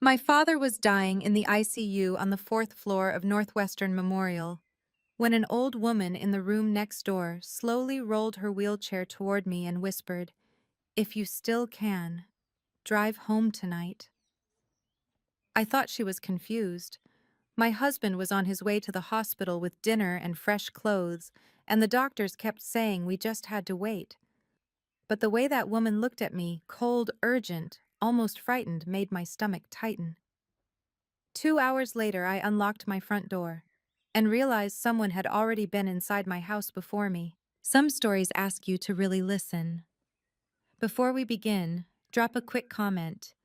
My father was dying in the ICU on the fourth floor of Northwestern Memorial when an old woman in the room next door slowly rolled her wheelchair toward me and whispered, "If you still can, drive home tonight." I thought she was confused. My husband was on his way to the hospital with dinner and fresh clothes, and the doctors kept saying we just had to wait. But the way that woman looked at me, cold, urgent, almost frightened, made my stomach tighten. 2 hours later, I unlocked my front door and realized someone had already been inside my house before me. Some stories ask you to really listen. Before we begin, drop a quick comment.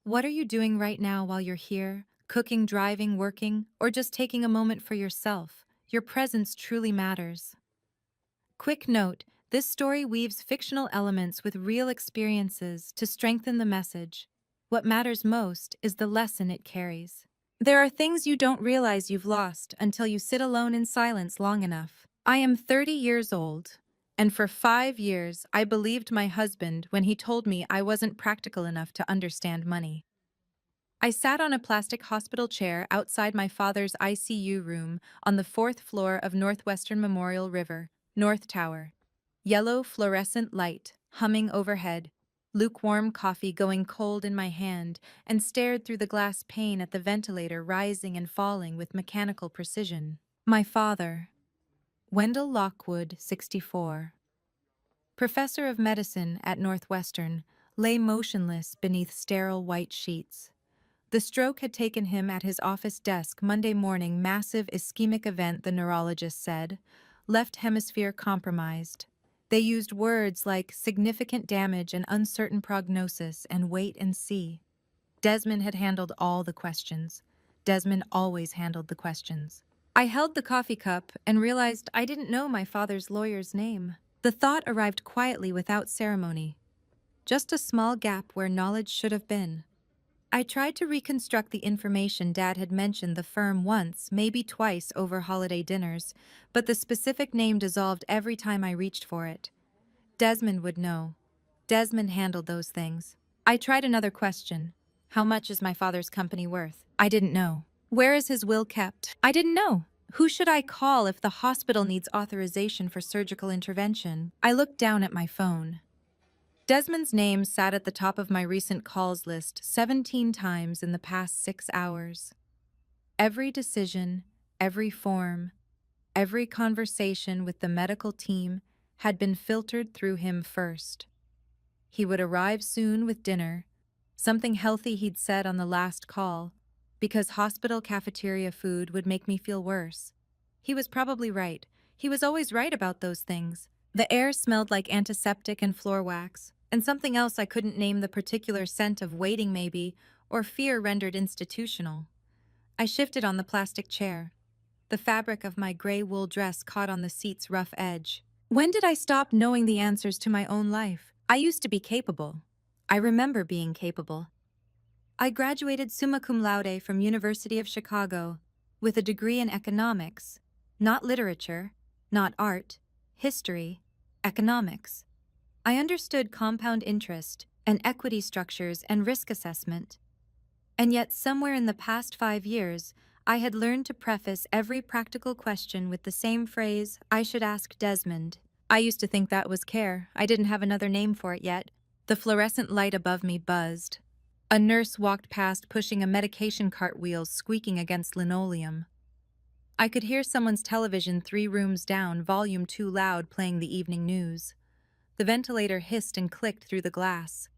What are you doing right now while you're here? Cooking, driving, working, or just taking a moment for yourself? Your presence truly matters. Quick note, this story weaves fictional elements with real experiences to strengthen the message. What matters most is the lesson it carries. There are things you don't realize you've lost until you sit alone in silence long enough. I am 30 years old, and for 5 years I believed my husband when he told me I wasn't practical enough to understand money. I sat on a plastic hospital chair outside my father's ICU room on the fourth floor of Northwestern Memorial River, North Tower. Yellow fluorescent light humming overhead, lukewarm coffee going cold in my hand, and stared through the glass pane at the ventilator rising and falling with mechanical precision. My father, Wendell Lockwood, 64, professor of medicine at Northwestern, lay motionless beneath sterile white sheets. The stroke had taken him at his office desk Monday morning. Massive ischemic event, the neurologist said. Left hemisphere compromised. They used words like significant damage and uncertain prognosis and wait and see. Desmond had handled all the questions. Desmond always handled the questions. I held the coffee cup and realized I didn't know my father's lawyer's name. The thought arrived quietly without ceremony. Just a small gap where knowledge should have been. I tried to reconstruct the information. Dad had mentioned the firm once, maybe twice over holiday dinners, but the specific name dissolved every time I reached for it. Desmond would know. Desmond handled those things. I tried another question. How much is my father's company worth? I didn't know. Where is his will kept? I didn't know. Who should I call if the hospital needs authorization for surgical intervention? I looked down at my phone. Desmond's name sat at the top of my recent calls list 17 times in the past 6 hours. Every decision, every form, every conversation with the medical team had been filtered through him first. He would arrive soon with dinner, something healthy he'd said on the last call, because hospital cafeteria food would make me feel worse. He was probably right. He was always right about those things. The air smelled like antiseptic and floor wax, and something else I couldn't name, the particular scent of waiting maybe, or fear rendered institutional. I shifted on the plastic chair. The fabric of my gray wool dress caught on the seat's rough edge. When did I stop knowing the answers to my own life? I used to be capable. I remember being capable. I graduated summa cum laude from University of Chicago with a degree in economics, not literature, not art, history, economics. I understood compound interest and equity structures and risk assessment. And yet somewhere in the past 5 years, I had learned to preface every practical question with the same phrase, I should ask Desmond. I used to think that was care. I didn't have another name for it yet. The fluorescent light above me buzzed. A nurse walked past pushing a medication cart, wheels squeaking against linoleum. I could hear someone's television 3 rooms down, volume too loud, playing the evening news. The ventilator hissed and clicked through the glass.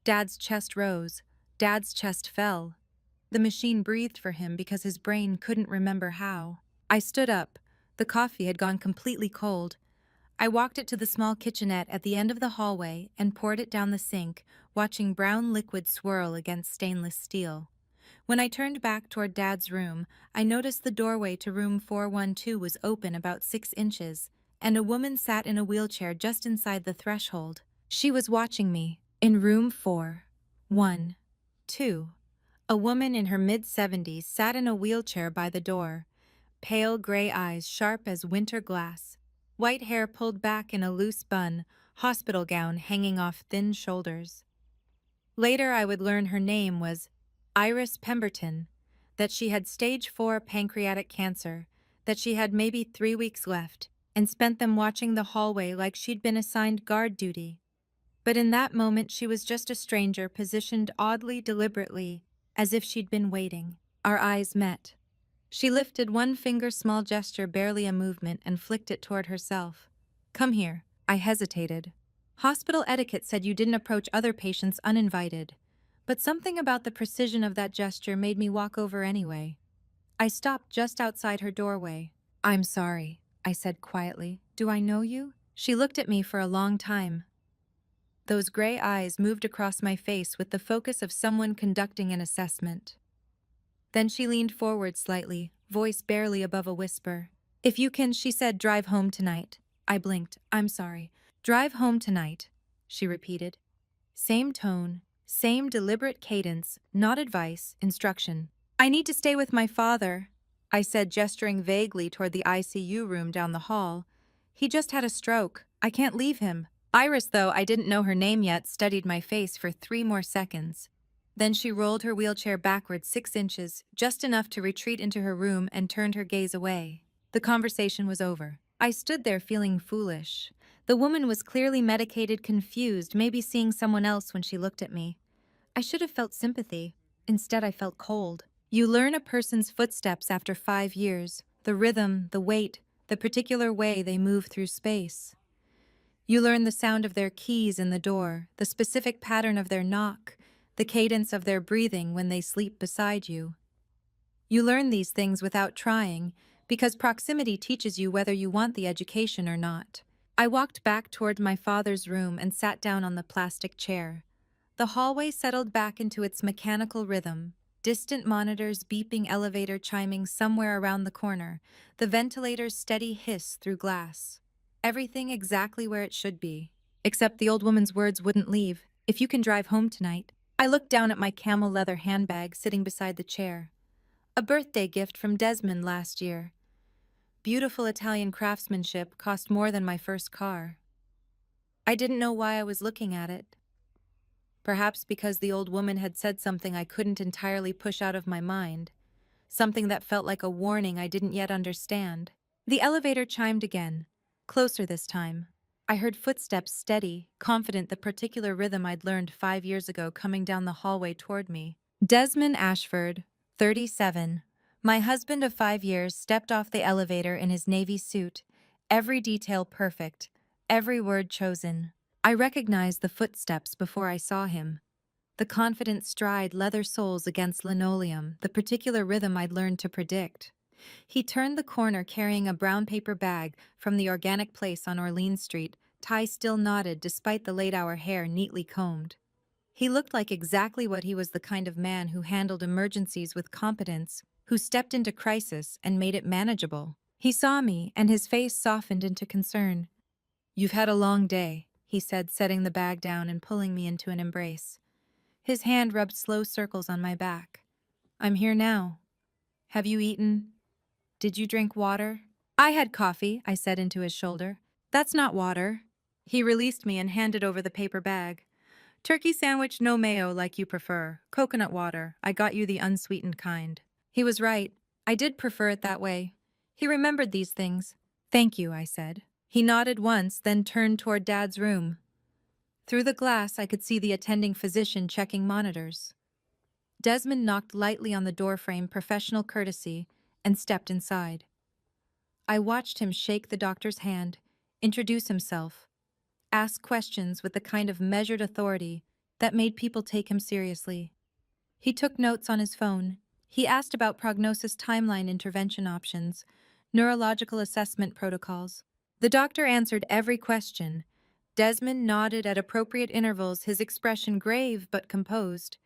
Dad's chest rose. Dad's chest fell. The machine breathed for him because his brain couldn't remember how. I stood up. The coffee had gone completely cold. I walked it to the small kitchenette at the end of the hallway and poured it down the sink, watching brown liquid swirl against stainless steel. When I turned back toward Dad's room, I noticed the doorway to room 412 was open about 6 inches, and a woman sat in a wheelchair just inside the threshold. She was watching me. In room 412, a woman in her mid-70s sat in a wheelchair by the door, pale gray eyes sharp as winter glass, white hair pulled back in a loose bun, hospital gown hanging off thin shoulders. Later I would learn her name was Iris Pemberton, that she had stage 4 pancreatic cancer, that she had maybe 3 weeks left, and spent them watching the hallway like she'd been assigned guard duty. But in that moment, she was just a stranger positioned oddly deliberately, as if she'd been waiting. Our eyes met. She lifted one finger, small gesture, barely a movement, and flicked it toward herself. Come here. I hesitated. Hospital etiquette said you didn't approach other patients uninvited. But something about the precision of that gesture made me walk over anyway. I stopped just outside her doorway. I'm sorry, I said quietly. Do I know you? She looked at me for a long time. Those gray eyes moved across my face with the focus of someone conducting an assessment. Then she leaned forward slightly, voice barely above a whisper. If you can, she said, drive home tonight. I blinked. I'm sorry. Drive home tonight, she repeated. Same tone, same deliberate cadence, not advice, instruction. I need to stay with my father, I said, gesturing vaguely toward the ICU room down the hall. He just had a stroke. I can't leave him. Iris, though I didn't know her name yet, studied my face for 3 more seconds. Then she rolled her wheelchair backward 6 inches, just enough to retreat into her room, and turned her gaze away. The conversation was over. I stood there feeling foolish. The woman was clearly medicated, confused, maybe seeing someone else when she looked at me. I should have felt sympathy. Instead, I felt cold. You learn a person's footsteps after 5 years, the rhythm, the weight, the particular way they move through space. You learn the sound of their keys in the door, the specific pattern of their knock, the cadence of their breathing when they sleep beside you. You learn these things without trying, because proximity teaches you whether you want the education or not. I walked back toward my father's room and sat down on the plastic chair. The hallway settled back into its mechanical rhythm, distant monitors beeping, elevator chiming somewhere around the corner, the ventilator's steady hiss through glass. Everything exactly where it should be. Except the old woman's words wouldn't leave. If you can drive home tonight. I looked down at my camel leather handbag sitting beside the chair. A birthday gift from Desmond last year. Beautiful Italian craftsmanship, cost more than my first car. I didn't know why I was looking at it. Perhaps because the old woman had said something I couldn't entirely push out of my mind. Something that felt like a warning I didn't yet understand. The elevator chimed again. Closer this time. I heard footsteps, steady, confident, the particular rhythm I'd learned 5 years ago, coming down the hallway toward me. Desmond Ashford, 37, my husband of 5 years, stepped off the elevator in his navy suit, every detail perfect, every word chosen. I recognized the footsteps before I saw him. The confident stride, leather soles against linoleum, the particular rhythm I'd learned to predict. He turned the corner carrying a brown paper bag from the organic place on Orleans Street, tie still knotted despite the late-hour hair neatly combed. He looked like exactly what he was, the kind of man who handled emergencies with competence, who stepped into crisis and made it manageable. He saw me, and his face softened into concern. You've had a long day, he said, setting the bag down and pulling me into an embrace. His hand rubbed slow circles on my back. I'm here now. Have you eaten? Did you drink water? I had coffee, I said into his shoulder. That's not water. He released me and handed over the paper bag. Turkey sandwich, no mayo like you prefer. Coconut water. I got you the unsweetened kind. He was right. I did prefer it that way. He remembered these things. Thank you, I said. He nodded once, then turned toward Dad's room. Through the glass, I could see the attending physician checking monitors. Desmond knocked lightly on the doorframe, professional courtesy, and stepped inside. I watched him shake the doctor's hand, introduce himself, ask questions with the kind of measured authority that made people take him seriously. He took notes on his phone. He asked about prognosis, timeline, intervention options, neurological assessment protocols. The doctor answered every question. Desmond nodded at appropriate intervals, his expression grave but composed.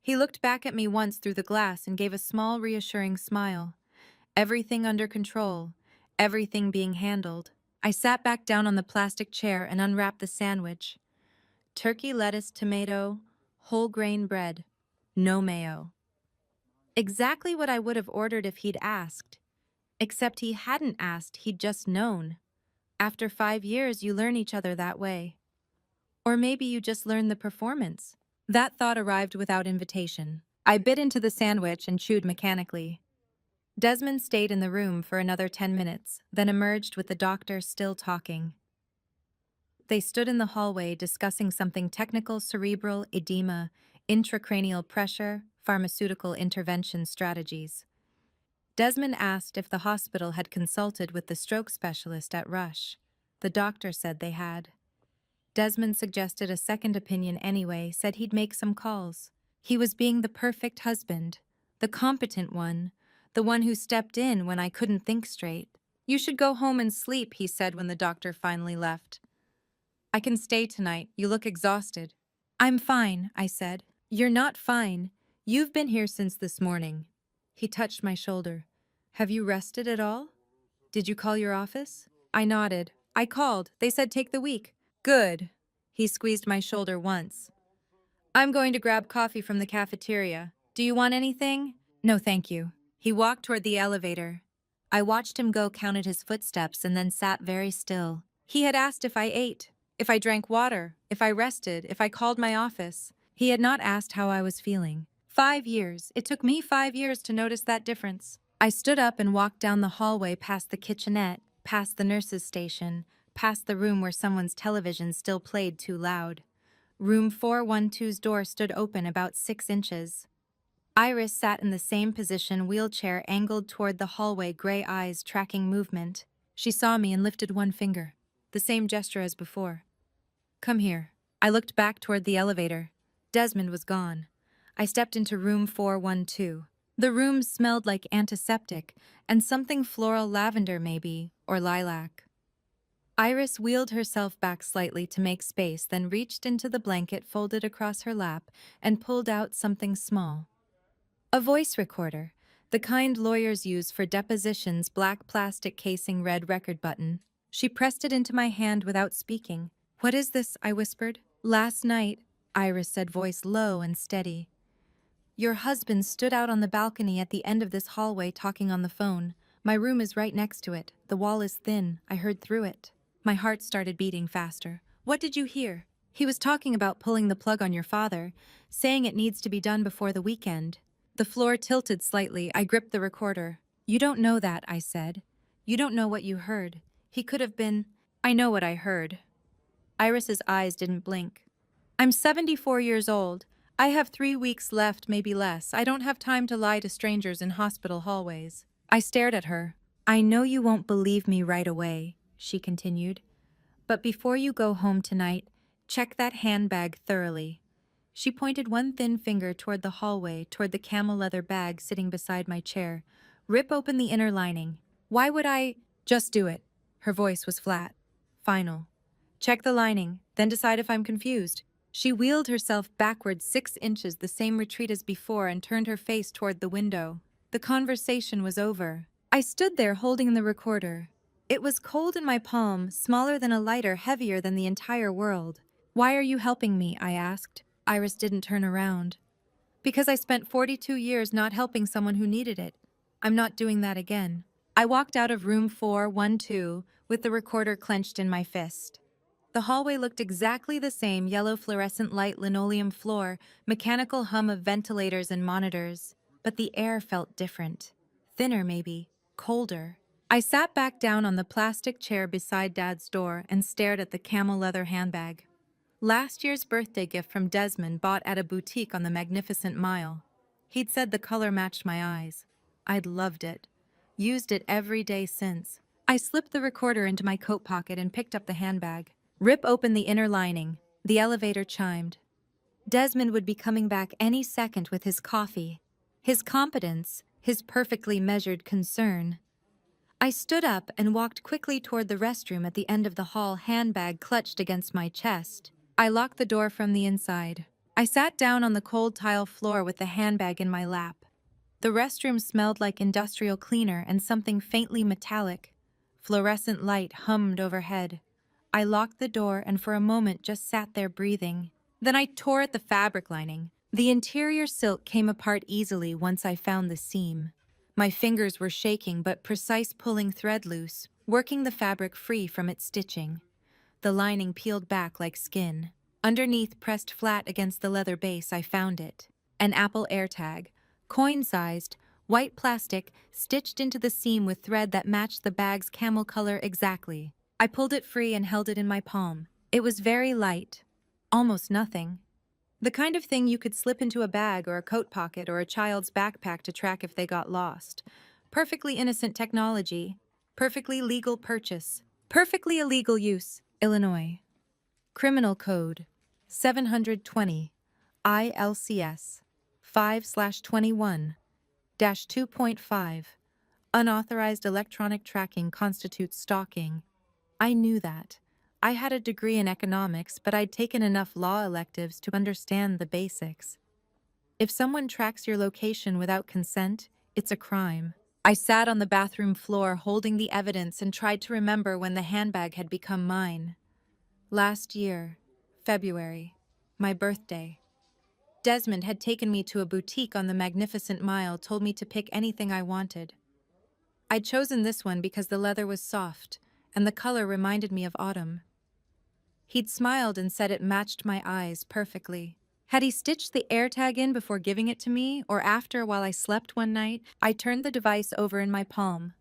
He looked back at me once through the glass and gave a small, reassuring smile. Everything under control, everything being handled. I sat back down on the plastic chair and unwrapped the sandwich. Turkey, lettuce, tomato, whole grain bread, no mayo. Exactly what I would have ordered if he'd asked. Except he hadn't asked, he'd just known. After 5 years, you learn each other that way. Or maybe you just learn the performance. That thought arrived without invitation. I bit into the sandwich and chewed mechanically. Desmond stayed in the room for another 10 minutes, then emerged with the doctor still talking. They stood in the hallway discussing something technical: cerebral edema, intracranial pressure, pharmaceutical intervention strategies. Desmond asked if the hospital had consulted with the stroke specialist at Rush. The doctor said they had. Desmond suggested a second opinion anyway, said he'd make some calls. He was being the perfect husband, the competent one, the one who stepped in when I couldn't think straight. "You should go home and sleep," he said when the doctor finally left. "I can stay tonight. You look exhausted." "I'm fine," I said. "You're not fine. You've been here since this morning." He touched my shoulder. "Have you rested at all? Did you call your office?" I nodded. "I called. They said take the week." "Good." He squeezed my shoulder once. "I'm going to grab coffee from the cafeteria. Do you want anything?" "No, thank you." He walked toward the elevator. I watched him go, counted his footsteps, and then sat very still. He had asked if I ate, if I drank water, if I rested, if I called my office. He had not asked how I was feeling. 5 years. It took me 5 years to notice that difference. I stood up and walked down the hallway, past the kitchenette, past the nurse's station, past the room where someone's television still played too loud. Room 412's door stood open about 6 inches. Iris sat in the same position, wheelchair angled toward the hallway, gray eyes tracking movement. She saw me and lifted one finger. The same gesture as before. "Come here." I looked back toward the elevator. Desmond was gone. I stepped into room 412. The room smelled like antiseptic and something floral, lavender maybe, or lilac. Iris wheeled herself back slightly to make space, then reached into the blanket folded across her lap and pulled out something small. A voice recorder, the kind lawyers use for depositions, black plastic casing, red record button. She pressed it into my hand without speaking. "What is this?" I whispered. "Last night," Iris said, voice low and steady, "your husband stood out on the balcony at the end of this hallway talking on the phone. My room is right next to it. The wall is thin. I heard through it." My heart started beating faster. "What did you hear?" "He was talking about pulling the plug on your father, saying it needs to be done before the weekend." The floor tilted slightly. I gripped the recorder. "You don't know that," I said. "You don't know what you heard. He could have been—" "I know what I heard." Iris's eyes didn't blink. "I'm 74 years old. I have 3 weeks left, maybe less. I don't have time to lie to strangers in hospital hallways." I stared at her. "I know you won't believe me right away," she continued. "But before you go home tonight, check that handbag thoroughly." She pointed one thin finger toward the hallway, toward the camel leather bag sitting beside my chair. "Rip open the inner lining." "Why would I—" "Just do it." Her voice was flat. Final. "Check the lining, then decide if I'm confused." She wheeled herself backward 6 inches, the same retreat as before, and turned her face toward the window. The conversation was over. I stood there holding the recorder. It was cold in my palm, smaller than a lighter, heavier than the entire world. "Why are you helping me?" I asked. Iris didn't turn around. "Because I spent 42 years not helping someone who needed it. I'm not doing that again." I walked out of room 412 with the recorder clenched in my fist. The hallway looked exactly the same: yellow fluorescent light, linoleum floor, mechanical hum of ventilators and monitors. But the air felt different. Thinner maybe, colder. I sat back down on the plastic chair beside Dad's door and stared at the camel leather handbag. Last year's birthday gift from Desmond, bought at a boutique on the Magnificent Mile. He'd said the color matched my eyes. I'd loved it. Used it every day since. I slipped the recorder into my coat pocket and picked up the handbag. "Rip open the inner lining." The elevator chimed. Desmond would be coming back any second with his coffee. His competence, his perfectly measured concern. I stood up and walked quickly toward the restroom at the end of the hall, handbag clutched against my chest. I locked the door from the inside. I sat down on the cold tile floor with the handbag in my lap. The restroom smelled like industrial cleaner and something faintly metallic. Fluorescent light hummed overhead. I locked the door and for a moment just sat there breathing. Then I tore at the fabric lining. The interior silk came apart easily once I found the seam. My fingers were shaking, but precise, pulling thread loose, working the fabric free from its stitching. The lining peeled back like skin. Underneath, pressed flat against the leather base, I found it. An Apple AirTag, coin-sized, white plastic, stitched into the seam with thread that matched the bag's camel color exactly. I pulled it free and held it in my palm. It was very light, almost nothing. The kind of thing you could slip into a bag or a coat pocket or a child's backpack to track if they got lost. Perfectly innocent technology. Perfectly legal purchase. Perfectly illegal use. Illinois. Criminal Code 720 ILCS 5/21-2.5. Unauthorized electronic tracking constitutes stalking. I knew that. I had a degree in economics, but I'd taken enough law electives to understand the basics. If someone tracks your location without consent, it's a crime. I sat on the bathroom floor holding the evidence and tried to remember when the handbag had become mine. Last year, February, my birthday. Desmond had taken me to a boutique on the Magnificent Mile, told me to pick anything I wanted. I'd chosen this one because the leather was soft, and the color reminded me of autumn. He'd smiled and said it matched my eyes perfectly. Had he stitched the AirTag in before giving it to me, or after while I slept one night? I turned the device over in my palm.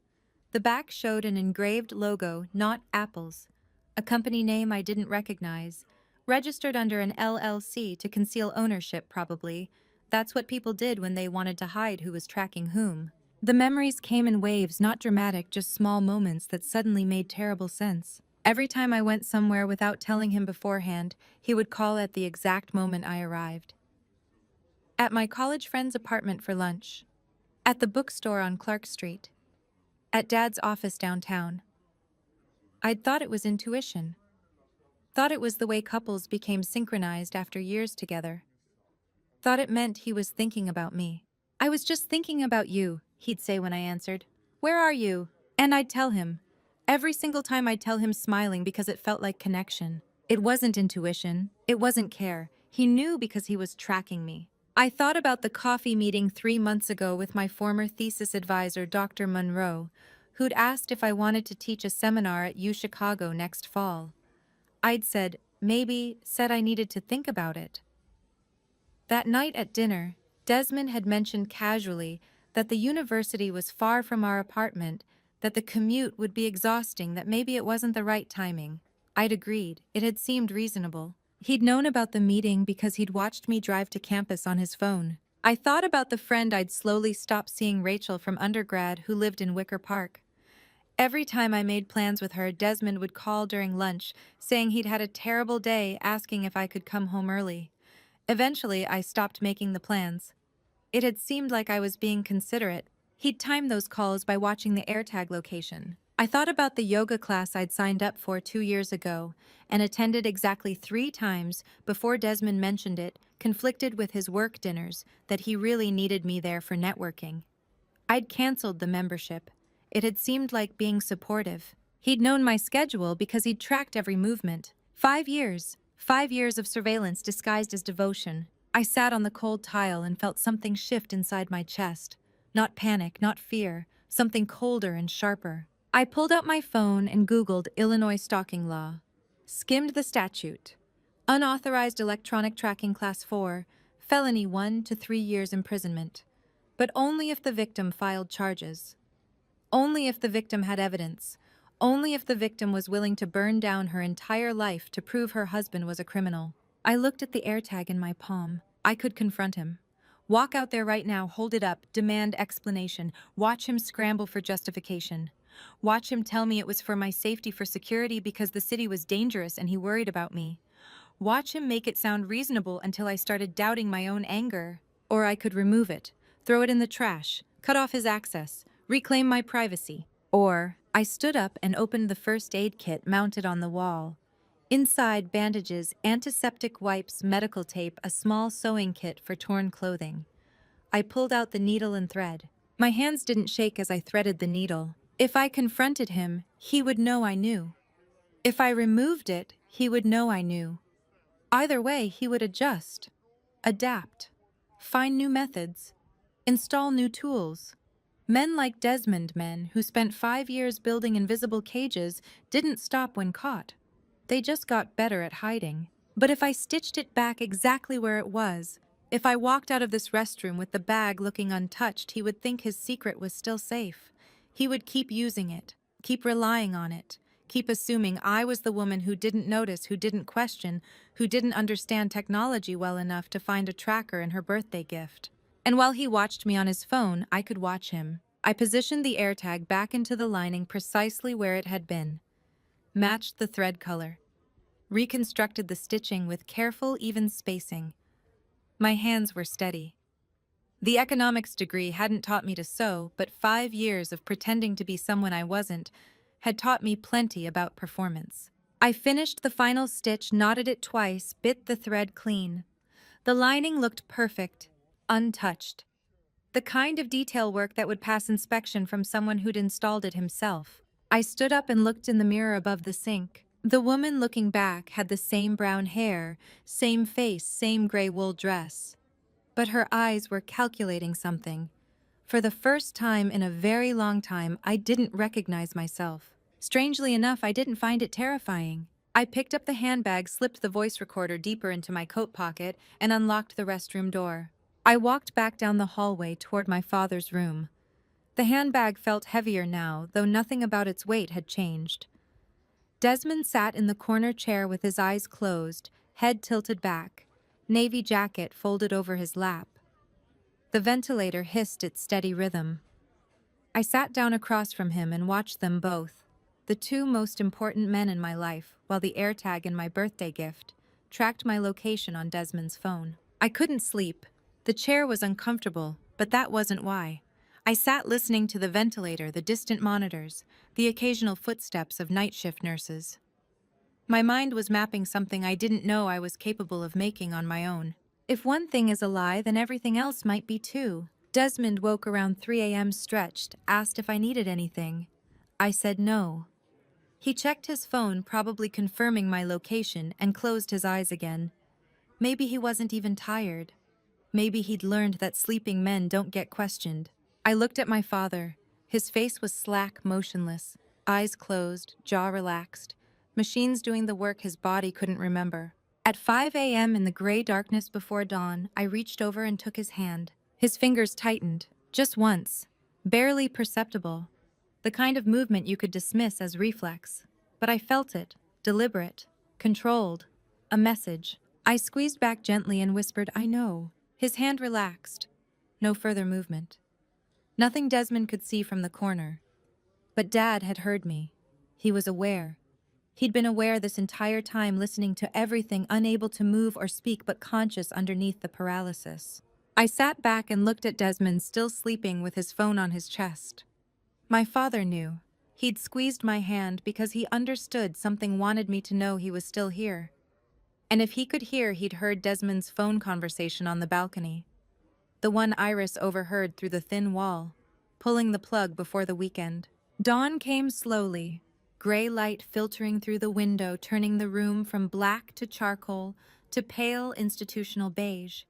The back showed an engraved logo, not Apple's, a company name I didn't recognize, registered under an LLC to conceal ownership probably. That's what people did when they wanted to hide who was tracking whom. The memories came in waves, not dramatic, just small moments that suddenly made terrible sense. Every time I went somewhere without telling him beforehand, he would call at the exact moment I arrived. At my college friend's apartment for lunch. At the bookstore on Clark Street. At Dad's office downtown. I'd thought it was intuition. Thought it was the way couples became synchronized after years together. Thought it meant he was thinking about me. "I was just thinking about you," he'd say when I answered. "Where are you?" And I'd tell him. Every single time I'd tell him smiling because it felt like connection. It wasn't intuition. It wasn't care. He knew because he was tracking me. I thought about the coffee meeting 3 months ago with my former thesis advisor, Dr. Monroe, who'd asked if I wanted to teach a seminar at U Chicago next fall. I'd said, maybe, said I needed to think about it. That night at dinner, Desmond had mentioned casually that the university was far from our apartment, that the commute would be exhausting, that maybe it wasn't the right timing. I'd agreed. It had seemed reasonable. He'd known about the meeting because he'd watched me drive to campus on his phone. I thought about the friend I'd slowly stopped seeing, Rachel from undergrad, who lived in Wicker Park. Every time I made plans with her, Desmond would call during lunch, saying he'd had a terrible day, asking if I could come home early. Eventually, I stopped making the plans. It had seemed like I was being considerate. He'd timed those calls by watching the AirTag location. I thought about the yoga class I'd signed up for 2 years ago and attended exactly 3 times before Desmond mentioned it, conflicted with his work dinners, that he really needed me there for networking. I'd canceled the membership. It had seemed like being supportive. He'd known my schedule because he'd tracked every movement. 5 years. 5 years of surveillance disguised as devotion. I sat on the cold tile and felt something shift inside my chest. Not panic, not fear, something colder and sharper. I pulled out my phone and Googled Illinois stalking law. Skimmed the statute. Unauthorized electronic tracking class 4, felony 1 to 3 years imprisonment. But only if the victim filed charges. Only if the victim had evidence. Only if the victim was willing to burn down her entire life to prove her husband was a criminal. I looked at the AirTag in my palm. I could confront him. Walk out there right now, hold it up, demand explanation. Watch him scramble for justification. Watch him tell me it was for my safety, for security, because the city was dangerous and he worried about me. Watch him make it sound reasonable until I started doubting my own anger. Or I could remove it, throw it in the trash, cut off his access, reclaim my privacy. Or I stood up and opened the first aid kit mounted on the wall. Inside, bandages, antiseptic wipes, medical tape, a small sewing kit for torn clothing. I pulled out the needle and thread. My hands didn't shake as I threaded the needle. If I confronted him, he would know I knew. If I removed it, he would know I knew. Either way, he would adjust, adapt, find new methods, install new tools. Men like Desmond, men who spent 5 years building invisible cages, didn't stop when caught. They just got better at hiding. But if I stitched it back exactly where it was, If I walked out of this restroom with the bag looking untouched, he would think his secret was still safe. He would keep using it, keep relying on it, keep assuming I was the woman who didn't notice, who didn't question, who didn't understand technology well enough to find a tracker in her birthday gift. And while he watched me on his phone, I could watch him. I positioned the AirTag back into the lining precisely where it had been, matched the thread color, reconstructed the stitching with careful, even spacing. My hands were steady. The economics degree hadn't taught me to sew, but 5 years of pretending to be someone I wasn't had taught me plenty about performance. I finished the final stitch, knotted it twice, bit the thread clean. The lining looked perfect, untouched. The kind of detail work that would pass inspection from someone who'd installed it himself. I stood up and looked in the mirror above the sink. The woman looking back had the same brown hair, same face, same gray wool dress. But her eyes were calculating something. For the first time in a very long time, I didn't recognize myself. Strangely enough, I didn't find it terrifying. I picked up the handbag, slipped the voice recorder deeper into my coat pocket, and unlocked the restroom door. I walked back down the hallway toward my father's room. The handbag felt heavier now, though nothing about its weight had changed. Desmond sat in the corner chair with his eyes closed, head tilted back, navy jacket folded over his lap. The ventilator hissed its steady rhythm. I sat down across from him and watched them both, the two most important men in my life, while the AirTag in my birthday gift tracked my location on Desmond's phone. I couldn't sleep. The chair was uncomfortable, but that wasn't why. I sat listening to the ventilator, the distant monitors, the occasional footsteps of night shift nurses. My mind was mapping something I didn't know I was capable of making on my own. If one thing is a lie, then everything else might be too. Desmond woke around 3 a.m. stretched, asked if I needed anything. I said no. He checked his phone, probably confirming my location, and closed his eyes again. Maybe he wasn't even tired. Maybe he'd learned that sleeping men don't get questioned. I looked at my father. His face was slack, motionless, eyes closed, jaw relaxed, machines doing the work his body couldn't remember. At 5 a.m. in the gray darkness before dawn, I reached over and took his hand. His fingers tightened, just once, barely perceptible, the kind of movement you could dismiss as reflex. But I felt it, deliberate, controlled, a message. I squeezed back gently and whispered, "I know." His hand relaxed. No further movement. Nothing Desmond could see from the corner. But Dad had heard me. He was aware. He'd been aware this entire time, listening to everything, unable to move or speak but conscious underneath the paralysis. I sat back and looked at Desmond, still sleeping with his phone on his chest. My father knew. He'd squeezed my hand because he understood something wanted me to know he was still here. And if he could hear, he'd heard Desmond's phone conversation on the balcony. The one Iris overheard through the thin wall, pulling the plug before the weekend. Dawn came slowly, gray light filtering through the window, turning the room from black to charcoal to pale institutional beige.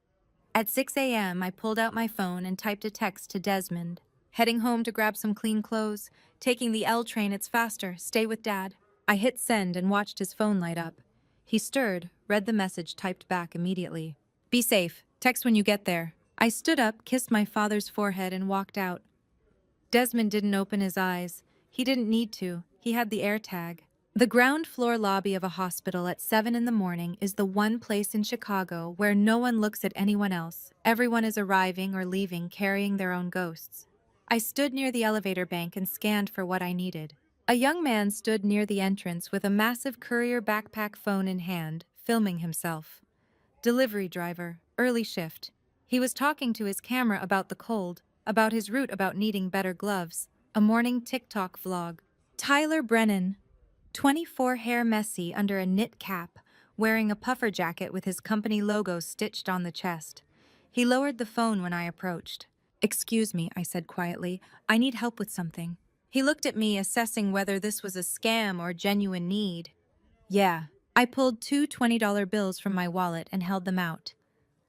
At 6 a.m., I pulled out my phone and typed a text to Desmond. Heading home to grab some clean clothes, taking the L train, it's faster, stay with Dad. I hit send and watched his phone light up. He stirred, read the message, typed back immediately. Be safe, text when you get there. I stood up, kissed my father's forehead, and walked out. Desmond didn't open his eyes. He didn't need to. He had the AirTag. The ground floor lobby of a hospital at 7 in the morning is the one place in Chicago where no one looks at anyone else. Everyone is arriving or leaving carrying their own ghosts. I stood near the elevator bank and scanned for what I needed. A young man stood near the entrance with a massive courier backpack, phone in hand, filming himself. Delivery driver, early shift. He was talking to his camera about the cold, about his route, about needing better gloves. A morning TikTok vlog. Tyler Brennan, 24, hair messy under a knit cap, wearing a puffer jacket with his company logo stitched on the chest. He lowered the phone when I approached. "Excuse me," I said quietly. "I need help with something." He looked at me, assessing whether this was a scam or genuine need. "Yeah." I pulled two $20 bills from my wallet and held them out.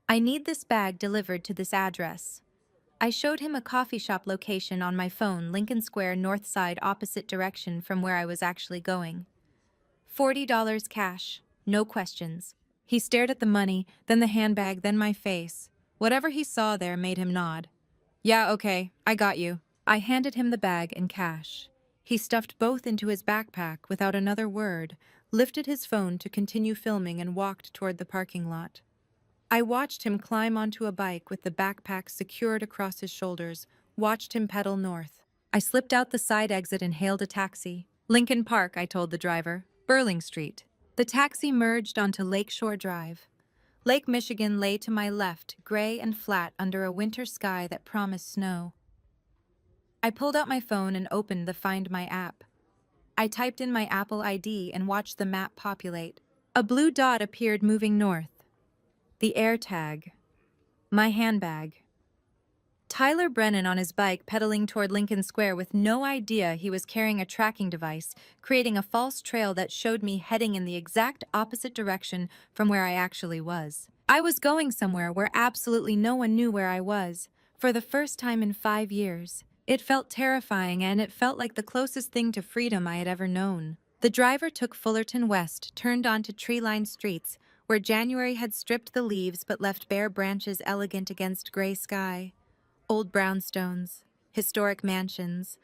"I need this bag delivered to this address." I showed him a coffee shop location on my phone, Lincoln Square, north side, opposite direction from where I was actually going. $40 cash, no questions. He stared at the money, then the handbag, then my face. Whatever he saw there made him nod. Yeah, okay, I got you. I handed him the bag and cash. He stuffed both into his backpack without another word, lifted his phone to continue filming and walked toward the parking lot. I watched him climb onto a bike with the backpack secured across his shoulders, watched him pedal north. I slipped out the side exit and hailed a taxi. Lincoln Park, I told the driver. Burling Street. The taxi merged onto Lakeshore Drive. Lake Michigan lay to my left, gray and flat under a winter sky that promised snow. I pulled out my phone and opened the Find My app. I typed in my Apple ID and watched the map populate. A blue dot appeared moving north. The AirTag. My handbag. Tyler Brennan on his bike pedaling toward Lincoln Square with no idea he was carrying a tracking device, creating a false trail that showed me heading in the exact opposite direction from where I actually was. I was going somewhere where absolutely no one knew where I was, for the first time in 5 years. It felt terrifying, and it felt like the closest thing to freedom I had ever known. The driver took Fullerton West, turned onto tree-lined streets, where January had stripped the leaves but left bare branches elegant against gray sky. Old brownstones, historic mansions,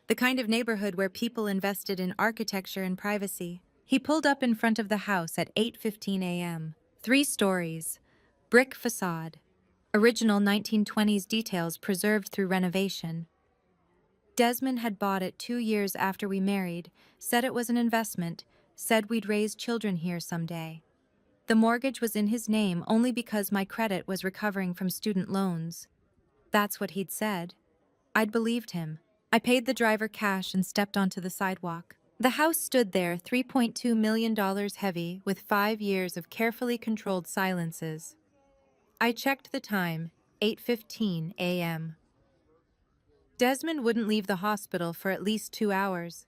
the kind of neighborhood where people invested in architecture and privacy. He pulled up in front of the house at 8:15 a.m. 3 stories, brick facade, original 1920s details preserved through renovation. Desmond had bought it 2 years after we married, said it was an investment, said we'd raise children here someday. The mortgage was in his name only because my credit was recovering from student loans. That's what he'd said. I'd believed him. I paid the driver cash and stepped onto the sidewalk. The house stood there, $3.2 million heavy, with 5 years of carefully controlled silences. I checked the time, 8:15 a.m. Desmond wouldn't leave the hospital for at least 2 hours.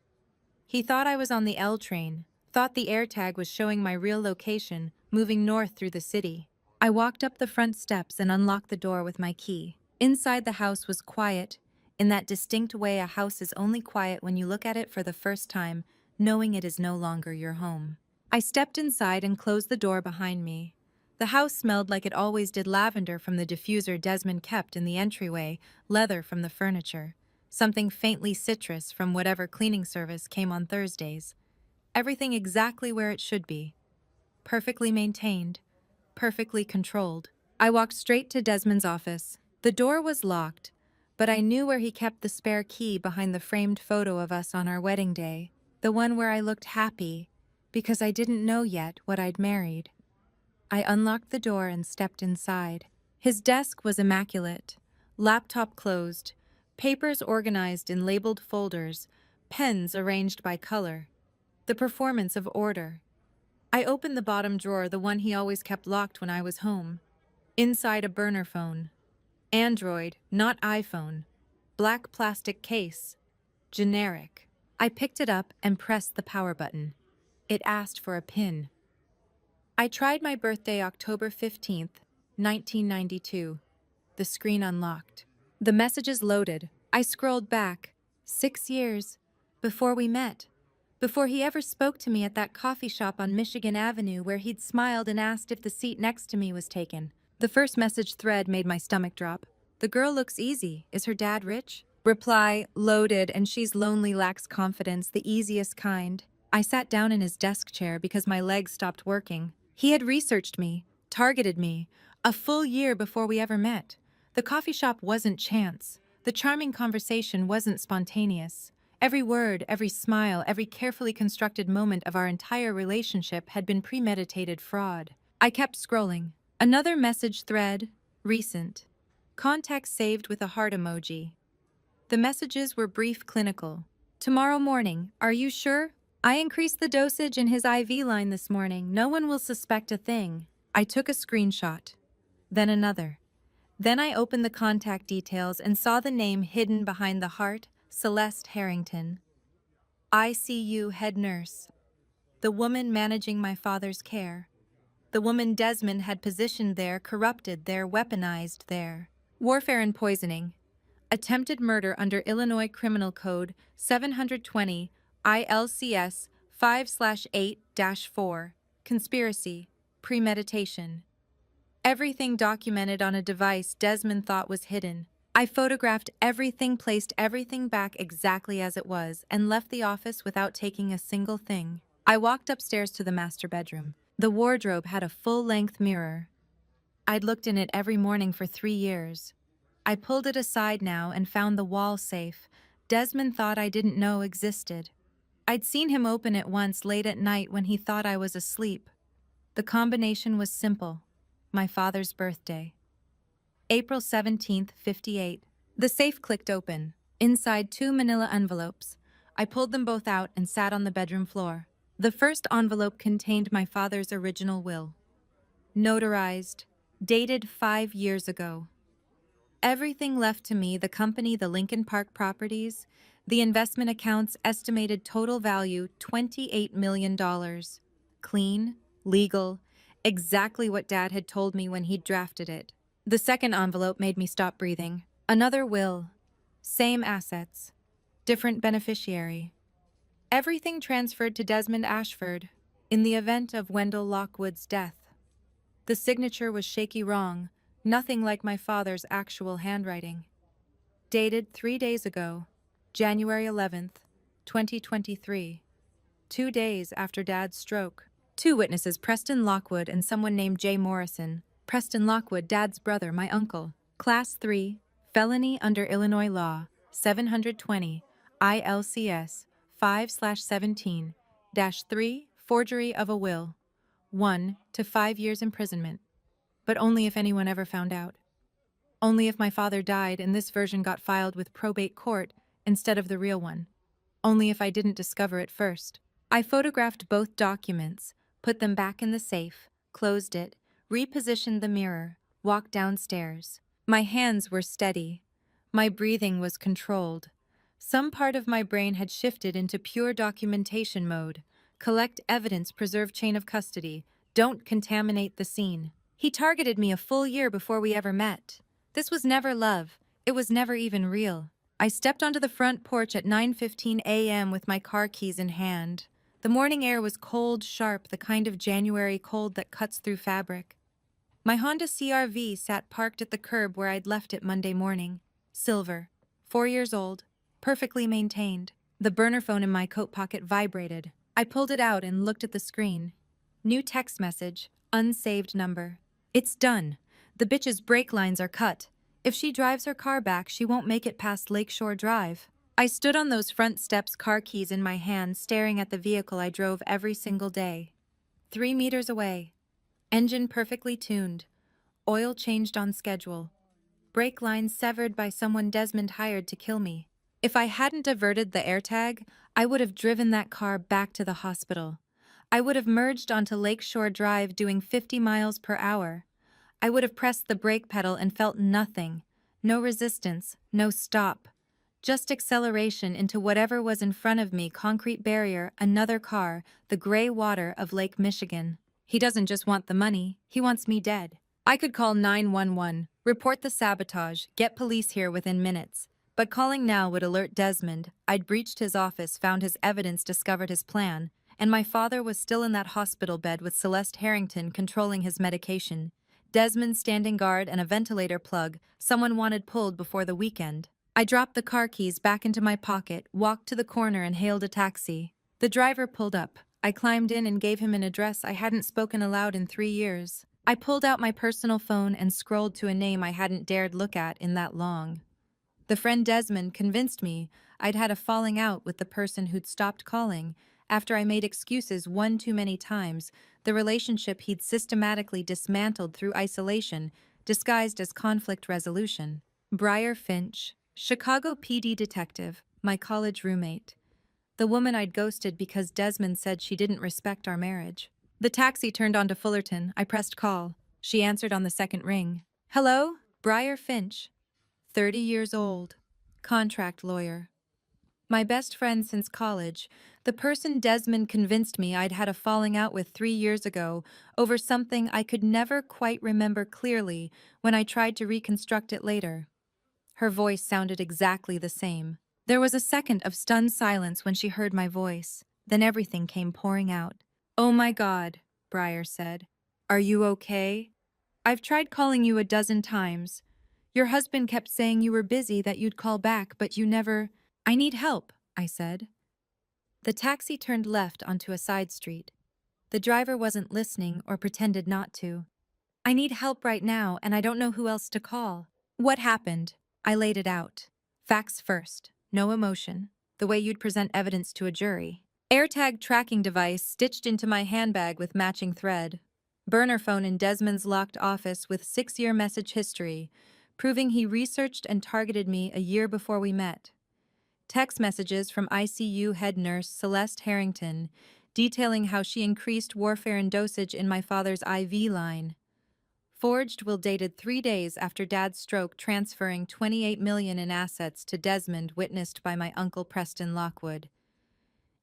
He thought I was on the L train, thought the AirTag was showing my real location, moving north through the city. I walked up the front steps and unlocked the door with my key. Inside the house was quiet, in that distinct way a house is only quiet when you look at it for the first time, knowing it is no longer your home. I stepped inside and closed the door behind me. The house smelled like it always did: lavender from the diffuser Desmond kept in the entryway, leather from the furniture, something faintly citrus from whatever cleaning service came on Thursdays. Everything exactly where it should be. Perfectly maintained, perfectly controlled. I walked straight to Desmond's office. The door was locked, but I knew where he kept the spare key behind the framed photo of us on our wedding day, the one where I looked happy, because I didn't know yet what I'd married. I unlocked the door and stepped inside. His desk was immaculate, laptop closed, papers organized in labeled folders, pens arranged by color. The performance of order. I opened the bottom drawer, the one he always kept locked when I was home. Inside, a burner phone. Android, not iPhone. Black plastic case. Generic. I picked it up and pressed the power button. It asked for a PIN. I tried my birthday, October 15th, 1992. The screen unlocked. The messages loaded. I scrolled back. 6 years. Before we met. Before he ever spoke to me at that coffee shop on Michigan Avenue where he'd smiled and asked if the seat next to me was taken. The first message thread made my stomach drop. The girl looks easy. Is her dad rich? Reply, loaded, and she's lonely, lacks confidence, the easiest kind. I sat down in his desk chair because my legs stopped working. He had researched me, targeted me, a full year before we ever met. The coffee shop wasn't chance. The charming conversation wasn't spontaneous. Every word, every smile, every carefully constructed moment of our entire relationship had been premeditated fraud. I kept scrolling. Another message thread, recent. Contacts saved with a heart emoji. The messages were brief, clinical. Tomorrow morning, are you sure? I increased the dosage in his IV line this morning. No one will suspect a thing. I took a screenshot. Then another. Then I opened the contact details and saw the name hidden behind the heart, Celeste Harrington. ICU head nurse. The woman managing my father's care. The woman Desmond had positioned there, corrupted there, weaponized there. Warfare and poisoning. Attempted murder under Illinois Criminal Code 720 ILCS 5/8-4. Conspiracy. Premeditation. Everything documented on a device Desmond thought was hidden. I photographed everything, placed everything back exactly as it was, and left the office without taking a single thing. I walked upstairs to the master bedroom. The wardrobe had a full-length mirror. I'd looked in it every morning for 3 years. I pulled it aside now and found the wall safe Desmond thought I didn't know existed. I'd seen him open it once late at night when he thought I was asleep. The combination was simple. My father's birthday. April 17th, 1958. The safe clicked open. Inside 2 manila envelopes. I pulled them both out and sat on the bedroom floor. The first envelope contained my father's original will. Notarized. Dated 5 years ago. Everything left to me, the company, the Lincoln Park properties, the investment accounts, estimated total value $28 million. Clean, legal, exactly what Dad had told me when he'd drafted it. The second envelope made me stop breathing. Another will. Same assets. Different beneficiary. Everything transferred to Desmond Ashford in the event of Wendell Lockwood's death. The signature was shaky wrong, nothing like my father's actual handwriting. Dated 3 days ago, January 11th, 2023. 2 days after Dad's stroke. 2 witnesses, Preston Lockwood and someone named Jay Morrison. Preston Lockwood, Dad's brother, my uncle. Class 3, felony under Illinois law, 720, ILCS 5/17-3, forgery of a will. 1 to 5 years imprisonment. But only if anyone ever found out. Only if my father died and this version got filed with probate court instead of the real one. Only if I didn't discover it first. I photographed both documents, put them back in the safe, closed it, repositioned the mirror, walked downstairs. My hands were steady. My breathing was controlled. Some part of my brain had shifted into pure documentation mode. Collect evidence, preserve chain of custody. Don't contaminate the scene. He targeted me a full year before we ever met. This was never love. It was never even real. I stepped onto the front porch at 9:15 a.m. with my car keys in hand. The morning air was cold, sharp, the kind of January cold that cuts through fabric. My Honda CR-V sat parked at the curb where I'd left it Monday morning. Silver. 4 years old. Perfectly maintained. The burner phone in my coat pocket vibrated. I pulled it out and looked at the screen. New text message. Unsaved number. It's done. The bitch's brake lines are cut. If she drives her car back, she won't make it past Lakeshore Drive. I stood on those front steps, car keys in my hand, staring at the vehicle I drove every single day. 3 meters away. Engine perfectly tuned. Oil changed on schedule. Brake lines severed by someone Desmond hired to kill me. If I hadn't averted the AirTag, I would have driven that car back to the hospital. I would have merged onto Lakeshore Drive doing 50 miles per hour. I would have pressed the brake pedal and felt nothing. No resistance, no stop. Just acceleration into whatever was in front of me, concrete barrier, another car, the gray water of Lake Michigan. He doesn't just want the money, he wants me dead. I could call 911, report the sabotage, get police here within minutes. But calling now would alert Desmond. I'd breached his office, found his evidence, discovered his plan, and my father was still in that hospital bed with Celeste Harrington controlling his medication. Desmond standing guard and a ventilator plug someone wanted pulled before the weekend. I dropped the car keys back into my pocket, walked to the corner and hailed a taxi. The driver pulled up. I climbed in and gave him an address I hadn't spoken aloud in 3 years. I pulled out my personal phone and scrolled to a name I hadn't dared look at in that long. The friend Desmond convinced me I'd had a falling out with the person who'd stopped calling. After I made excuses one too many times, the relationship he'd systematically dismantled through isolation, disguised as conflict resolution. Briar Finch, Chicago PD detective, my college roommate. The woman I'd ghosted because Desmond said she didn't respect our marriage. The taxi turned onto Fullerton. I pressed call. She answered on the second ring. Hello? Briar Finch. 30 years old. Contract lawyer. My best friend since college, the person Desmond convinced me I'd had a falling out with 3 years ago over something I could never quite remember clearly when I tried to reconstruct it later. Her voice sounded exactly the same. There was a second of stunned silence when she heard my voice. Then everything came pouring out. Oh my God, Briar said. Are you okay? I've tried calling you a dozen times. Your husband kept saying you were busy, that you'd call back, but you never. I need help, I said. The taxi turned left onto a side street. The driver wasn't listening or pretended not to. I need help right now, and I don't know who else to call. What happened? I laid it out. Facts first, no emotion, the way you'd present evidence to a jury. AirTag tracking device stitched into my handbag with matching thread. Burner phone in Desmond's locked office with 6-year message history, proving he researched and targeted me a year before we met. Text messages from ICU head nurse Celeste Harrington, detailing how she increased warfarin dosage in my father's IV line. Forged will dated 3 days after Dad's stroke, transferring $28 million in assets to Desmond, witnessed by my uncle Preston Lockwood.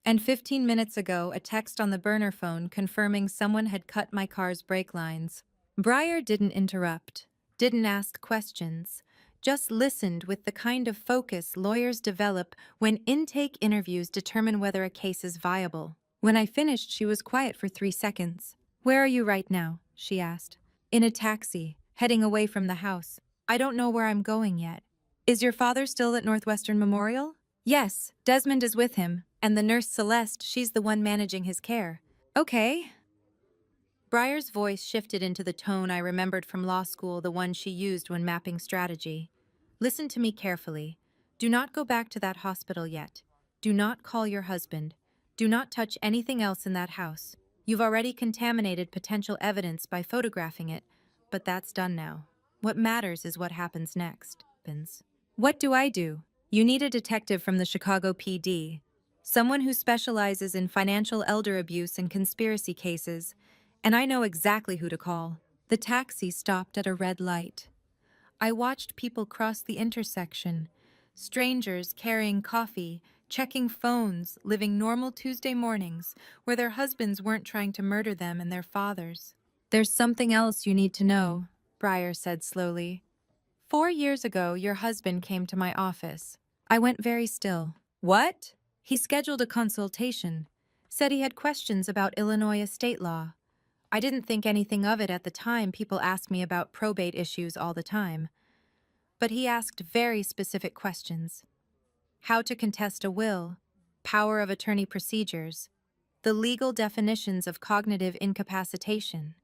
And 15 minutes ago, a text on the burner phone confirming someone had cut my car's brake lines. Breyer didn't interrupt, didn't ask questions, just listened with the kind of focus lawyers develop when intake interviews determine whether a case is viable. When I finished, she was quiet for 3 seconds. "Where are you right now?" she asked. "In a taxi, heading away from the house. I don't know where I'm going yet." "Is your father still at Northwestern Memorial?" "Yes, Desmond is with him, and the nurse Celeste, she's the one managing his care." "Okay." Breyer's voice shifted into the tone I remembered from law school, the one she used when mapping strategy. "Listen to me carefully. Do not go back to that hospital yet. Do not call your husband. Do not touch anything else in that house. You've already contaminated potential evidence by photographing it, but that's done now. What matters is what happens next." "What do I do?" "You need a detective from the Chicago PD. Someone who specializes in financial elder abuse and conspiracy cases, and I know exactly who to call." The taxi stopped at a red light. I watched people cross the intersection, strangers carrying coffee, checking phones, living normal Tuesday mornings where their husbands weren't trying to murder them and their fathers. "There's something else you need to know," Breyer said slowly. 4 years ago, your husband came to my office. I went very still. "What?" He scheduled a consultation, said he had questions about Illinois estate law. I didn't think anything of it at the time. People ask me about probate issues all the time. But he asked very specific questions. How to contest a will, power of attorney procedures, the legal definitions of cognitive incapacitation,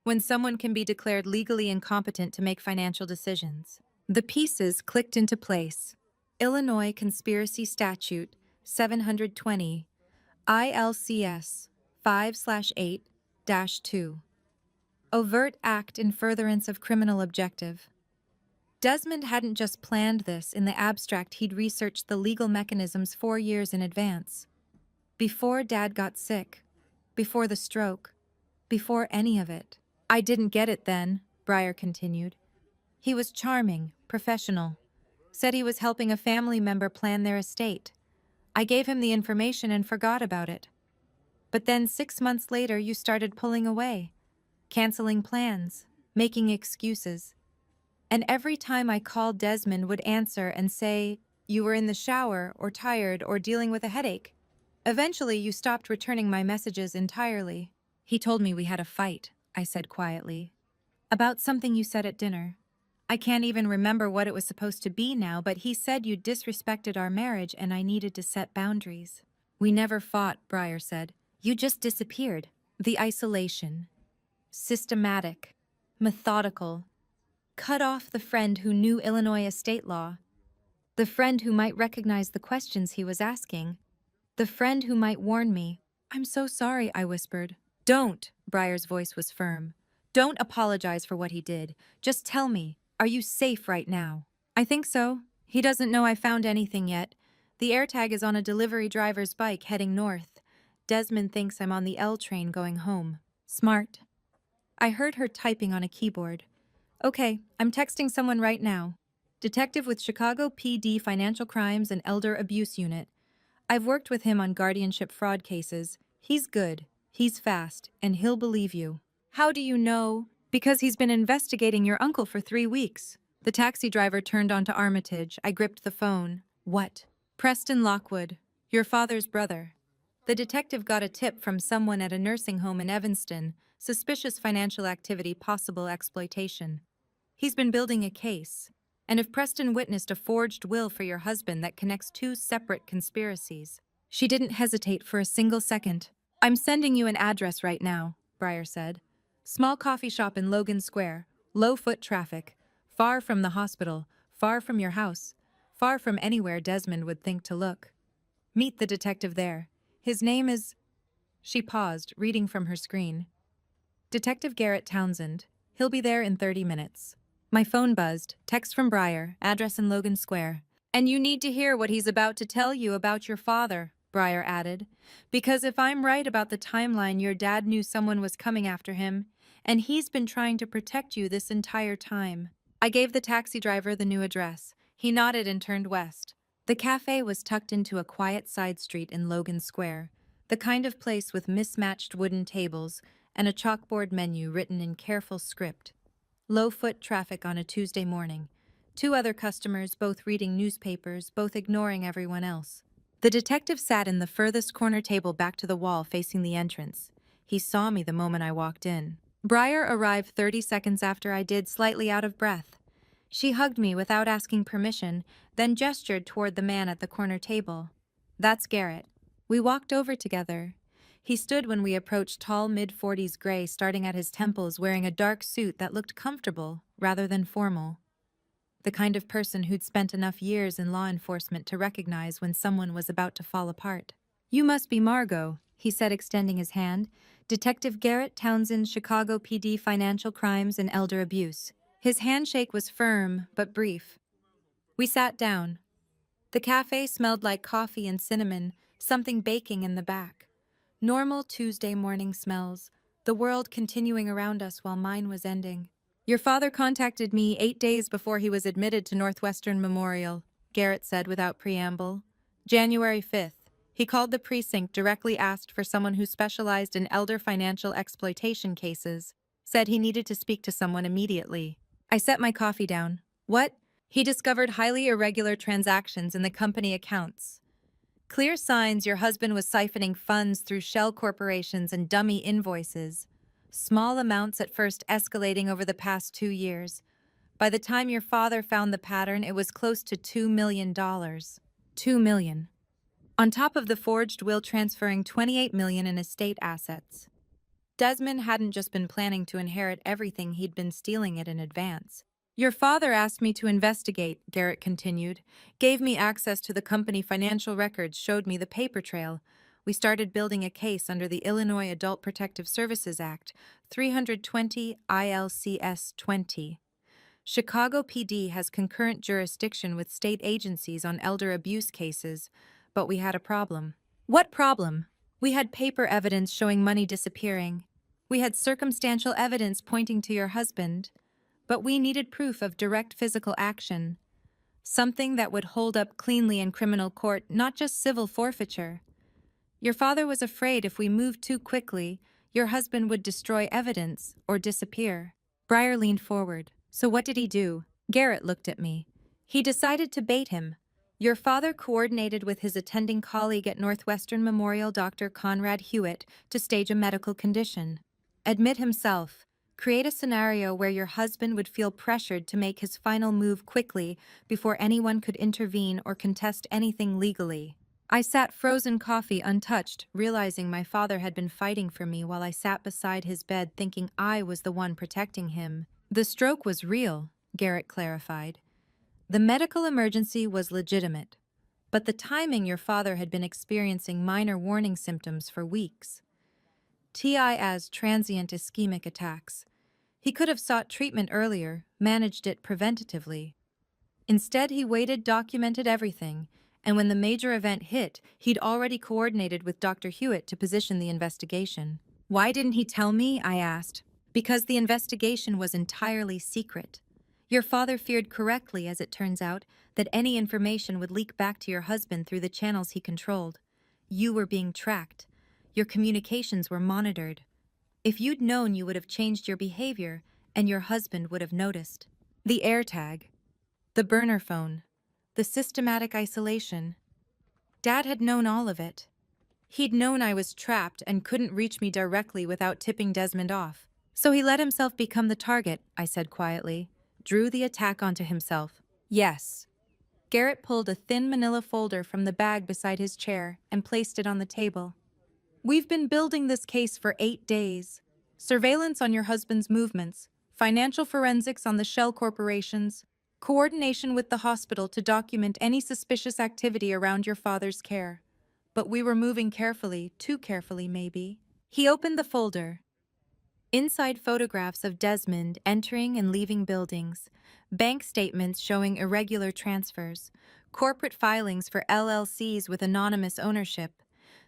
when someone can be declared legally incompetent to make financial decisions. The pieces clicked into place. Illinois Conspiracy Statute 720, ILCS 5/8-2. Overt act in furtherance of criminal objective. Desmond hadn't just planned this in the abstract, he'd researched the legal mechanisms 4 years in advance. Before Dad got sick, before the stroke, before any of it. "I didn't get it then," Breyer continued. "He was charming, professional. Said he was helping a family member plan their estate. I gave him the information and forgot about it. But then 6 months later, you started pulling away, canceling plans, making excuses. And every time I called, Desmond would answer and say, you were in the shower or tired or dealing with a headache. Eventually, you stopped returning my messages entirely." "He told me we had a fight," I said quietly. "About something you said at dinner. I can't even remember what it was supposed to be now, but he said you disrespected our marriage and I needed to set boundaries." "We never fought," Breyer said. "You just disappeared." The isolation. Systematic. Methodical. Cut off the friend who knew Illinois estate law. The friend who might recognize the questions he was asking. The friend who might warn me. "I'm so sorry," I whispered. "Don't," Breyer's voice was firm. "Don't apologize for what he did. Just tell me, are you safe right now?" "I think so. He doesn't know I found anything yet. The AirTag is on a delivery driver's bike heading north. Desmond thinks I'm on the L train going home." "Smart." I heard her typing on a keyboard. "Okay, I'm texting someone right now. Detective with Chicago PD Financial Crimes and Elder Abuse Unit. I've worked with him on guardianship fraud cases. He's good, he's fast, and he'll believe you." "How do you know?" "Because he's been investigating your uncle for 3 weeks." The taxi driver turned onto Armitage. I gripped the phone. "What?" "Preston Lockwood, your father's brother. The detective got a tip from someone at a nursing home in Evanston suspicious financial activity, possible exploitation. He's been building a case. And if Preston witnessed a forged will for your husband that connects two separate conspiracies. She didn't hesitate for a single second. I'm sending you an address right now, Breyer said. Small coffee shop in Logan Square, low foot traffic, far from the hospital, far from your house, far from anywhere Desmond would think to look. Meet the detective there. His name is... She paused, reading from her screen. Detective Garrett Townsend. He'll be there in 30 minutes. My phone buzzed. Text from Breyer, address in Logan Square. And you need to hear what he's about to tell you about your father, Breyer added. Because if I'm right about the timeline, your dad knew someone was coming after him, and he's been trying to protect you this entire time. I gave the taxi driver the new address. He nodded and turned west. The cafe was tucked into a quiet side street in Logan Square, the kind of place with mismatched wooden tables and a chalkboard menu written in careful script. Low foot traffic on a Tuesday morning. Two other customers, both reading newspapers, both ignoring everyone else. The detective sat in the furthest corner table back to the wall facing the entrance. He saw me the moment I walked in. Breyer arrived 30 seconds after I did, slightly out of breath. She hugged me without asking permission, then gestured toward the man at the corner table. That's Garrett. We walked over together. He stood when we approached, tall, mid-40s gray, starting at his temples, wearing a dark suit that looked comfortable rather than formal. The kind of person who'd spent enough years in law enforcement to recognize when someone was about to fall apart. You must be Margot, he said, extending his hand. Detective Garrett Townsend, Chicago PD, Financial Crimes and Elder Abuse. His handshake was firm, but brief. We sat down. The cafe smelled like coffee and cinnamon, something baking in the back. Normal Tuesday morning smells, the world continuing around us while mine was ending. Your father contacted me 8 days before he was admitted to Northwestern Memorial, Garrett said without preamble. January 5th. He called the precinct, directly asked for someone who specialized in elder financial exploitation cases. Said he needed to speak to someone immediately. I set my coffee down. What? He discovered highly irregular transactions in the company accounts. Clear signs your husband was siphoning funds through shell corporations and dummy invoices. Small amounts at first, escalating over the past 2 years. By the time your father found the pattern, it was close to $2 million. $2 million. On top of the forged will transferring $28 million in estate assets. Desmond hadn't just been planning to inherit everything, he'd been stealing it in advance. Your father asked me to investigate, Garrett continued. Gave me access to the company financial records, showed me the paper trail. We started building a case under the Illinois Adult Protective Services Act, 320 ILCS 20. Chicago PD has concurrent jurisdiction with state agencies on elder abuse cases, but we had a problem. What problem? We had paper evidence showing money disappearing. We had circumstantial evidence pointing to your husband, but we needed proof of direct physical action, something that would hold up cleanly in criminal court, not just civil forfeiture. Your father was afraid if we moved too quickly, your husband would destroy evidence or disappear. Breyer leaned forward. So what did he do? Garrett looked at me. He decided to bait him. Your father coordinated with his attending colleague at Northwestern Memorial, Dr. Conrad Hewitt, to stage a medical condition. Admit himself. Create a scenario where your husband would feel pressured to make his final move quickly before anyone could intervene or contest anything legally. I sat frozen coffee untouched, realizing my father had been fighting for me while I sat beside his bed thinking I was the one protecting him. The stroke was real, Garrett clarified. The medical emergency was legitimate, but the timing your father had been experiencing minor warning symptoms for weeks. TI as transient ischemic attacks. He could have sought treatment earlier, managed it preventatively. Instead, he waited, documented everything, and when the major event hit, he'd already coordinated with Dr. Hewitt to position the investigation. Why didn't he tell me? I asked. Because the investigation was entirely secret. Your father feared correctly, as it turns out, that any information would leak back to your husband through the channels he controlled. You were being tracked. Your communications were monitored. If you'd known, you would have changed your behavior, and your husband would have noticed. The AirTag, the burner phone, the systematic isolation. Dad had known all of it. He'd known I was trapped and couldn't reach me directly without tipping Desmond off. So he let himself become the target, I said quietly. Drew the attack onto himself. Yes. Garrett pulled a thin manila folder from the bag beside his chair and placed it on the table. We've been building this case for 8 days. Surveillance on your husband's movements, financial forensics on the shell corporations, coordination with the hospital to document any suspicious activity around your father's care. But we were moving carefully, too carefully maybe. He opened the folder. Inside photographs of Desmond entering and leaving buildings, bank statements showing irregular transfers, corporate filings for LLCs with anonymous ownership,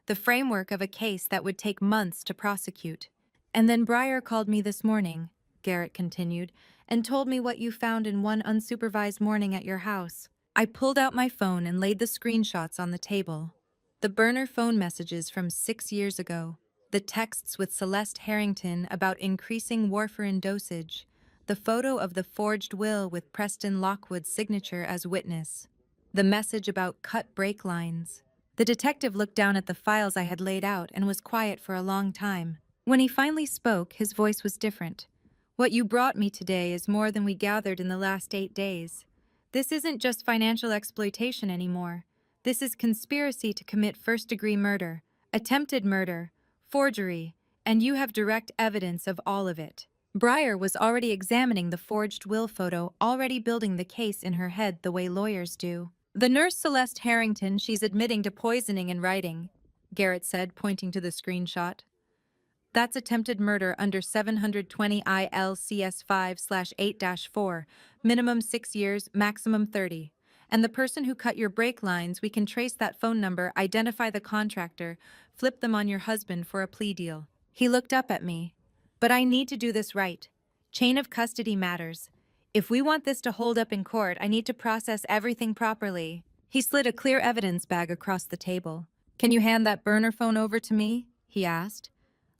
the framework of a case that would take months to prosecute. And then Breyer called me this morning, Garrett continued, and told me what you found in one unsupervised morning at your house. I pulled out my phone and laid the screenshots on the table. The burner phone messages from 6 years ago, the texts with Celeste Harrington about increasing warfarin dosage, the photo of the forged will with Preston Lockwood's signature as witness, the message about cut brake lines. The detective looked down at the files I had laid out and was quiet for a long time. When he finally spoke, his voice was different. What you brought me today is more than we gathered in the last 8 days. This isn't just financial exploitation anymore. This is conspiracy to commit first-degree murder, attempted murder, forgery, and you have direct evidence of all of it. Breyer was already examining the forged will photo, already building the case in her head the way lawyers do. The nurse Celeste Harrington, she's admitting to poisoning in writing, Garrett said, pointing to the screenshot. That's attempted murder under 720 ILCS 5/8-4, minimum 6 years, maximum 30. And the person who cut your brake lines, we can trace that phone number, identify the contractor, flip them on your husband for a plea deal. He looked up at me. But I need to do this right. Chain of custody matters. If we want this to hold up in court, I need to process everything properly. He slid a clear evidence bag across the table. Can you hand that burner phone over to me? He asked.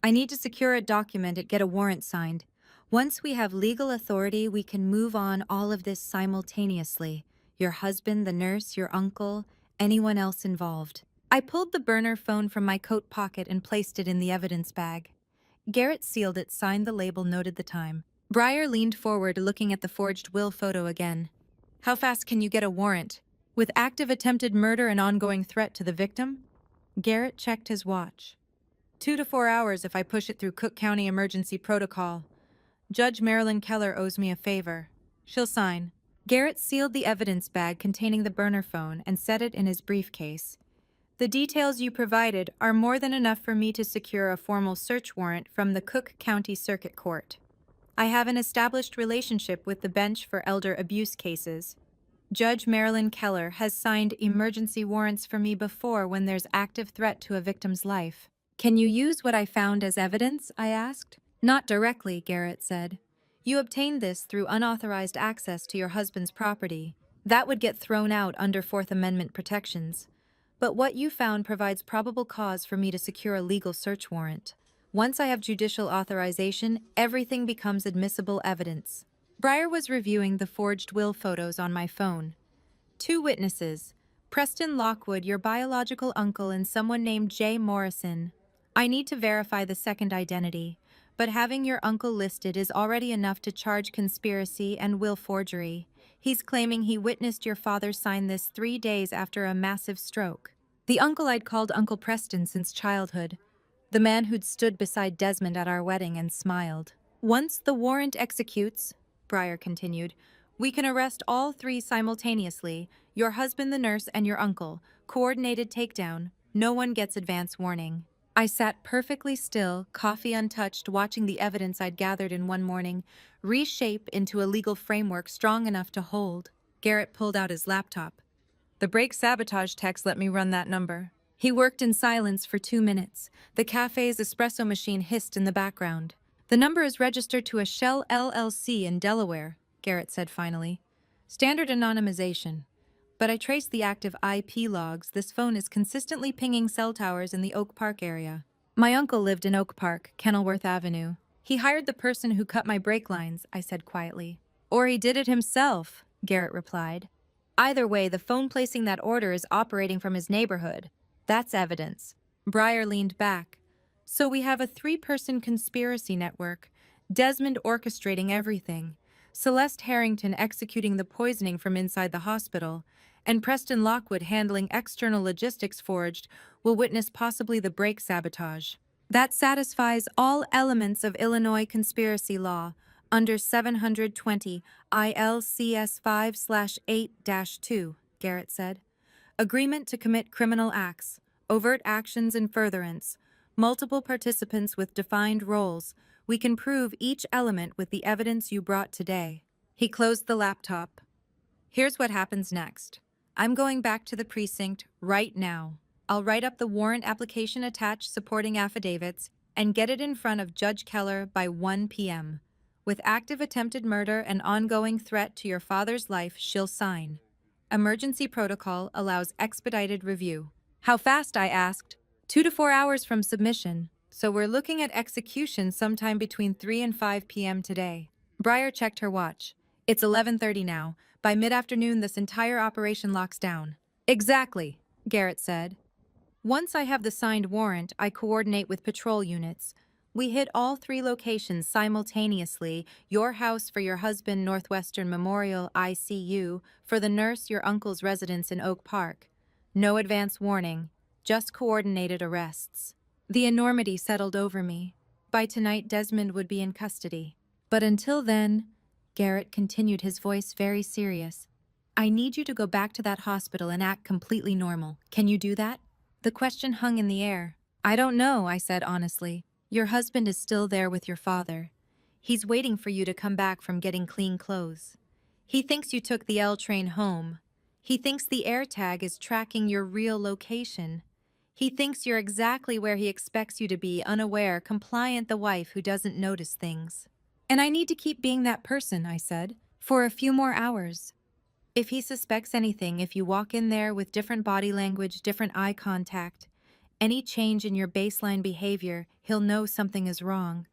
I need to secure it, document it, get a warrant signed. Once we have legal authority, we can move on all of this simultaneously. Your husband, the nurse, your uncle, anyone else involved. I pulled the burner phone from my coat pocket and placed it in the evidence bag. Garrett sealed it, signed the label, noted the time. Breyer leaned forward, looking at the forged will photo again. How fast can you get a warrant? With active attempted murder and ongoing threat to the victim? Garrett checked his watch. 2 to 4 hours if I push it through Cook County Emergency Protocol. Judge Marilyn Keller owes me a favor. She'll sign. Garrett sealed the evidence bag containing the burner phone and set it in his briefcase. The details you provided are more than enough for me to secure a formal search warrant from the Cook County Circuit Court. I have an established relationship with the bench for elder abuse cases. Judge Marilyn Keller has signed emergency warrants for me before when there's active threat to a victim's life. Can you use what I found as evidence? I asked. Not directly, Garrett said. You obtained this through unauthorized access to your husband's property. That would get thrown out under Fourth Amendment protections. But what you found provides probable cause for me to secure a legal search warrant. Once I have judicial authorization, everything becomes admissible evidence. Breyer was reviewing the forged will photos on my phone. 2 witnesses, Preston Lockwood, your biological uncle, and someone named Jay Morrison. I need to verify the second identity, but having your uncle listed is already enough to charge conspiracy and will forgery. He's claiming he witnessed your father sign this 3 days after a massive stroke. The uncle I'd called Uncle Preston since childhood, the man who'd stood beside Desmond at our wedding and smiled. Once the warrant executes, Breyer continued, we can arrest all 3 simultaneously, your husband, the nurse, and your uncle. Coordinated takedown. No one gets advance warning. I sat perfectly still, coffee untouched, watching the evidence I'd gathered in one morning reshape into a legal framework strong enough to hold. Garrett pulled out his laptop. The brake sabotage text let me run that number. He worked in silence for 2 minutes. The cafe's espresso machine hissed in the background. The number is registered to a Shell LLC in Delaware, Garrett said finally. Standard anonymization. But I traced the active IP logs. This phone is consistently pinging cell towers in the Oak Park area. My uncle lived in Oak Park, Kenilworth Avenue. He hired the person who cut my brake lines, I said quietly. Or he did it himself, Garrett replied. Either way, the phone placing that order is operating from his neighborhood. That's evidence. Breyer leaned back. So we have a three-person conspiracy network, Desmond orchestrating everything, Celeste Harrington executing the poisoning from inside the hospital, and Preston Lockwood handling external logistics. Forged will witness possibly the brake sabotage. That satisfies all elements of Illinois conspiracy law under 720 ILCS 5/8-2, Garrett said. Agreement to commit criminal acts, overt actions in furtherance, multiple participants with defined roles. We can prove each element with the evidence you brought today. He closed the laptop. Here's what happens next. I'm going back to the precinct right now. I'll write up the warrant application attached supporting affidavits and get it in front of Judge Keller by 1 p.m. With active attempted murder and ongoing threat to your father's life, she'll sign. Emergency protocol allows expedited review. How fast, I asked. 2 to 4 hours from submission. So we're looking at execution sometime between 3 and 5 p.m. today. Breyer checked her watch. It's 11:30 now. By mid-afternoon, this entire operation locks down. Exactly, Garrett said. Once I have the signed warrant, I coordinate with patrol units. We hit all 3 locations simultaneously, your house for your husband, Northwestern Memorial ICU, for the nurse, your uncle's residence in Oak Park. No advance warning, just coordinated arrests. The enormity settled over me. By tonight, Desmond would be in custody. But until then, Garrett continued, his voice very serious, I need you to go back to that hospital and act completely normal. Can you do that? The question hung in the air. I don't know, I said honestly. Your husband is still there with your father. He's waiting for you to come back from getting clean clothes. He thinks you took the L train home. He thinks the AirTag is tracking your real location. He thinks you're exactly where he expects you to be, unaware, compliant, the wife who doesn't notice things. And I need to keep being that person, I said, for a few more hours. If he suspects anything, if you walk in there with different body language, different eye contact, any change in your baseline behavior, he'll know something is wrong.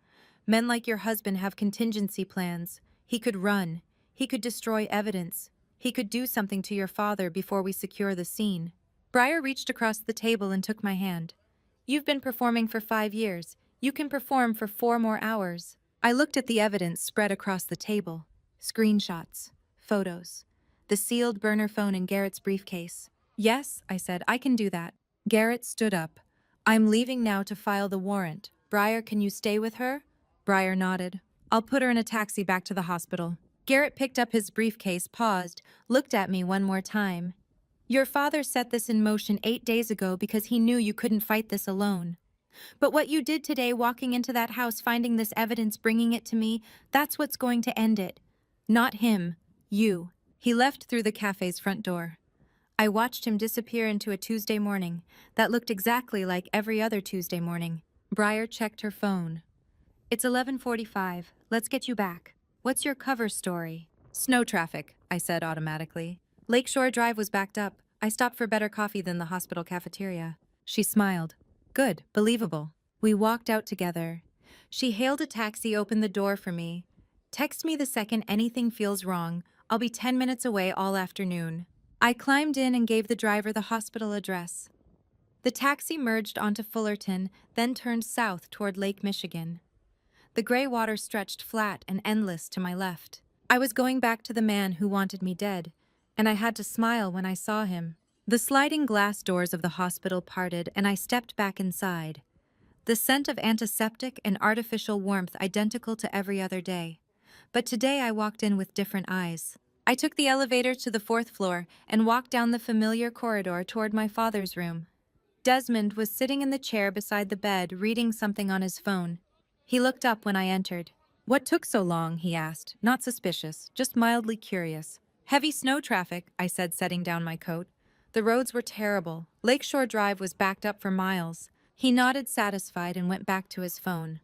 Men like your husband have contingency plans. He could run. He could destroy evidence. He could do something to your father before we secure the scene. Breyer reached across the table and took my hand. You've been performing for 5 years. You can perform for 4 more hours. I looked at the evidence spread across the table. Screenshots, photos, the sealed burner phone in Garrett's briefcase. Yes, I said, I can do that. Garrett stood up. I'm leaving now to file the warrant. Breyer, can you stay with her? Breyer nodded. I'll put her in a taxi back to the hospital. Garrett picked up his briefcase, paused, looked at me one more time. Your father set this in motion 8 days ago because he knew you couldn't fight this alone. But what you did today, walking into that house, finding this evidence, bringing it to me, that's what's going to end it. Not him. You. He left through the cafe's front door. I watched him disappear into a Tuesday morning that looked exactly like every other Tuesday morning. Breyer checked her phone. It's 11:45. Let's get you back. What's your cover story? Snow traffic, I said automatically. Lakeshore Drive was backed up. I stopped for better coffee than the hospital cafeteria. She smiled. Good, believable. We walked out together. She hailed a taxi, opened the door for me. Text me the second anything feels wrong. I'll be 10 minutes away all afternoon. I climbed in and gave the driver the hospital address. The taxi merged onto Fullerton, then turned south toward Lake Michigan. The gray water stretched flat and endless to my left. I was going back to the man who wanted me dead, and I had to smile when I saw him. The sliding glass doors of the hospital parted, and I stepped back inside. The scent of antiseptic and artificial warmth identical to every other day. But today I walked in with different eyes. I took the elevator to the 4th floor and walked down the familiar corridor toward my father's room. Desmond was sitting in the chair beside the bed, reading something on his phone. He looked up when I entered. What took so long? He asked, not suspicious, just mildly curious. Heavy snow traffic, I said, setting down my coat. The roads were terrible. Lakeshore Drive was backed up for miles. He nodded, satisfied, and went back to his phone.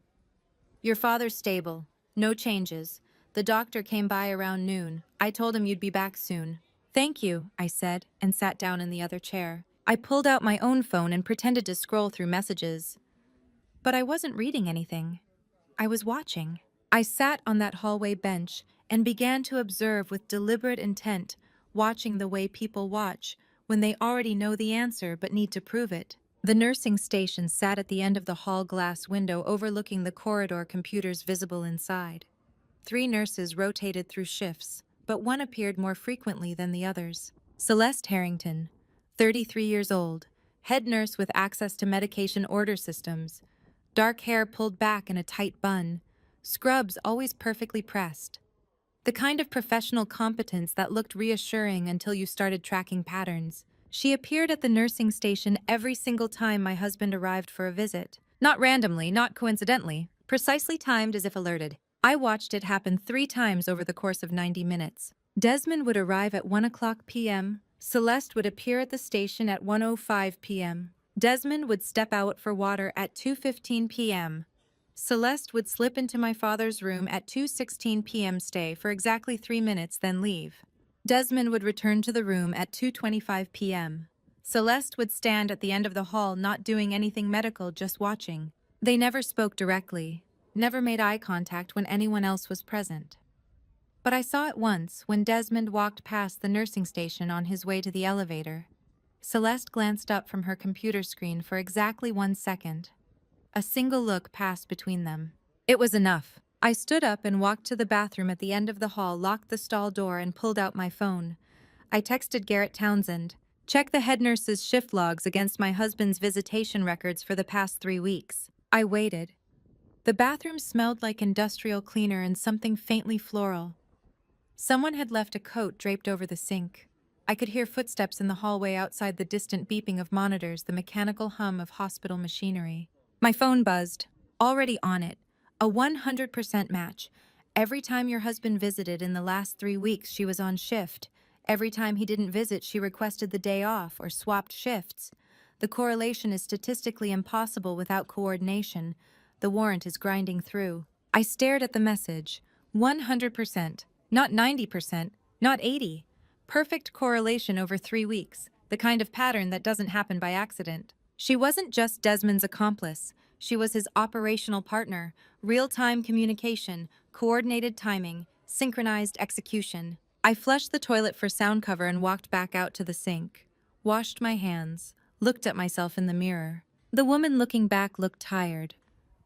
Your father's stable. No changes. The doctor came by around noon. I told him you'd be back soon. Thank you, I said, and sat down in the other chair. I pulled out my own phone and pretended to scroll through messages. But I wasn't reading anything. I was watching. I sat on that hallway bench and began to observe with deliberate intent, watching the way people watch when they already know the answer but need to prove it. The nursing station sat at the end of the hall glass window overlooking the corridor, computers visible inside. 3 nurses rotated through shifts, but one appeared more frequently than the others. Celeste Harrington, 33 years old, head nurse with access to medication order systems, dark hair pulled back in a tight bun, scrubs always perfectly pressed. The kind of professional competence that looked reassuring until you started tracking patterns. She appeared at the nursing station every single time my husband arrived for a visit. Not randomly, not coincidentally, precisely timed as if alerted. I watched it happen 3 times over the course of 90 minutes. Desmond would arrive at 1:00 p.m. Celeste would appear at the station at 1:05 p.m. Desmond would step out for water at 2:15 p.m. Celeste would slip into my father's room at 2:16 p.m., stay for exactly 3 minutes, then leave. Desmond would return to the room at 2:25 p.m. Celeste would stand at the end of the hall, not doing anything medical, just watching. They never spoke directly, never made eye contact when anyone else was present. But I saw it once when Desmond walked past the nursing station on his way to the elevator. Celeste glanced up from her computer screen for exactly 1 second. A single look passed between them. It was enough. I stood up and walked to the bathroom at the end of the hall, locked the stall door, and pulled out my phone. I texted Garrett Townsend, "Check the head nurse's shift logs against my husband's visitation records for the past 3 weeks." I waited. The bathroom smelled like industrial cleaner and something faintly floral. Someone had left a coat draped over the sink. I could hear footsteps in the hallway outside, the distant beeping of monitors, the mechanical hum of hospital machinery. My phone buzzed. Already on it. A 100% match. Every time your husband visited in the last 3 weeks, she was on shift. Every time he didn't visit, she requested the day off or swapped shifts. The correlation is statistically impossible without coordination. The warrant is grinding through. I stared at the message. 100%. Not 90%. Not 80. Perfect correlation over 3 weeks. The kind of pattern that doesn't happen by accident. She wasn't just Desmond's accomplice. She was his operational partner. Real-time communication, coordinated timing, synchronized execution. I flushed the toilet for sound cover and walked back out to the sink. Washed my hands. Looked at myself in the mirror. The woman looking back looked tired.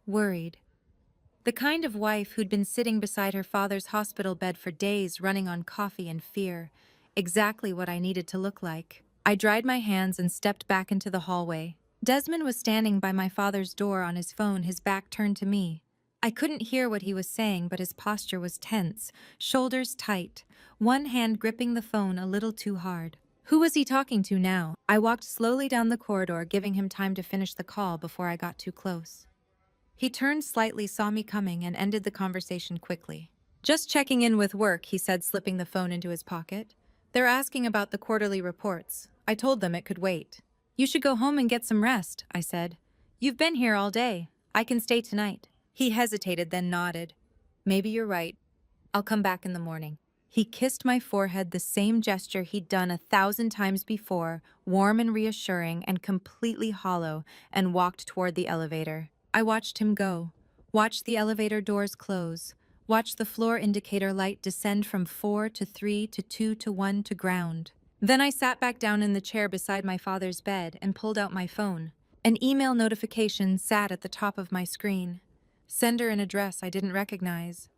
Worried. The kind of wife who'd been sitting beside her father's hospital bed for days, running on coffee and fear. Exactly what I needed to look like. I dried my hands and stepped back into the hallway. Desmond was standing by my father's door on his phone, his back turned to me. I couldn't hear what he was saying, but his posture was tense, shoulders tight, one hand gripping the phone a little too hard. Who was he talking to now? I walked slowly down the corridor, giving him time to finish the call before I got too close. He turned slightly, saw me coming, and ended the conversation quickly. "Just checking in with work," he said, slipping the phone into his pocket. "They're asking about the quarterly reports. I told them it could wait." "You should go home and get some rest," I said. "You've been here all day. I can stay tonight." He hesitated, then nodded. "Maybe you're right. I'll come back in the morning." He kissed my forehead, the same gesture he'd done 1,000 times before, warm and reassuring and completely hollow, and walked toward the elevator. I watched him go, watched the elevator doors close, watched the floor indicator light descend from 4 to 3 to 2 to 1 to ground. Then I sat back down in the chair beside my father's bed and pulled out my phone. An email notification sat at the top of my screen. Sender and address I didn't recognize.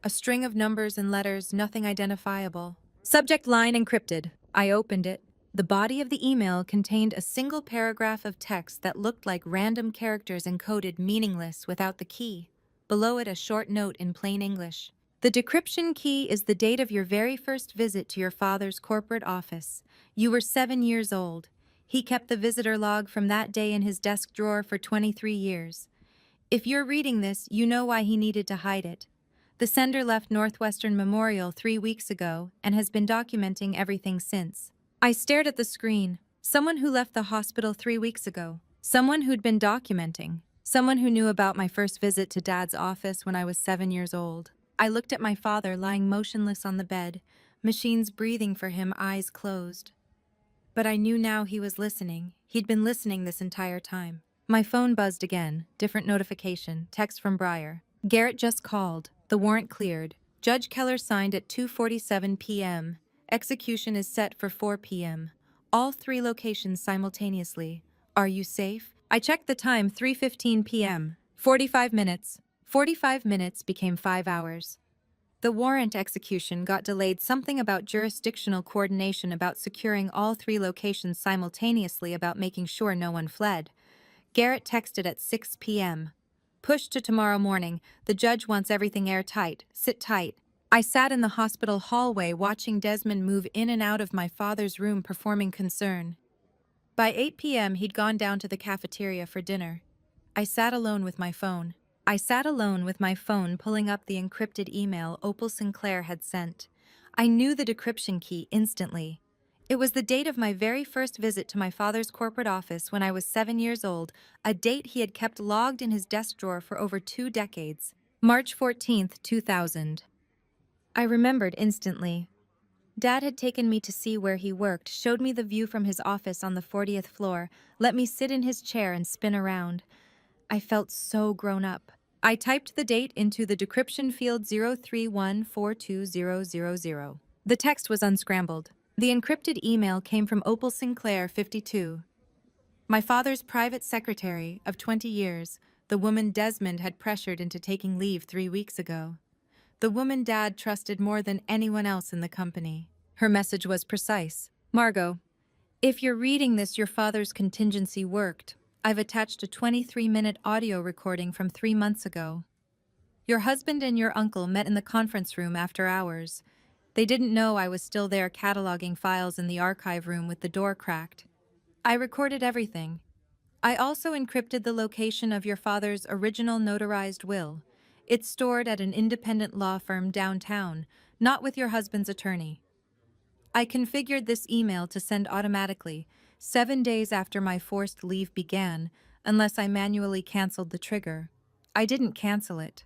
A string of numbers and letters, nothing identifiable. Subject line encrypted. I opened it. The body of the email contained a single paragraph of text that looked like random characters encoded, meaningless without the key. Below it, a short note in plain English. "The decryption key is the date of your very first visit to your father's corporate office. You were 7 years old. He kept the visitor log from that day in his desk drawer for 23 years. If you're reading this, you know why he needed to hide it. The sender left Northwestern Memorial 3 weeks ago and has been documenting everything since." I stared at the screen. Someone who left the hospital 3 weeks ago. Someone who'd been documenting. Someone who knew about my first visit to Dad's office when I was 7 years old. I looked at my father lying motionless on the bed, machines breathing for him, eyes closed. But I knew now he was listening. He'd been listening this entire time. My phone buzzed again. Different notification. Text from Breyer. "Garrett just called. The warrant cleared. Judge Keller signed at 2:47 p.m. Execution is set for 4 p.m. All 3 locations simultaneously. Are you safe? I checked the time, 3:15 p.m. 45 minutes. 45 minutes became 5 hours. The warrant execution got delayed, something about jurisdictional coordination, about securing all 3 locations simultaneously, about making sure no one fled. Garrett texted at 6 p.m. Push to tomorrow morning. The judge wants everything airtight. Sit tight. I sat in the hospital hallway watching Desmond move in and out of my father's room, performing concern. By 8 p.m., he'd gone down to the cafeteria for dinner. I sat alone with my phone. Pulling up the encrypted email Opal Sinclair had sent. I knew the decryption key instantly. It was the date of my very first visit to my father's corporate office when I was 7 years old, a date he had kept logged in his desk drawer for over 2 decades. March 14th, 2000. I remembered instantly. Dad had taken me to see where he worked, showed me the view from his office on the 40th floor, let me sit in his chair and spin around. I felt so grown up. I typed the date into the decryption field 031420000. The text was unscrambled. The encrypted email came from Opal Sinclair, 52. My father's private secretary of 20 years, the woman Desmond had pressured into taking leave 3 weeks ago. The woman Dad trusted more than anyone else in the company. Her message was precise. Margot, if you're reading this, your father's contingency worked. I've attached a 23-minute audio recording from 3 months ago. Your husband and your uncle met in the conference room after hours. They didn't know I was still there cataloging files in the archive room with the door cracked. I recorded everything. I also encrypted the location of your father's original notarized will. It's stored at an independent law firm downtown, not with your husband's attorney. I configured this email to send automatically, 7 days after my forced leave began, unless I manually canceled the trigger. I didn't cancel it.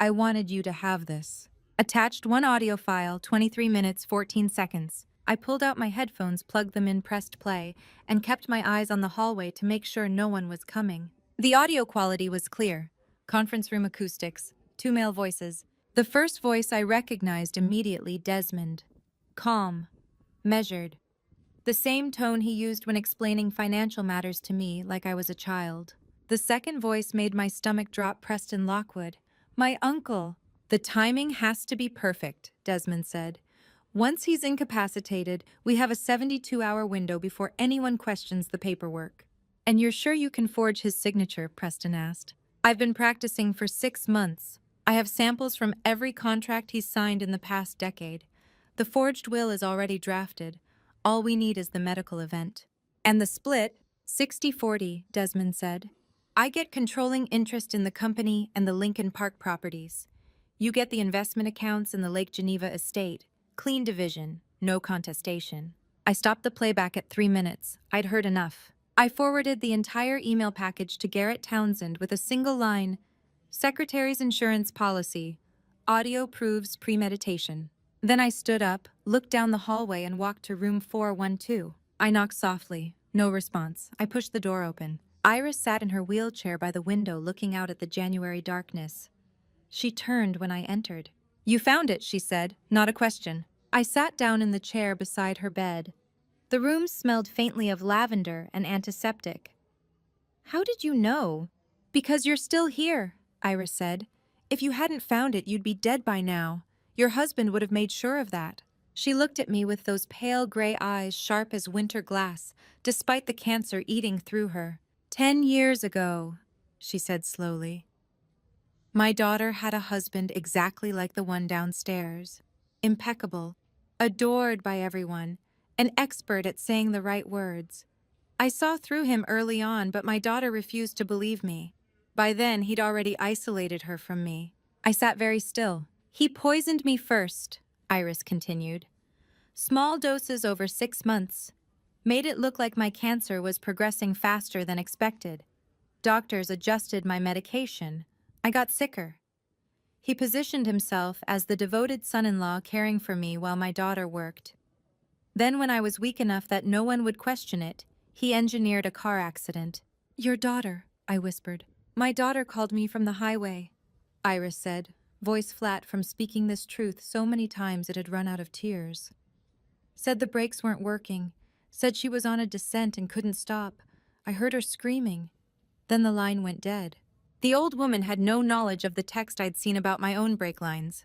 I wanted you to have this. Attached one audio file, 23 minutes, 14 seconds. I pulled out my headphones, plugged them in, pressed play, and kept my eyes on the hallway to make sure no one was coming. The audio quality was clear. Conference room acoustics, 2 male voices. The first voice I recognized immediately, Desmond. Calm. Measured. The same tone he used when explaining financial matters to me, like I was a child. The second voice made my stomach drop. Preston Lockwood. My uncle. The timing has to be perfect, Desmond said. Once he's incapacitated, we have a 72-hour window before anyone questions the paperwork. And you're sure you can forge his signature? Preston asked. I've been practicing for 6 months. I have samples from every contract he's signed in the past decade. The forged will is already drafted. All we need is the medical event. And the split, 60-40, Desmond said. I get controlling interest in the company and the Lincoln Park properties. You get the investment accounts and the Lake Geneva estate. Clean division, no contestation. I stopped the playback at 3 minutes. I'd heard enough. I forwarded the entire email package to Garrett Townsend with a single line, Secretary's insurance policy. Audio proves premeditation. Then I stood up, looked down the hallway, and walked to room 412. I knocked softly. No response. I pushed the door open. Iris sat in her wheelchair by the window looking out at the January darkness. She turned when I entered. You found it, she said, not a question. I sat down in the chair beside her bed. The room smelled faintly of lavender and antiseptic. How did you know? Because you're still here, Iris said. If you hadn't found it, you'd be dead by now. Your husband would have made sure of that. She looked at me with those pale gray eyes sharp as winter glass, despite the cancer eating through her. 10 years ago, she said slowly. My daughter had a husband exactly like the one downstairs. Impeccable, adored by everyone, an expert at saying the right words. I saw through him early on, but my daughter refused to believe me. By then, he'd already isolated her from me. I sat very still. He poisoned me first, Iris continued. Small doses over 6 months. Made it look like my cancer was progressing faster than expected. Doctors adjusted my medication. I got sicker. He positioned himself as the devoted son-in-law caring for me while my daughter worked. Then when I was weak enough that no one would question it, he engineered a car accident. Your daughter, I whispered. My daughter called me from the highway, Iris said, voice flat from speaking this truth so many times it had run out of tears. Said the brakes weren't working. Said she was on a descent and couldn't stop. I heard her screaming. Then the line went dead. The old woman had no knowledge of the text I'd seen about my own brake lines.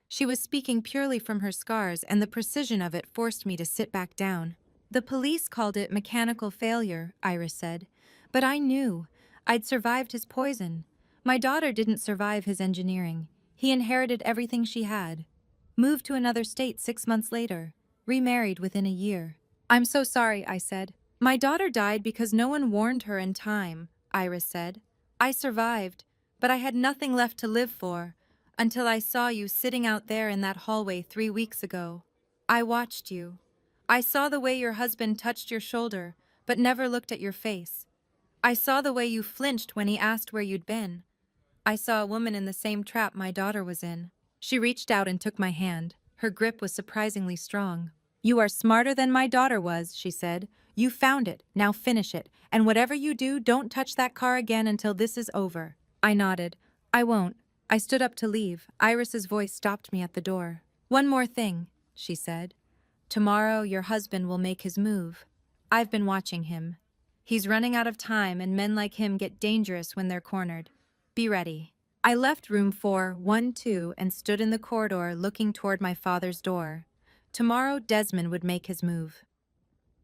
She was speaking purely from her scars, and the precision of it forced me to sit back down. The police called it mechanical failure, Iris said. But I knew. I'd survived his poison. My daughter didn't survive his engineering. He inherited everything she had. Moved to another state 6 months later. Remarried within a year. I'm so sorry, I said. My daughter died because no one warned her in time, Iris said. I survived, but I had nothing left to live for, until I saw you sitting out there in that hallway 3 weeks ago. I watched you. I saw the way your husband touched your shoulder, but never looked at your face. I saw the way you flinched when he asked where you'd been. I saw a woman in the same trap my daughter was in. She reached out and took my hand. Her grip was surprisingly strong. You are smarter than my daughter was, she said. You found it, now finish it, and whatever you do, don't touch that car again until this is over. I nodded. I won't. I stood up to leave. Iris's voice stopped me at the door. One more thing, she said. Tomorrow your husband will make his move. I've been watching him. He's running out of time, and men like him get dangerous when they're cornered. Be ready. I left room 412 and stood in the corridor looking toward my father's door. Tomorrow Desmond would make his move.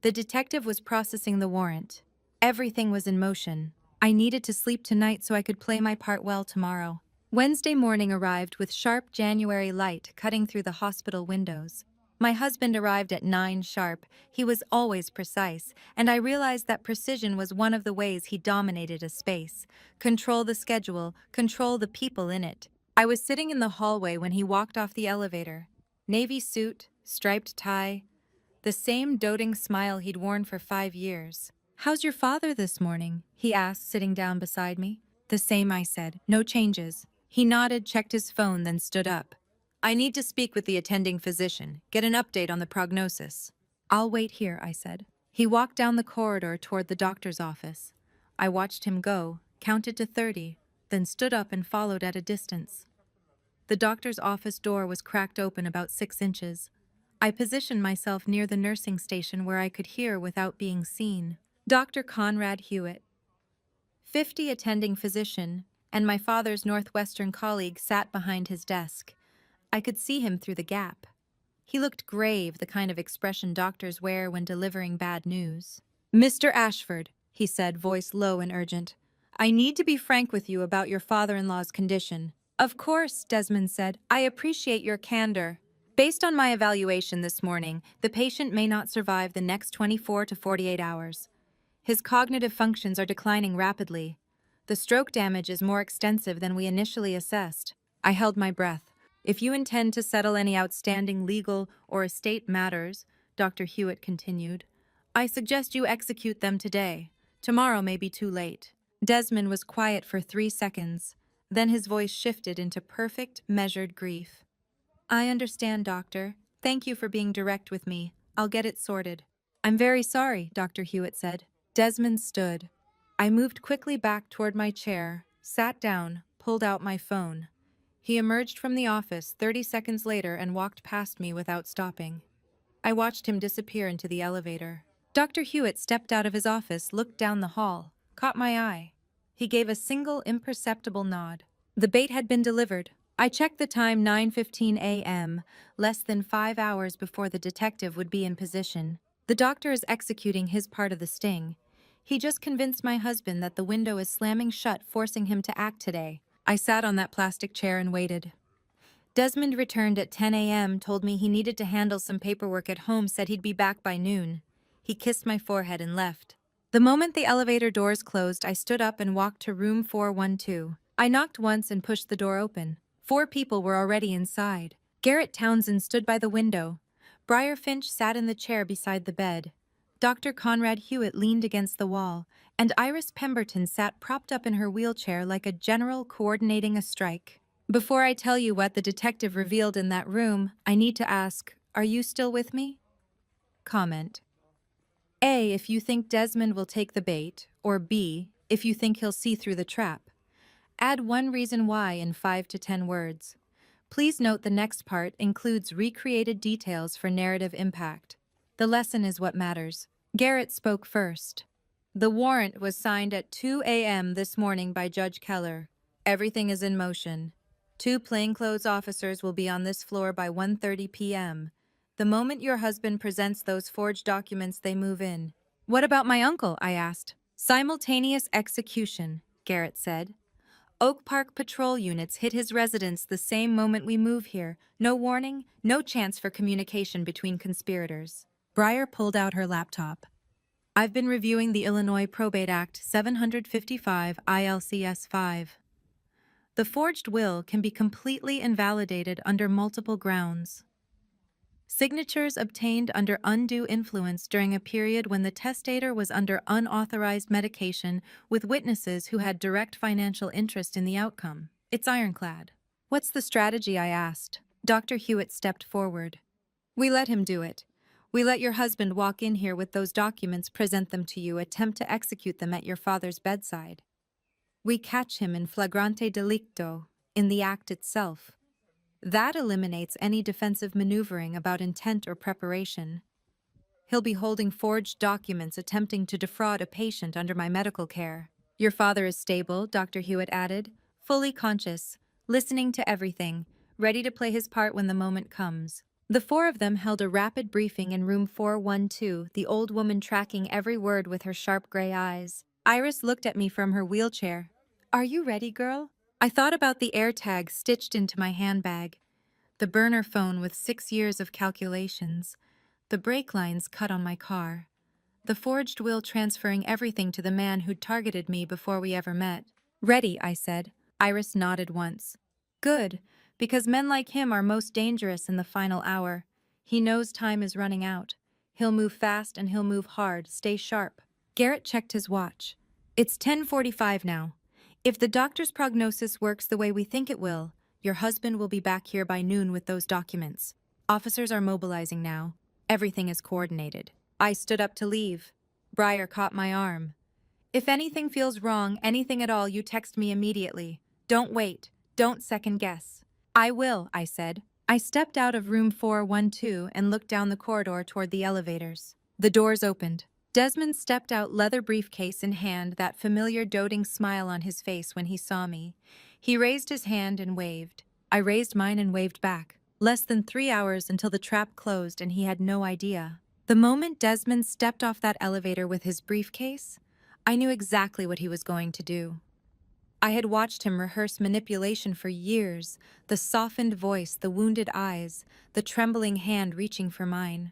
The detective was processing the warrant. Everything was in motion. I needed to sleep tonight so I could play my part well tomorrow. Wednesday morning arrived with sharp January light cutting through the hospital windows. My husband arrived at 9 sharp. He was always precise, and I realized that precision was one of the ways he dominated a space. Control the schedule, control the people in it. I was sitting in the hallway when he walked off the elevator. Navy suit, striped tie, the same doting smile he'd worn for 5 years. How's your father this morning? He asked, sitting down beside me. The same, I said. No changes. He nodded, checked his phone, then stood up. I need to speak with the attending physician, get an update on the prognosis. I'll wait here, I said. He walked down the corridor toward the doctor's office. I watched him go, counted to 30, then stood up and followed at a distance. The doctor's office door was cracked open about 6 inches. I positioned myself near the nursing station where I could hear without being seen. Dr. Conrad Hewitt, 50 attending physician, and my father's Northwestern colleague sat behind his desk. I could see him through the gap. He looked grave, the kind of expression doctors wear when delivering bad news. Mr. Ashford, he said, voice low and urgent, I need to be frank with you about your father-in-law's condition. Of course, Desmond said. I appreciate your candor. Based on my evaluation this morning, the patient may not survive the next 24 to 48 hours. His cognitive functions are declining rapidly. The stroke damage is more extensive than we initially assessed. I held my breath. If you intend to settle any outstanding legal or estate matters, Dr. Hewitt continued, I suggest you execute them today. Tomorrow may be too late. Desmond was quiet for 3 seconds. Then his voice shifted into perfect, measured grief. I understand, Doctor. Thank you for being direct with me. I'll get it sorted. I'm very sorry, Dr. Hewitt said. Desmond stood. I moved quickly back toward my chair, sat down, pulled out my phone. He emerged from the office 30 seconds later and walked past me without stopping. I watched him disappear into the elevator. Dr. Hewitt stepped out of his office, looked down the hall, caught my eye. He gave a single imperceptible nod. The bait had been delivered. I checked the time, 9:15 a.m., less than 5 hours before the detective would be in position. The doctor is executing his part of the sting. He just convinced my husband that the window is slamming shut, forcing him to act today. I sat on that plastic chair and waited. Desmond returned at 10 a.m., told me he needed to handle some paperwork at home, said he'd be back by noon. He kissed my forehead and left. The moment the elevator doors closed, I stood up and walked to room 412. I knocked once and pushed the door open. 4 people were already inside. Garrett Townsend stood by the window. Briar Finch sat in the chair beside the bed. Dr. Conrad Hewitt leaned against the wall, and Iris Pemberton sat propped up in her wheelchair like a general coordinating a strike. Before I tell you what the detective revealed in that room, I need to ask, are you still with me? Comment. A, if you think Desmond will take the bait, or B, if you think he'll see through the trap. Add 1 reason why in 5 to 10 words. Please note the next part includes recreated details for narrative impact. The lesson is what matters. Garrett spoke first. The warrant was signed at 2 a.m. this morning by Judge Keller. Everything is in motion. 2 plainclothes officers will be on this floor by 1:30 p.m. The moment your husband presents those forged documents, they move in. What about my uncle? I asked. Simultaneous execution, Garrett said. Oak Park patrol units hit his residence the same moment we move here. No warning, no chance for communication between conspirators. Breyer pulled out her laptop. I've been reviewing the Illinois Probate Act 755 ILCS 5. The forged will can be completely invalidated under multiple grounds. Signatures obtained under undue influence during a period when the testator was under unauthorized medication with witnesses who had direct financial interest in the outcome. It's ironclad. What's the strategy? I asked. Dr. Hewitt stepped forward. We let him do it. We let your husband walk in here with those documents, present them to you, attempt to execute them at your father's bedside. We catch him in flagrante delicto, in the act itself. That eliminates any defensive maneuvering about intent or preparation. He'll be holding forged documents attempting to defraud a patient under my medical care. Your father is stable, Dr. Hewitt added, fully conscious, listening to everything, ready to play his part when the moment comes. The 4 of them held a rapid briefing in room 412, the old woman tracking every word with her sharp gray eyes. Iris looked at me from her wheelchair. Are you ready, girl? I thought about the AirTag stitched into my handbag, the burner phone with 6 years of calculations, the brake lines cut on my car, the forged will transferring everything to the man who'd targeted me before we ever met. Ready, I said. Iris nodded once. Good, because men like him are most dangerous in the final hour. He knows time is running out. He'll move fast and he'll move hard. Stay sharp. Garrett checked his watch. It's 10:45 now. If the doctor's prognosis works the way we think it will, your husband will be back here by noon with those documents. Officers are mobilizing now. Everything is coordinated. I stood up to leave. Breyer caught my arm. If anything feels wrong, anything at all, you text me immediately. Don't wait. Don't second guess. I will, I said. I stepped out of room 412 and looked down the corridor toward the elevators. The doors opened. Desmond stepped out, leather briefcase in hand, that familiar doting smile on his face when he saw me. He raised his hand and waved. I raised mine and waved back. Less than 3 hours until the trap closed, and he had no idea. The moment Desmond stepped off that elevator with his briefcase, I knew exactly what he was going to do. I had watched him rehearse manipulation for years, the softened voice, the wounded eyes, the trembling hand reaching for mine.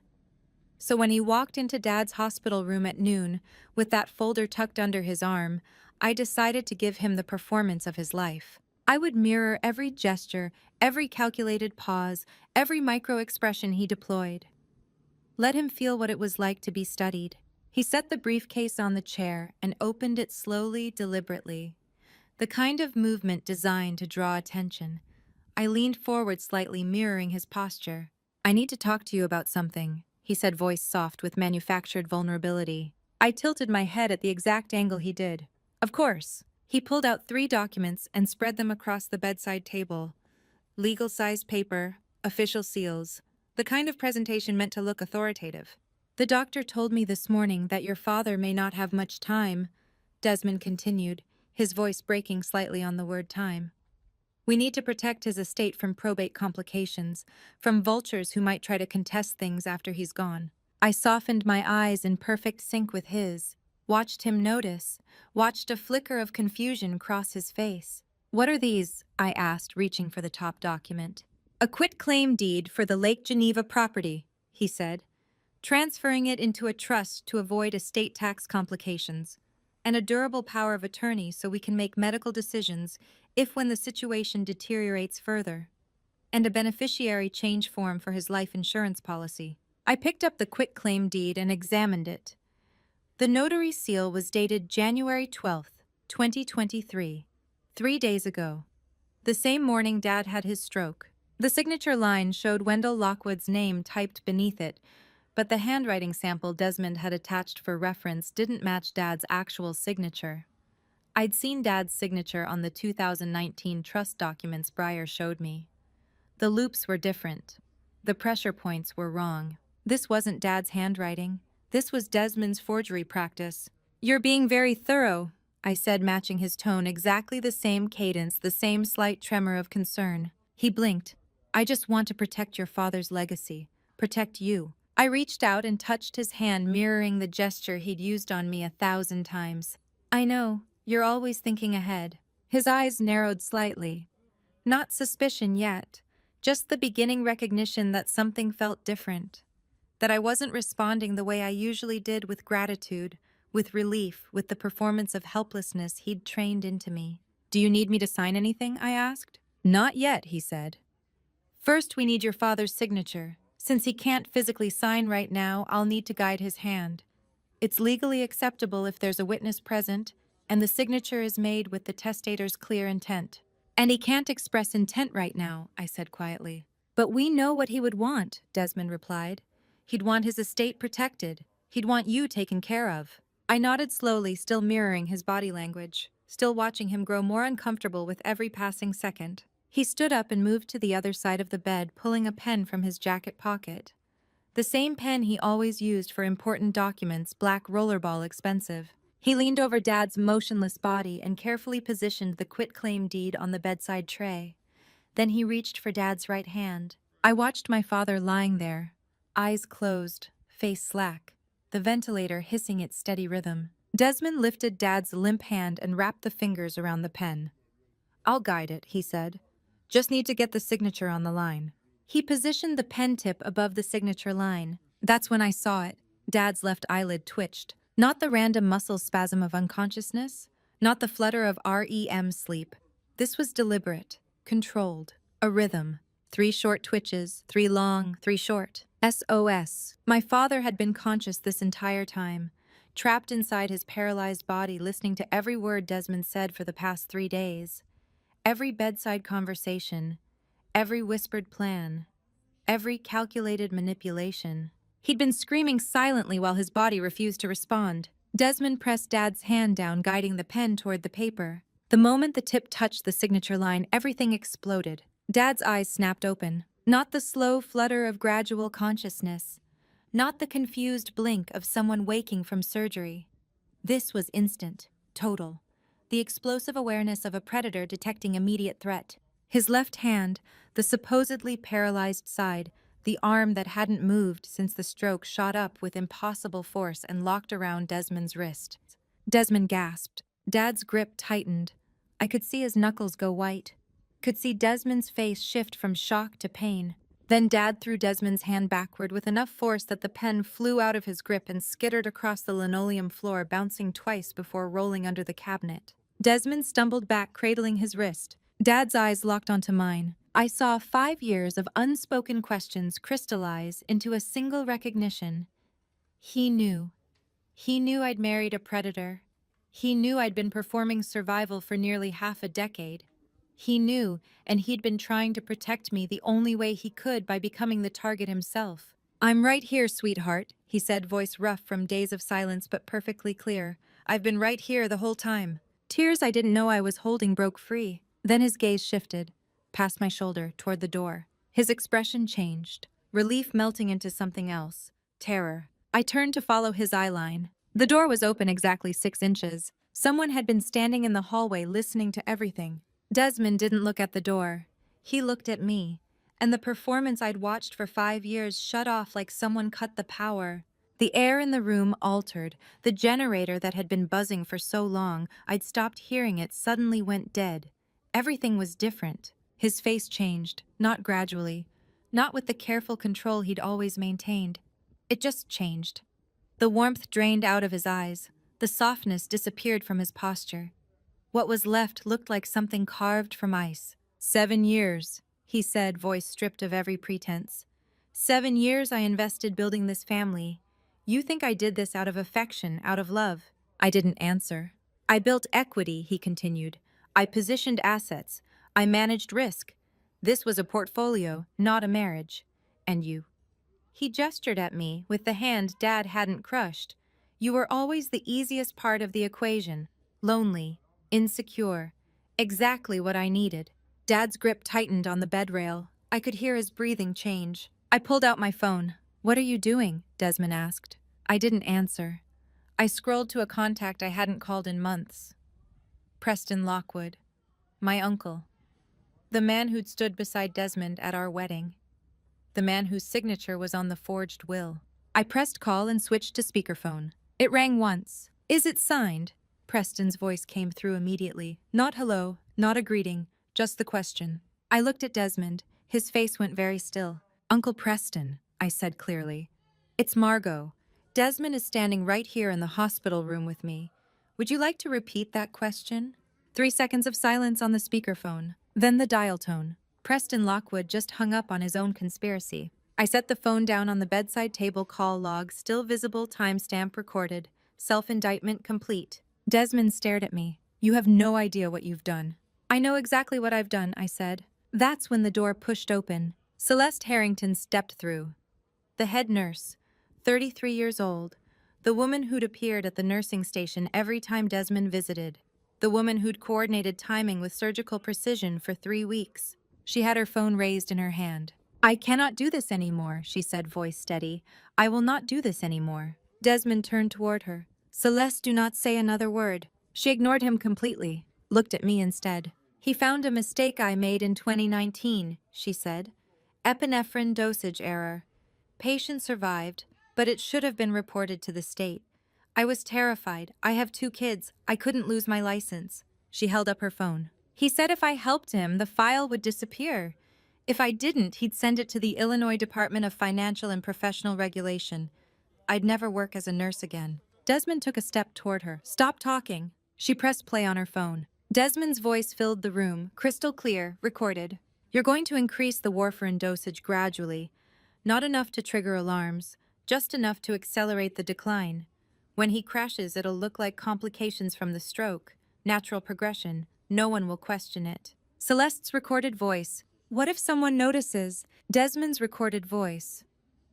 So when he walked into Dad's hospital room at noon, with that folder tucked under his arm, I decided to give him the performance of his life. I would mirror every gesture, every calculated pause, every micro-expression he deployed. Let him feel what it was like to be studied. He set the briefcase on the chair and opened it slowly, deliberately. The kind of movement designed to draw attention. I leaned forward slightly, mirroring his posture. I need to talk to you about something, he said, voice soft with manufactured vulnerability. I tilted my head at the exact angle he did. Of course. He pulled out 3 documents and spread them across the bedside table. Legal-sized paper, official seals, the kind of presentation meant to look authoritative. The doctor told me this morning that your father may not have much time, Desmond continued, his voice breaking slightly on the word time. We need to protect his estate from probate complications, from vultures who might try to contest things after he's gone. I softened my eyes in perfect sync with his, watched him notice, watched a flicker of confusion cross his face. What are these? I asked, reaching for the top document. A quitclaim deed for the Lake Geneva property, he said, transferring it into a trust to avoid estate tax complications, and a durable power of attorney so we can make medical decisions if when the situation deteriorates further, and a beneficiary change form for his life insurance policy. I picked up the quitclaim deed and examined it. The notary seal was dated January 12th, 2023, 3 days ago, the same morning Dad had his stroke. The signature line showed Wendell Lockwood's name typed beneath it, but the handwriting sample Desmond had attached for reference didn't match Dad's actual signature. I'd seen Dad's signature on the 2019 trust documents Breyer showed me. The loops were different. The pressure points were wrong. This wasn't Dad's handwriting. This was Desmond's forgery practice. You're being very thorough, I said, matching his tone, exactly the same cadence, the same slight tremor of concern. He blinked. I just want to protect your father's legacy. Protect you. I reached out and touched his hand, mirroring the gesture he'd used on me 1,000 times. I know, you're always thinking ahead. His eyes narrowed slightly. Not suspicion yet, just the beginning recognition that something felt different. That I wasn't responding the way I usually did, with gratitude, with relief, with the performance of helplessness he'd trained into me. Do you need me to sign anything? I asked. Not yet, he said. First, we need your father's signature. Since he can't physically sign right now, I'll need to guide his hand. It's legally acceptable if there's a witness present, and the signature is made with the testator's clear intent. And he can't express intent right now, I said quietly. But we know what he would want, Desmond replied. He'd want his estate protected. He'd want you taken care of. I nodded slowly, still mirroring his body language, still watching him grow more uncomfortable with every passing second. He stood up and moved to the other side of the bed, pulling a pen from his jacket pocket. The same pen he always used for important documents, black rollerball expensive. He leaned over Dad's motionless body and carefully positioned the quitclaim deed on the bedside tray. Then he reached for Dad's right hand. I watched my father lying there, eyes closed, face slack, the ventilator hissing its steady rhythm. Desmond lifted Dad's limp hand and wrapped the fingers around the pen. I'll guide it, he said. Just need to get the signature on the line. He positioned the pen tip above the signature line. That's when I saw it. Dad's left eyelid twitched. Not the random muscle spasm of unconsciousness, not the flutter of REM sleep. This was deliberate, controlled, a rhythm. 3 short twitches, 3 long, 3 short. SOS. My father had been conscious this entire time, trapped inside his paralyzed body, listening to every word Desmond said for the past 3 days. Every bedside conversation, every whispered plan, every calculated manipulation. He'd been screaming silently while his body refused to respond. Desmond pressed Dad's hand down, guiding the pen toward the paper. The moment the tip touched the signature line, everything exploded. Dad's eyes snapped open. Not the slow flutter of gradual consciousness. Not the confused blink of someone waking from surgery. This was instant, total. The explosive awareness of a predator detecting immediate threat. His left hand, the supposedly paralyzed side, the arm that hadn't moved since the stroke, shot up with impossible force and locked around Desmond's wrist. Desmond gasped. Dad's grip tightened. I could see his knuckles go white. Could see Desmond's face shift from shock to pain. Then Dad threw Desmond's hand backward with enough force that the pen flew out of his grip and skittered across the linoleum floor, bouncing twice before rolling under the cabinet. Desmond stumbled back, cradling his wrist. Dad's eyes locked onto mine. I saw 5 years of unspoken questions crystallize into a single recognition. He knew. He knew I'd married a predator. He knew I'd been performing survival for nearly half a decade. He knew, and he'd been trying to protect me the only way he could, by becoming the target himself. I'm right here, sweetheart, he said, voice rough from days of silence but perfectly clear. I've been right here the whole time. Tears I didn't know I was holding broke free. Then his gaze shifted, past my shoulder, toward the door. His expression changed, relief melting into something else, terror. I turned to follow his eye line. The door was open exactly 6 inches. Someone had been standing in the hallway, listening to everything. Desmond didn't look at the door. He looked at me, and the performance I'd watched for 5 years shut off like someone cut the power. The air in the room altered. The generator that had been buzzing for so long I'd stopped hearing it suddenly went dead. Everything was different. His face changed, not gradually, not with the careful control he'd always maintained. It just changed. The warmth drained out of his eyes. The softness disappeared from his posture. What was left looked like something carved from ice. 7 years, he said, voice stripped of every pretense. 7 years I invested building this family. You think I did this out of affection, out of love? I didn't answer. I built equity, he continued. I positioned assets. I managed risk. This was a portfolio, not a marriage. And you? He gestured at me with the hand Dad hadn't crushed. You were always the easiest part of the equation. Lonely, insecure. Exactly what I needed. Dad's grip tightened on the bed rail. I could hear his breathing change. I pulled out my phone. What are you doing? Desmond asked. I didn't answer. I scrolled to a contact I hadn't called in months. Preston Lockwood, my uncle. The man who'd stood beside Desmond at our wedding. The man whose signature was on the forged will. I pressed call and switched to speakerphone. It rang once. "Is it signed?" Preston's voice came through immediately. Not hello, not a greeting, just the question. I looked at Desmond. His face went very still. "Uncle Preston," I said clearly. "It's Margot. Desmond is standing right here in the hospital room with me. Would you like to repeat that question?" 3 seconds of silence on the speakerphone. Then the dial tone. Preston Lockwood just hung up on his own conspiracy. I set the phone down on the bedside table. Call log still visible, timestamp recorded, self-indictment complete. Desmond stared at me. "You have no idea what you've done." "I know exactly what I've done," I said. That's when the door pushed open. Celeste Harrington stepped through. The head nurse, 33 years old, the woman who'd appeared at the nursing station every time Desmond visited, the woman who'd coordinated timing with surgical precision for 3 weeks. She had her phone raised in her hand. "I cannot do this anymore," she said, voice steady. "I will not do this anymore." Desmond turned toward her. "Celeste, do not say another word." She ignored him completely, looked at me instead. "He found a mistake I made in 2019, she said. "Epinephrine dosage error. Patient survived, but it should have been reported to the state. I was terrified. I have 2 kids. I couldn't lose my license." She held up her phone. "He said if I helped him, the file would disappear. If I didn't, he'd send it to the Illinois Department of Financial and Professional Regulation. I'd never work as a nurse again." Desmond took a step toward her. "Stop talking." She pressed play on her phone. Desmond's voice filled the room, crystal clear, recorded. "You're going to increase the warfarin dosage gradually. Not enough to trigger alarms, just enough to accelerate the decline. When he crashes, it'll look like complications from the stroke. Natural progression. No one will question it." Celeste's recorded voice. "What if someone notices?" Desmond's recorded voice.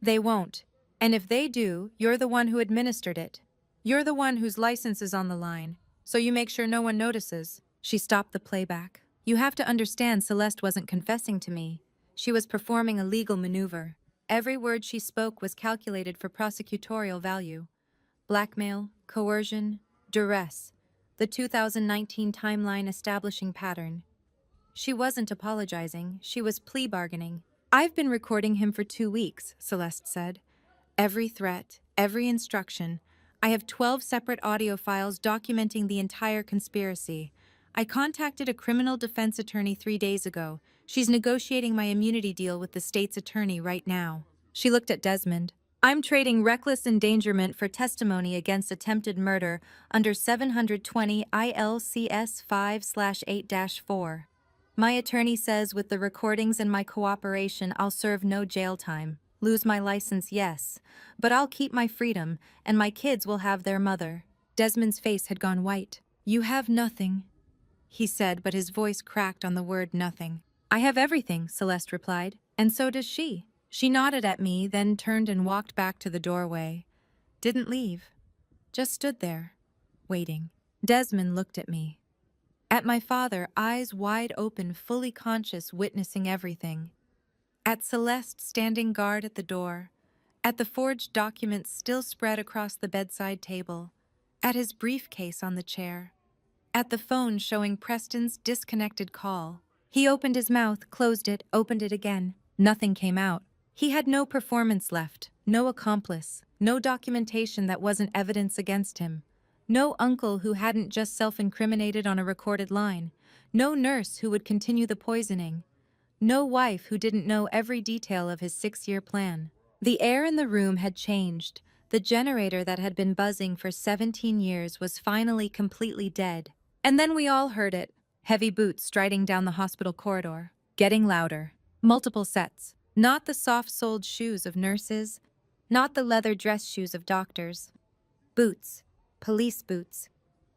"They won't. And if they do, you're the one who administered it. You're the one whose license is on the line. So you make sure no one notices." She stopped the playback. "You have to understand, Celeste wasn't confessing to me. She was performing a legal maneuver. Every word she spoke was calculated for prosecutorial value. Blackmail, coercion, duress. The 2019 timeline establishing pattern. She wasn't apologizing, she was plea bargaining." "I've been recording him for 2 weeks, Celeste said. "Every threat, every instruction. I have 12 separate audio files documenting the entire conspiracy. I contacted a criminal defense attorney 3 days ago. She's negotiating my immunity deal with the state's attorney right now." She looked at Desmond. "I'm trading reckless endangerment for testimony against attempted murder under 720 ILCS 5/8-4. My attorney says with the recordings and my cooperation, I'll serve no jail time. Lose my license, yes, but I'll keep my freedom, and my kids will have their mother." Desmond's face had gone white. "You have nothing," he said, but his voice cracked on the word nothing. "I have everything," Celeste replied, "and so does she." She nodded at me, then turned and walked back to the doorway. Didn't leave. Just stood there, waiting. Desmond looked at me. At my father, eyes wide open, fully conscious, witnessing everything. At Celeste standing guard at the door. At the forged documents still spread across the bedside table. At his briefcase on the chair. At the phone showing Preston's disconnected call. He opened his mouth, closed it, opened it again. Nothing came out. He had no performance left, no accomplice, no documentation that wasn't evidence against him. No uncle who hadn't just self-incriminated on a recorded line. No nurse who would continue the poisoning. No wife who didn't know every detail of his 6-year plan. The air in the room had changed. The generator that had been buzzing for 17 years was finally completely dead. And then we all heard it. Heavy boots striding down the hospital corridor. Getting louder. Multiple sets. Not the soft-soled shoes of nurses. Not the leather dress shoes of doctors. Boots. Police boots.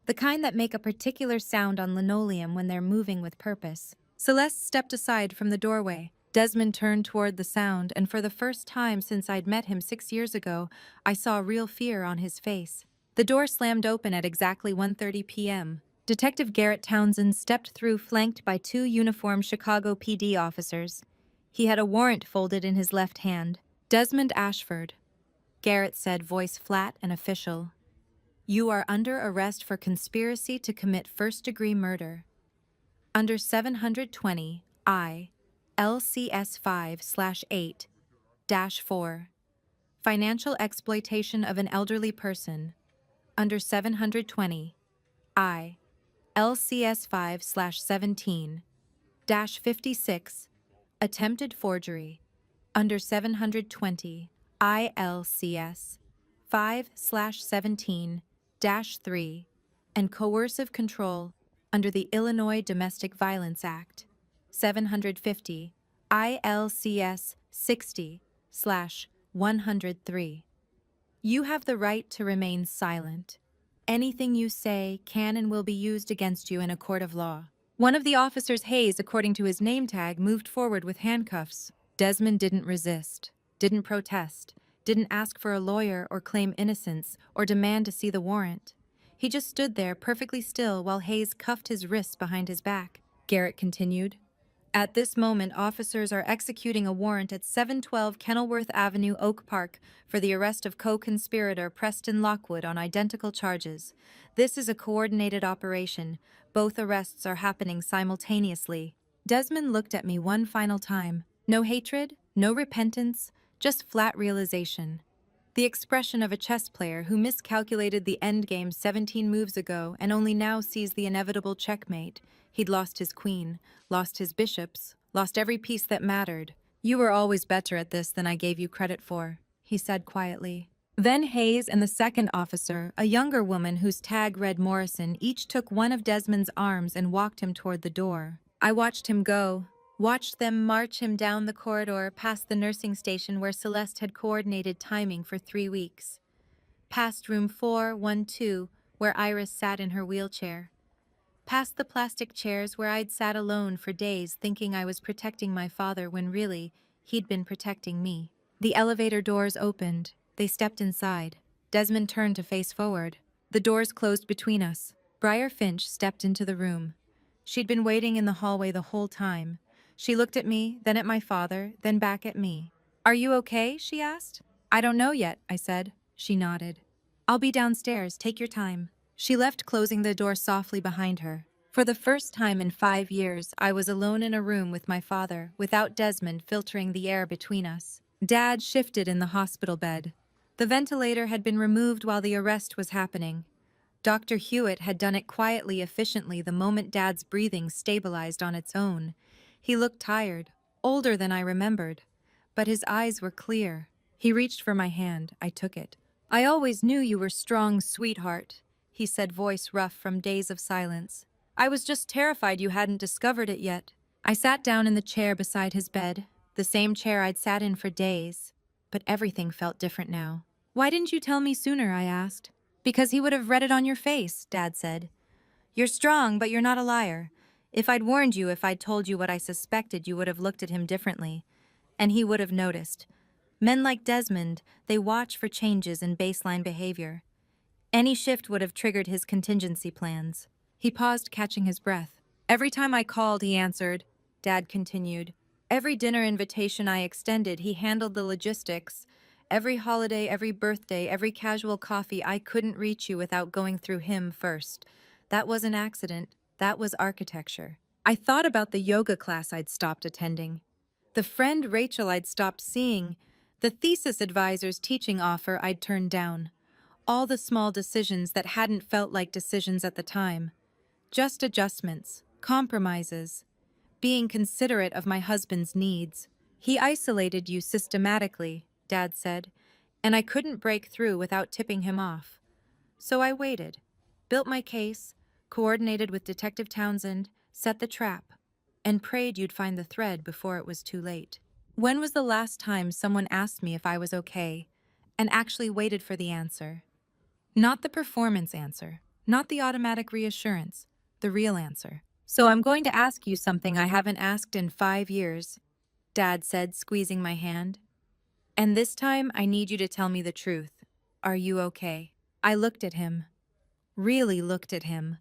The kind that make a particular sound on linoleum when they're moving with purpose. Celeste stepped aside from the doorway. Desmond turned toward the sound, and for the first time since I'd met him 6 years ago, I saw real fear on his face. The door slammed open at exactly 1:30 p.m. Detective Garrett Townsend stepped through, flanked by 2 uniformed Chicago PD officers. He had a warrant folded in his left hand. "Desmond Ashford," Garrett said, voice flat and official. You are under arrest for conspiracy to commit first-degree murder. Under 720 I LCS 5/8-4. Financial exploitation of an elderly person. Under 720 I LCS 5/17-56. Attempted forgery. Under 720 ILCS 5/17-3 and coercive control under the Illinois Domestic Violence Act 750 ILCS 60/103. You have the right to remain silent. Anything you say can and will be used against you in a court of law. One of the officers, Hayes, according to his name tag, moved forward with handcuffs. Desmond didn't resist, didn't protest, didn't ask for a lawyer or claim innocence or demand to see the warrant. He just stood there perfectly still while Hayes cuffed his wrists behind his back. Garrett continued. At this moment, officers are executing a warrant at 712 Kenilworth Avenue, Oak Park, for the arrest of co-conspirator Preston Lockwood on identical charges. This is a coordinated operation. Both arrests are happening simultaneously. Desmond looked at me one final time. No hatred, no repentance, just flat realization. The expression of a chess player who miscalculated the endgame 17 moves ago and only now sees the inevitable checkmate. He'd lost his queen, lost his bishops, lost every piece that mattered. You were always better at this than I gave you credit for, he said quietly. Then Hayes and the second officer, a younger woman whose tag read Morrison, each took one of Desmond's arms and walked him toward the door. I watched him go, watched them march him down the corridor past the nursing station where Celeste had coordinated timing for 3 weeks. Past room 412, where Iris sat in her wheelchair. Past the plastic chairs where I'd sat alone for days thinking I was protecting my father when really, he'd been protecting me. The elevator doors opened. They stepped inside. Desmond turned to face forward. The doors closed between us. Briar Finch stepped into the room. She'd been waiting in the hallway the whole time. She looked at me, then at my father, then back at me. "Are you okay?" she asked. "I don't know yet," I said. She nodded. "I'll be downstairs. Take your time." She left, closing the door softly behind her. For the first time in 5 years, I was alone in a room with my father, without Desmond filtering the air between us. Dad shifted in the hospital bed. The ventilator had been removed while the arrest was happening. Dr. Hewitt had done it quietly, efficiently, the moment Dad's breathing stabilized on its own. He looked tired, older than I remembered, but his eyes were clear. He reached for my hand. I took it. "I always knew you were strong, sweetheart," he said, voice rough from days of silence. "I was just terrified you hadn't discovered it yet." I sat down in the chair beside his bed, the same chair I'd sat in for days, but everything felt different now. "Why didn't you tell me sooner?" I asked. "Because he would have read it on your face," Dad said. "You're strong, but you're not a liar. If I'd warned you, if I'd told you what I suspected, you would have looked at him differently. And he would have noticed. Men like Desmond, they watch for changes in baseline behavior. Any shift would have triggered his contingency plans." He paused, catching his breath. "Every time I called, he answered," Dad continued. "Every dinner invitation I extended, he handled the logistics. Every holiday, every birthday, every casual coffee, I couldn't reach you without going through him first. That was an accident. That was architecture." I thought about the yoga class I'd stopped attending, the friend Rachel I'd stopped seeing, the thesis advisor's teaching offer I'd turned down. All the small decisions that hadn't felt like decisions at the time. Just adjustments, compromises, being considerate of my husband's needs. "He isolated you systematically," Dad said, "and I couldn't break through without tipping him off. So I waited, built my case, coordinated with Detective Townsend, set the trap, and prayed you'd find the thread before it was too late." When was the last time someone asked me if I was okay, and actually waited for the answer? Not the performance answer, not the automatic reassurance, the real answer. "So I'm going to ask you something I haven't asked in 5 years," Dad said, squeezing my hand. "And this time I need you to tell me the truth. Are you okay?" I looked at him, really looked at him,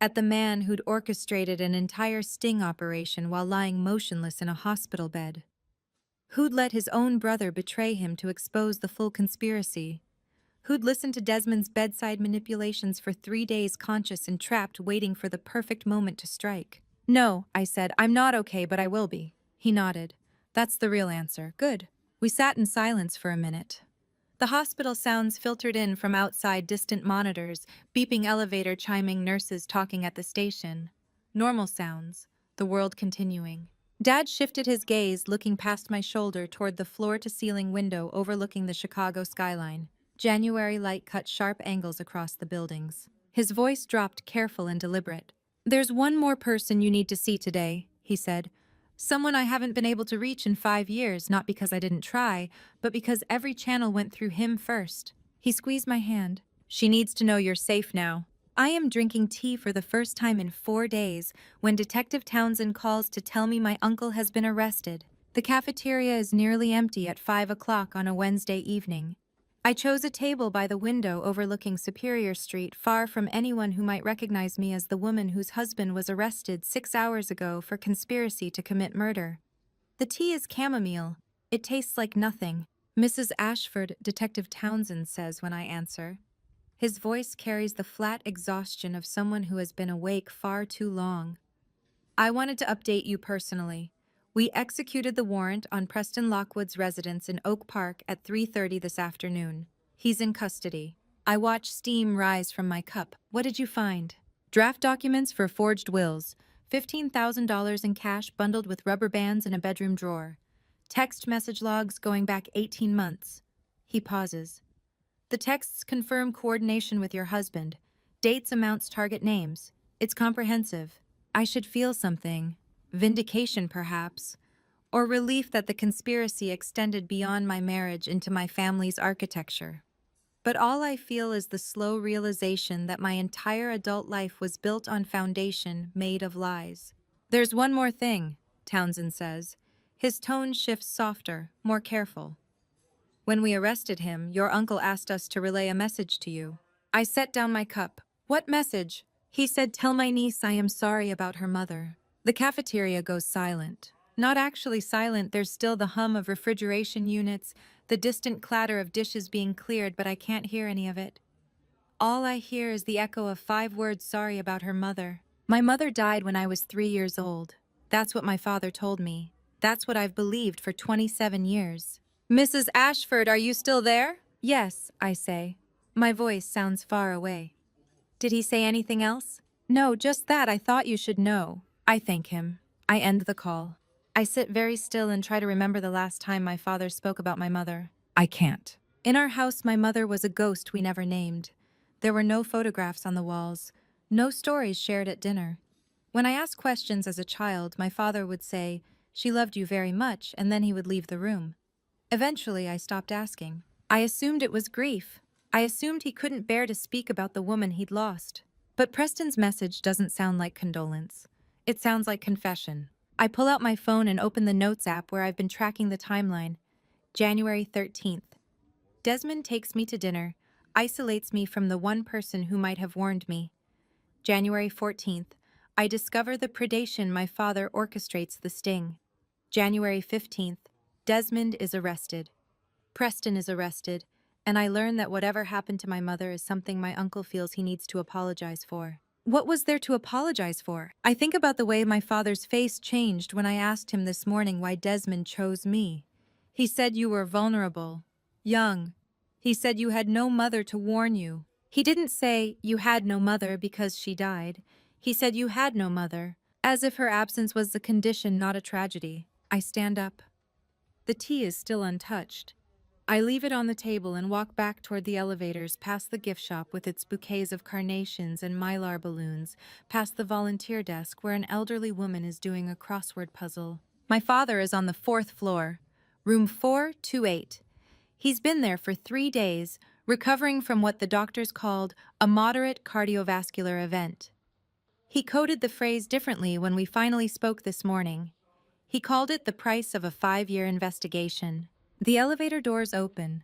at the man who'd orchestrated an entire sting operation while lying motionless in a hospital bed. Who'd let his own brother betray him to expose the full conspiracy? Who'd listen to Desmond's bedside manipulations for 3 days conscious and trapped waiting for the perfect moment to strike? No, I said, I'm not okay, but I will be. He nodded. That's the real answer. Good. We sat in silence for a minute. The hospital sounds filtered in from outside distant monitors, beeping elevator chiming nurses talking at the station. Normal sounds, the world continuing. Dad shifted his gaze, looking past my shoulder toward the floor-to-ceiling window overlooking the Chicago skyline. January light cut sharp angles across the buildings. His voice dropped careful and deliberate. There's one more person you need to see today, he said. Someone I haven't been able to reach in 5 years, not because I didn't try, but because every channel went through him first. He squeezed my hand. She needs to know you're safe now. I am drinking tea for the first time in 4 days when Detective Townsend calls to tell me my uncle has been arrested. The cafeteria is nearly empty at 5 o'clock on a Wednesday evening. I chose a table by the window overlooking Superior Street, far from anyone who might recognize me as the woman whose husband was arrested 6 hours ago for conspiracy to commit murder. The tea is chamomile. It tastes like nothing. Mrs. Ashford, Detective Townsend says when I answer. His voice carries the flat exhaustion of someone who has been awake far too long. I wanted to update you personally. We executed the warrant on Preston Lockwood's residence in Oak Park at 3:30 this afternoon. He's in custody. I watched steam rise from my cup. What did you find? Draft documents for forged wills, $15,000 in cash bundled with rubber bands in a bedroom drawer. Text message logs going back 18 months. He pauses. The texts confirm coordination with your husband. Dates, amounts, target names. It's comprehensive. I should feel something. Vindication, perhaps. Or relief that the conspiracy extended beyond my marriage into my family's architecture. But all I feel is the slow realization that my entire adult life was built on foundation made of lies. There's one more thing, Townsend says. His tone shifts softer, more careful. When we arrested him, your uncle asked us to relay a message to you. I set down my cup. What message? He said, tell my niece I am sorry about her mother. The cafeteria goes silent. Not actually silent, there's still the hum of refrigeration units, the distant clatter of dishes being cleared, but I can't hear any of it. All I hear is the echo of 5 words sorry about her mother. My mother died when I was 3 years old. That's what my father told me. That's what I've believed for 27 years. Mrs. Ashford, are you still there? Yes, I say. My voice sounds far away. Did he say anything else? No, just that I thought you should know. I thank him. I end the call. I sit very still and try to remember the last time my father spoke about my mother. I can't. In our house, my mother was a ghost we never named. There were no photographs on the walls, no stories shared at dinner. When I asked questions as a child, my father would say, she loved you very much, and then he would leave the room. Eventually, I stopped asking. I assumed it was grief. I assumed he couldn't bear to speak about the woman he'd lost. But Preston's message doesn't sound like condolence. It sounds like confession. I pull out my phone and open the Notes app where I've been tracking the timeline. January 13th. Desmond takes me to dinner, isolates me from the one person who might have warned me. January 14th. I discover the predation my father orchestrates the sting. January 15th. Desmond is arrested. Preston is arrested, and I learn that whatever happened to my mother is something my uncle feels he needs to apologize for. What was there to apologize for? I think about the way my father's face changed when I asked him this morning why Desmond chose me. He said you were vulnerable, young. He said you had no mother to warn you. He didn't say you had no mother because she died. He said you had no mother, as if her absence was the condition, not a tragedy. I stand up. The tea is still untouched. I leave it on the table and walk back toward the elevators, past the gift shop with its bouquets of carnations and mylar balloons, past the volunteer desk where an elderly woman is doing a crossword puzzle. My father is on the 4th floor, room 428. He's been there for 3 days, recovering from what the doctors called a moderate cardiovascular event. He coded the phrase differently when we finally spoke this morning. He called it the price of a 5-year investigation. The elevator doors open.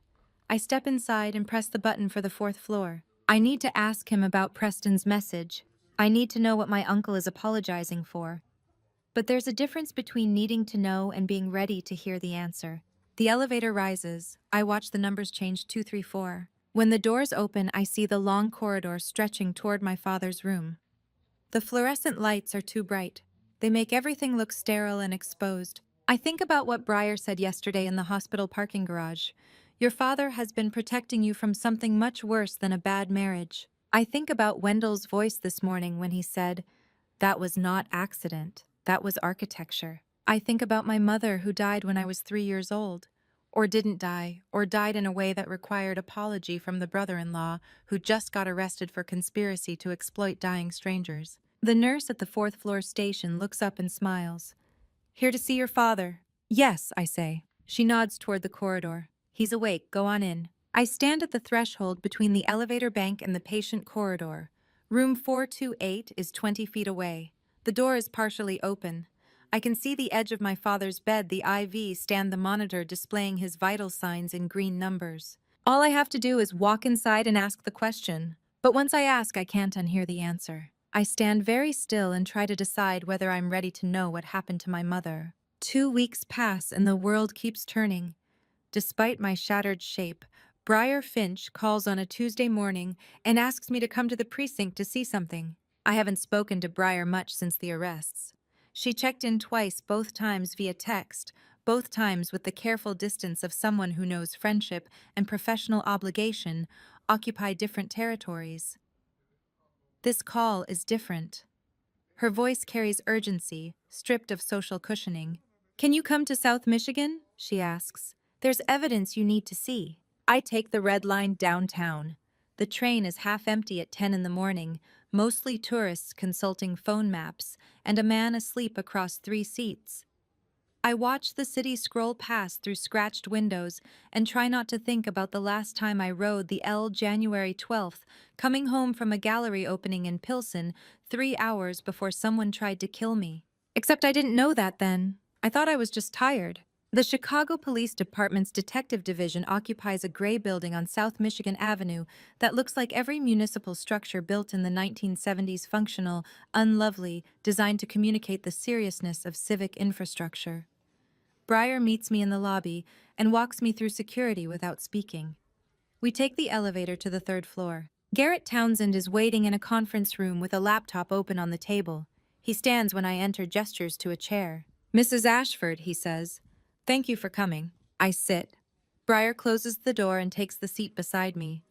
I step inside and press the button for the 4th floor. I need to ask him about Preston's message. I need to know what my uncle is apologizing for. But there's a difference between needing to know and being ready to hear the answer. The elevator rises. I watch the numbers change 234. When the doors open, I see the long corridor stretching toward my father's room. The fluorescent lights are too bright. They make everything look sterile and exposed. I think about what Breyer said yesterday in the hospital parking garage. Your father has been protecting you from something much worse than a bad marriage. I think about Wendell's voice this morning when he said, "That was not accident. That was architecture." I think about my mother who died when I was 3 years old. Or didn't die, or died in a way that required apology from the brother-in-law who just got arrested for conspiracy to exploit dying strangers. The nurse at the fourth-floor station looks up and smiles. "Here to see your father." "Yes," I say. She nods toward the corridor. "He's awake, go on in." I stand at the threshold between the elevator bank and the patient corridor. Room 428 is 20 feet away. The door is partially open. I can see the edge of my father's bed, the IV stand, the monitor displaying his vital signs in green numbers. All I have to do is walk inside and ask the question. But once I ask, I can't unhear the answer. I stand very still and try to decide whether I'm ready to know what happened to my mother. 2 weeks pass and the world keeps turning. Despite my shattered shape, Briar Finch calls on a Tuesday morning and asks me to come to the precinct to see something. I haven't spoken to Briar much since the arrests. She checked in twice, both times via text, both times with the careful distance of someone who knows friendship and professional obligation occupy different territories. This call is different. Her voice carries urgency, stripped of social cushioning. "Can you come to South Michigan?" she asks. "There's evidence you need to see." I take the red line downtown. The train is half empty at 10 in the morning, mostly tourists consulting phone maps, and a man asleep across 3 seats. I watch the city scroll past through scratched windows and try not to think about the last time I rode the L January 12th, coming home from a gallery opening in Pilsen 3 hours before someone tried to kill me. Except I didn't know that then. I thought I was just tired. The Chicago Police Department's Detective Division occupies a gray building on South Michigan Avenue that looks like every municipal structure built in the 1970s, functional, unlovely, designed to communicate the seriousness of civic infrastructure. Briar meets me in the lobby and walks me through security without speaking. We take the elevator to the 3rd floor. Garrett Townsend is waiting in a conference room with a laptop open on the table. He stands when I enter, gestures to a chair. "Mrs. Ashford," he says. "Thank you for coming." I sit. Briar closes the door and takes the seat beside me.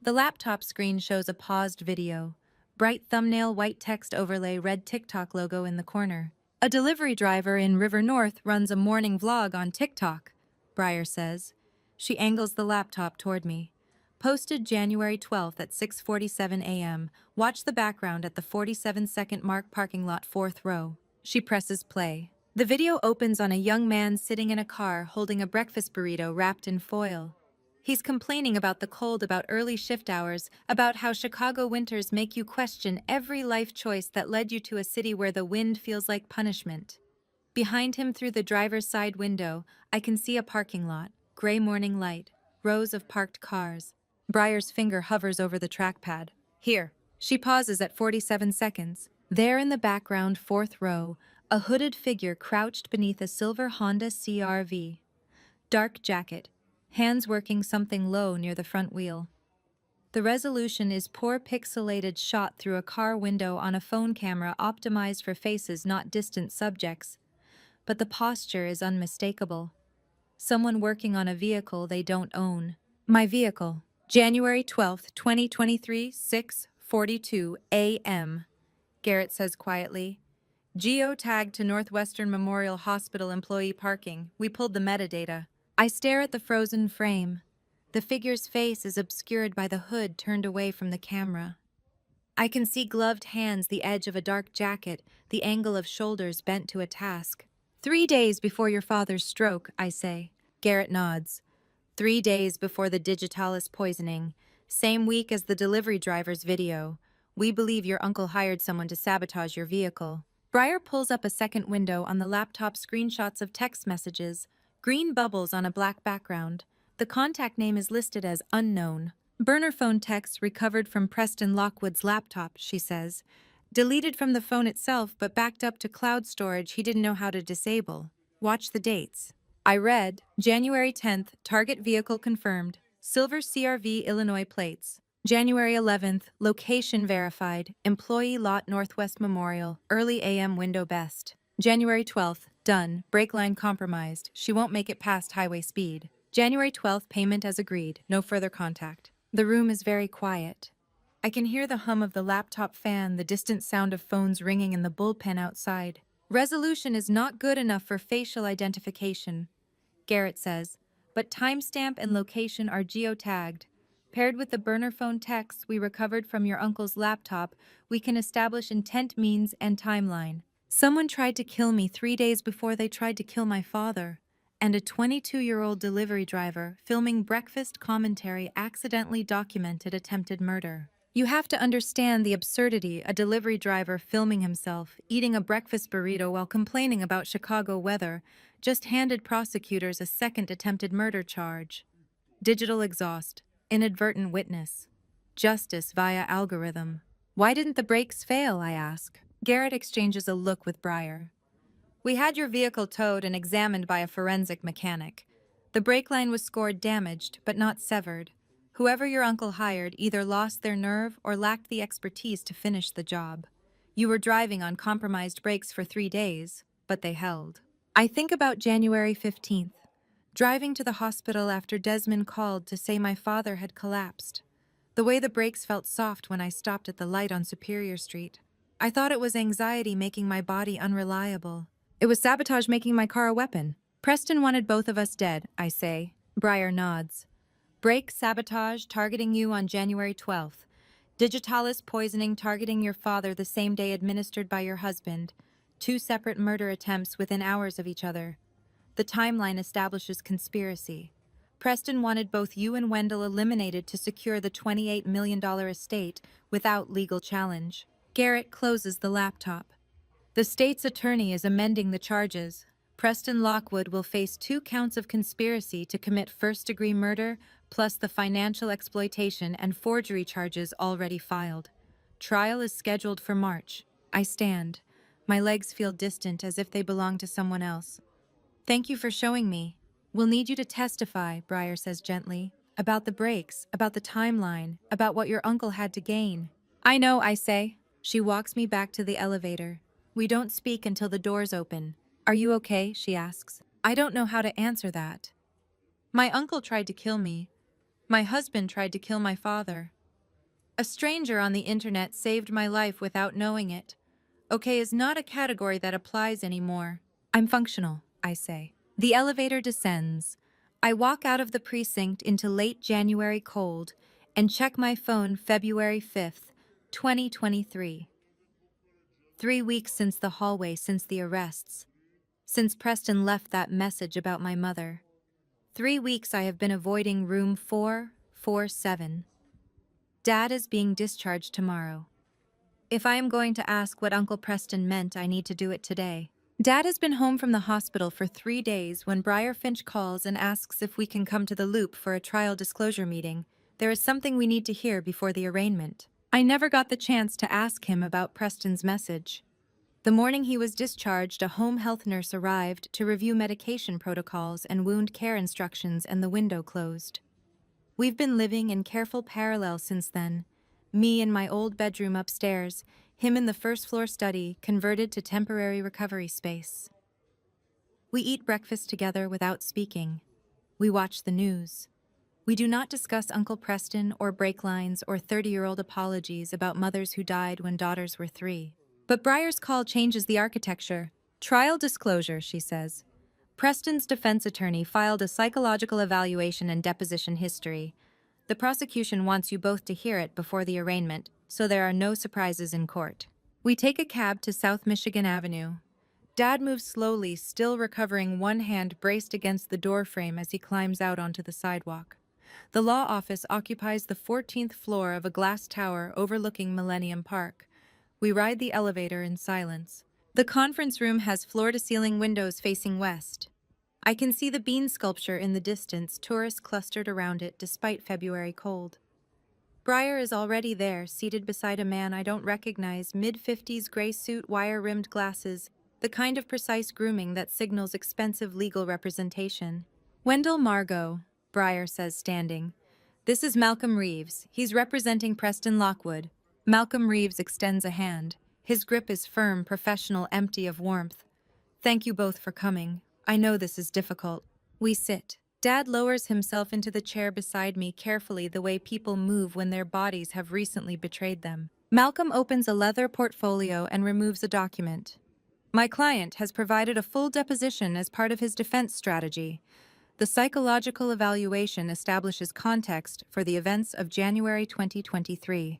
The laptop screen shows a paused video. Bright thumbnail, white text overlay, red TikTok logo in the corner. "A delivery driver in River North runs a morning vlog on TikTok," Briar says. She angles the laptop toward me. "Posted January 12th at 6:47 a.m. Watch the background at the 47-second mark, parking lot, 4th row." She presses play. The video opens on a young man sitting in a car holding a breakfast burrito wrapped in foil. He's complaining about the cold, about early shift hours, about how Chicago winters make you question every life choice that led you to a city where the wind feels like punishment. Behind him, through the driver's side window, I can see a parking lot, gray morning light, rows of parked cars. Briar's finger hovers over the trackpad. "Here." She pauses at 47 seconds. There in the background, 4th row, a hooded figure crouched beneath a silver Honda CR-V. Dark jacket, hands working something low near the front wheel. The resolution is poor, pixelated shot through a car window on a phone camera optimized for faces, not distant subjects. But the posture is unmistakable. Someone working on a vehicle they don't own. My vehicle. January 12th, 2023, 6:42 a.m., Garrett says quietly. "Geo-tagged to Northwestern Memorial Hospital employee parking. We pulled the metadata." I stare at the frozen frame. The figure's face is obscured by the hood turned away from the camera. I can see gloved hands, the edge of a dark jacket, the angle of shoulders bent to a task. 3 days before your father's stroke," I say. Garrett nods. 3 days before the digitalis poisoning. Same week as the delivery driver's video. We believe your uncle hired someone to sabotage your vehicle. Briar pulls up a second window. On the laptop, screenshots of text messages. Green bubbles on a black background. The contact name is listed as unknown. "Burner phone text recovered from Preston Lockwood's laptop," she says. "Deleted from the phone itself, but backed up to cloud storage he didn't know how to disable. Watch the dates." I read, January 10th, target vehicle confirmed. Silver CRV Illinois plates. January 11th, location verified, employee lot Northwest Memorial, early AM window best. January 12th, done, brake line compromised, she won't make it past highway speed. January 12th, payment as agreed, no further contact. The room is very quiet. I can hear the hum of the laptop fan, the distant sound of phones ringing in the bullpen outside. Resolution is not good enough for facial identification, Garrett says, but timestamp and location are geotagged. Paired with the burner phone texts we recovered from your uncle's laptop, we can establish intent, means, and timeline. Someone tried to kill me 3 days before they tried to kill my father, and a 22-year-old delivery driver filming breakfast commentary accidentally documented attempted murder. You have to understand the absurdity, a delivery driver filming himself eating a breakfast burrito while complaining about Chicago weather just handed prosecutors a second attempted murder charge. Digital exhaust, inadvertent witness, justice via algorithm. Why didn't the brakes fail, I ask. Garrett exchanges a look with Breyer. We had your vehicle towed and examined by a forensic mechanic. The brake line was scored damaged, but not severed. Whoever your uncle hired either lost their nerve or lacked the expertise to finish the job. You were driving on compromised brakes for 3 days, but they held. I think about January 15th, driving to the hospital after Desmond called to say my father had collapsed. The way the brakes felt soft when I stopped at the light on Superior Street. I thought it was anxiety making my body unreliable. It was sabotage making my car a weapon. Preston wanted both of us dead, I say. Breyer nods. Brake sabotage targeting you on January 12th. Digitalis poisoning targeting your father the same day administered by your husband. 2 separate murder attempts within hours of each other. The timeline establishes conspiracy. Preston wanted both you and Wendell eliminated to secure the $28 million estate without legal challenge. Garrett closes the laptop. The state's attorney is amending the charges. Preston Lockwood will face 2 counts of conspiracy to commit first-degree murder, plus the financial exploitation and forgery charges already filed. Trial is scheduled for March. I stand. My legs feel distant as if they belong to someone else. Thank you for showing me. We'll need you to testify, Breyer says gently, about the brakes, about the timeline, about what your uncle had to gain. I know, I say. She walks me back to the elevator. We don't speak until the doors open. Are you okay? She asks. I don't know how to answer that. My uncle tried to kill me. My husband tried to kill my father. A stranger on the internet saved my life without knowing it. Okay is not a category that applies anymore. I'm functional, I say. The elevator descends. I walk out of the precinct into late January cold and check my phone February 5th, 2023. 3 weeks since the hallway, since the arrests. Since Preston left that message about my mother. 3 weeks I have been avoiding room 447. Dad is being discharged tomorrow. If I am going to ask what Uncle Preston meant, I need to do it today. Dad has been home from the hospital for 3 days when Briar Finch calls and asks if we can come to the Loop for a trial disclosure meeting. There is something we need to hear before the arraignment. I never got the chance to ask him about Preston's message. The morning he was discharged, a home health nurse arrived to review medication protocols and wound care instructions, and the window closed. We've been living in careful parallel since then. Me in my old bedroom upstairs, him in the first-floor study, converted to temporary recovery space. We eat breakfast together without speaking. We watch the news. We do not discuss Uncle Preston or brake lines or 30-year-old apologies about mothers who died when daughters were 3. But Breyer's call changes the architecture. Trial disclosure, she says. Preston's defense attorney filed a psychological evaluation and deposition history. The prosecution wants you both to hear it before the arraignment, so there are no surprises in court. We take a cab to South Michigan Avenue. Dad moves slowly, still recovering, one hand braced against the doorframe as he climbs out onto the sidewalk. The law office occupies the 14th floor of a glass tower overlooking Millennium Park. We ride the elevator in silence. The conference room has floor-to-ceiling windows facing west. I can see the bean sculpture in the distance, tourists clustered around it despite February cold. Breyer is already there, seated beside a man I don't recognize, mid-50s gray suit, wire-rimmed glasses, the kind of precise grooming that signals expensive legal representation. Wendell Margot, Breyer says, standing. This is Malcolm Reeves. He's representing Preston Lockwood. Malcolm Reeves extends a hand. His grip is firm, professional, empty of warmth. Thank you both for coming. I know this is difficult. We sit. Dad lowers himself into the chair beside me carefully, the way people move when their bodies have recently betrayed them. Malcolm opens a leather portfolio and removes a document. My client has provided a full deposition as part of his defense strategy. The psychological evaluation establishes context for the events of January 2023.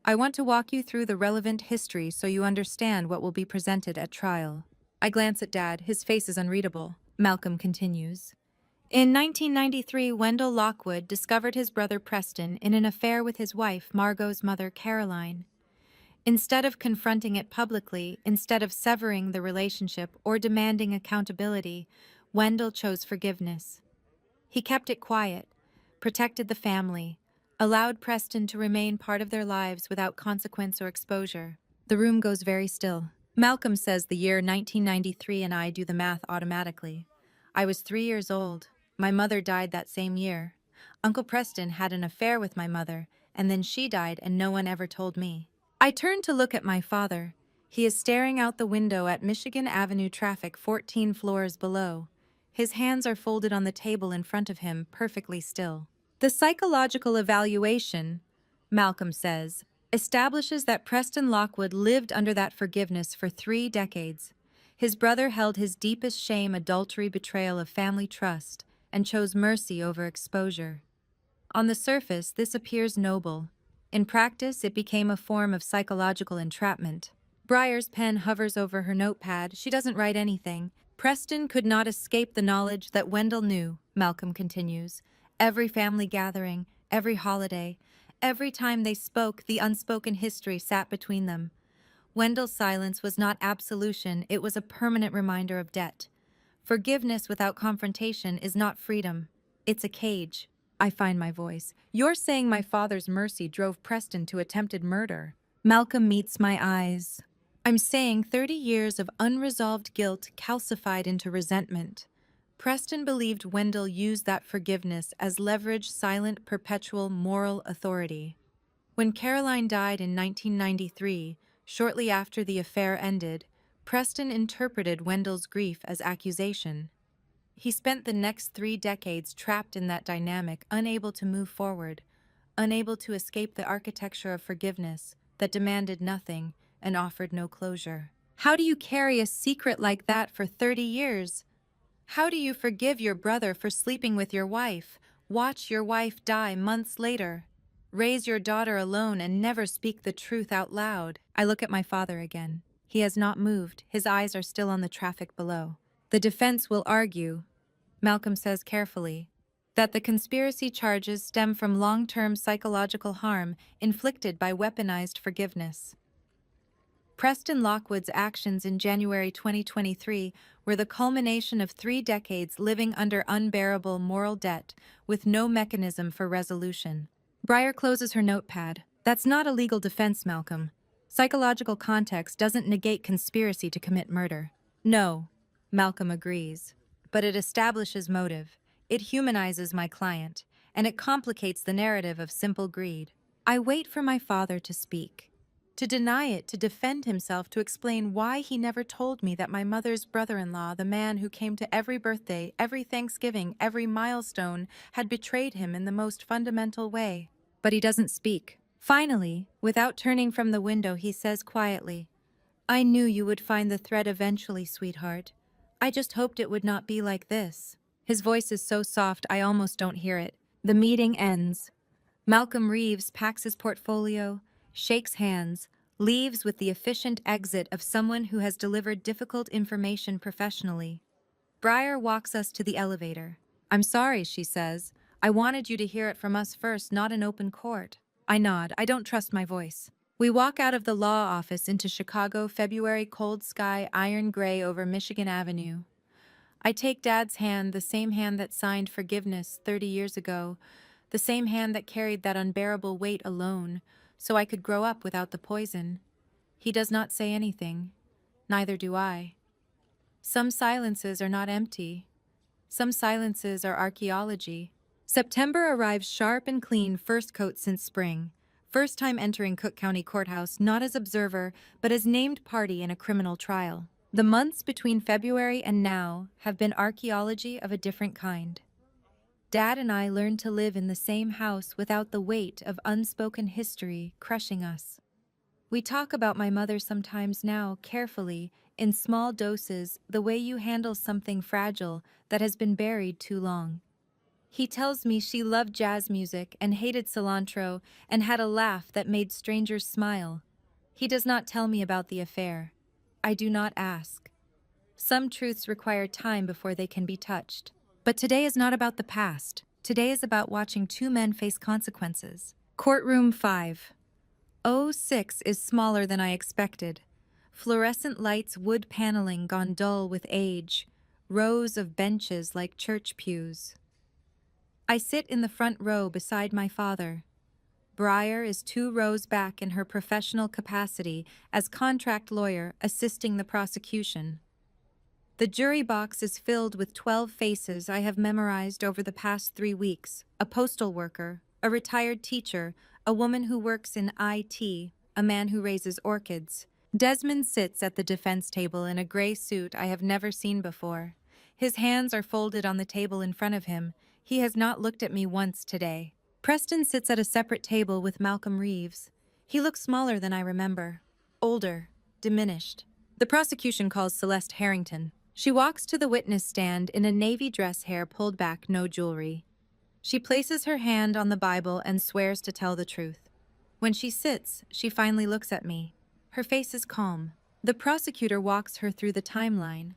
I want to walk you through the relevant history so you understand what will be presented at trial. I glance at Dad. His face is unreadable. Malcolm continues. In 1993, Wendell Lockwood discovered his brother Preston in an affair with his wife, Margot's mother, Caroline. Instead of confronting it publicly, instead of severing the relationship or demanding accountability, Wendell chose forgiveness. He kept it quiet, protected the family, allowed Preston to remain part of their lives without consequence or exposure. The room goes very still. Malcolm says the year 1993 and I do the math automatically. I was 3 years old. My mother died that same year. Uncle Preston had an affair with my mother, and then she died and no one ever told me. I turn to look at my father. He is staring out the window at Michigan Avenue traffic 14 floors below. His hands are folded on the table in front of him, perfectly still. The psychological evaluation, Malcolm says, establishes that Preston Lockwood lived under that forgiveness for 3 decades. His brother held his deepest shame, adultery, betrayal of family trust, and chose mercy over exposure. On the surface, this appears noble. In practice, it became a form of psychological entrapment. Briar's pen hovers over her notepad. She doesn't write anything. Preston could not escape the knowledge that Wendell knew, Malcolm continues. Every family gathering, every holiday, every time they spoke, the unspoken history sat between them. Wendell's silence was not absolution, it was a permanent reminder of debt. Forgiveness without confrontation is not freedom. It's a cage. I find my voice. You're saying my father's mercy drove Preston to attempted murder. Malcolm meets my eyes. I'm saying 30 years of unresolved guilt calcified into resentment. Preston believed Wendell used that forgiveness as leverage, silent, perpetual moral authority. When Caroline died in 1993, shortly after the affair ended, Preston interpreted Wendell's grief as accusation. He spent the next 3 decades trapped in that dynamic, unable to move forward, unable to escape the architecture of forgiveness that demanded nothing and offered no closure. How do you carry a secret like that for 30 years? How do you forgive your brother for sleeping with your wife, watch your wife die months later, raise your daughter alone and never speak the truth out loud? I look at my father again. He has not moved. His eyes are still on the traffic below. The defense will argue, Malcolm says carefully, that the conspiracy charges stem from long-term psychological harm inflicted by weaponized forgiveness. Preston Lockwood's actions in January 2023 were the culmination of 3 decades living under unbearable moral debt with no mechanism for resolution. Briar closes her notepad. That's not a legal defense, Malcolm. Psychological context doesn't negate conspiracy to commit murder. No, Malcolm agrees. But it establishes motive. It humanizes my client, and it complicates the narrative of simple greed. I wait for my father to speak. To deny it, to defend himself, to explain why he never told me that my mother's brother-in-law, the man who came to every birthday, every Thanksgiving, every milestone, had betrayed him in the most fundamental way. But he doesn't speak. Finally, without turning from the window, he says quietly, I knew you would find the thread eventually, sweetheart. I just hoped it would not be like this. His voice is so soft I almost don't hear it. The meeting ends. Malcolm Reeves packs his portfolio, shakes hands, leaves with the efficient exit of someone who has delivered difficult information professionally. Briar walks us to the elevator. I'm sorry, she says. I wanted you to hear it from us first, not in open court. I nod. I don't trust my voice. We walk out of the law office into Chicago, February, cold sky, iron gray over Michigan Avenue. I take Dad's hand, the same hand that signed forgiveness 30 years ago, the same hand that carried that unbearable weight alone, so I could grow up without the poison. He does not say anything. Neither do I. Some silences are not empty. Some silences are archaeology. September arrives sharp and clean, first coat since spring. First time entering Cook County Courthouse not as observer, but as named party in a criminal trial. The months between February and now have been archaeology of a different kind. Dad and I learned to live in the same house without the weight of unspoken history crushing us. We talk about my mother sometimes now, carefully, in small doses, the way you handle something fragile that has been buried too long. He tells me she loved jazz music and hated cilantro and had a laugh that made strangers smile. He does not tell me about the affair. I do not ask. Some truths require time before they can be touched. But today is not about the past. Today is about watching two men face consequences. Courtroom 5. O6 is smaller than I expected. Fluorescent lights, wood paneling gone dull with age, rows of benches like church pews. I sit in the front row beside my father. Breyer is 2 rows back in her professional capacity as contract lawyer assisting the prosecution. The jury box is filled with 12 faces I have memorized over the past 3 weeks: a postal worker, a retired teacher, a woman who works in IT, a man who raises orchids. Desmond sits at the defense table in a gray suit I have never seen before. His hands are folded on the table in front of him. He has not looked at me once today. Preston sits at a separate table with Malcolm Reeves. He looks smaller than I remember. Older, diminished. The prosecution calls Celeste Harrington. She walks to the witness stand in a navy dress, hair pulled back, no jewelry. She places her hand on the Bible and swears to tell the truth. When she sits, she finally looks at me. Her face is calm. The prosecutor walks her through the timeline.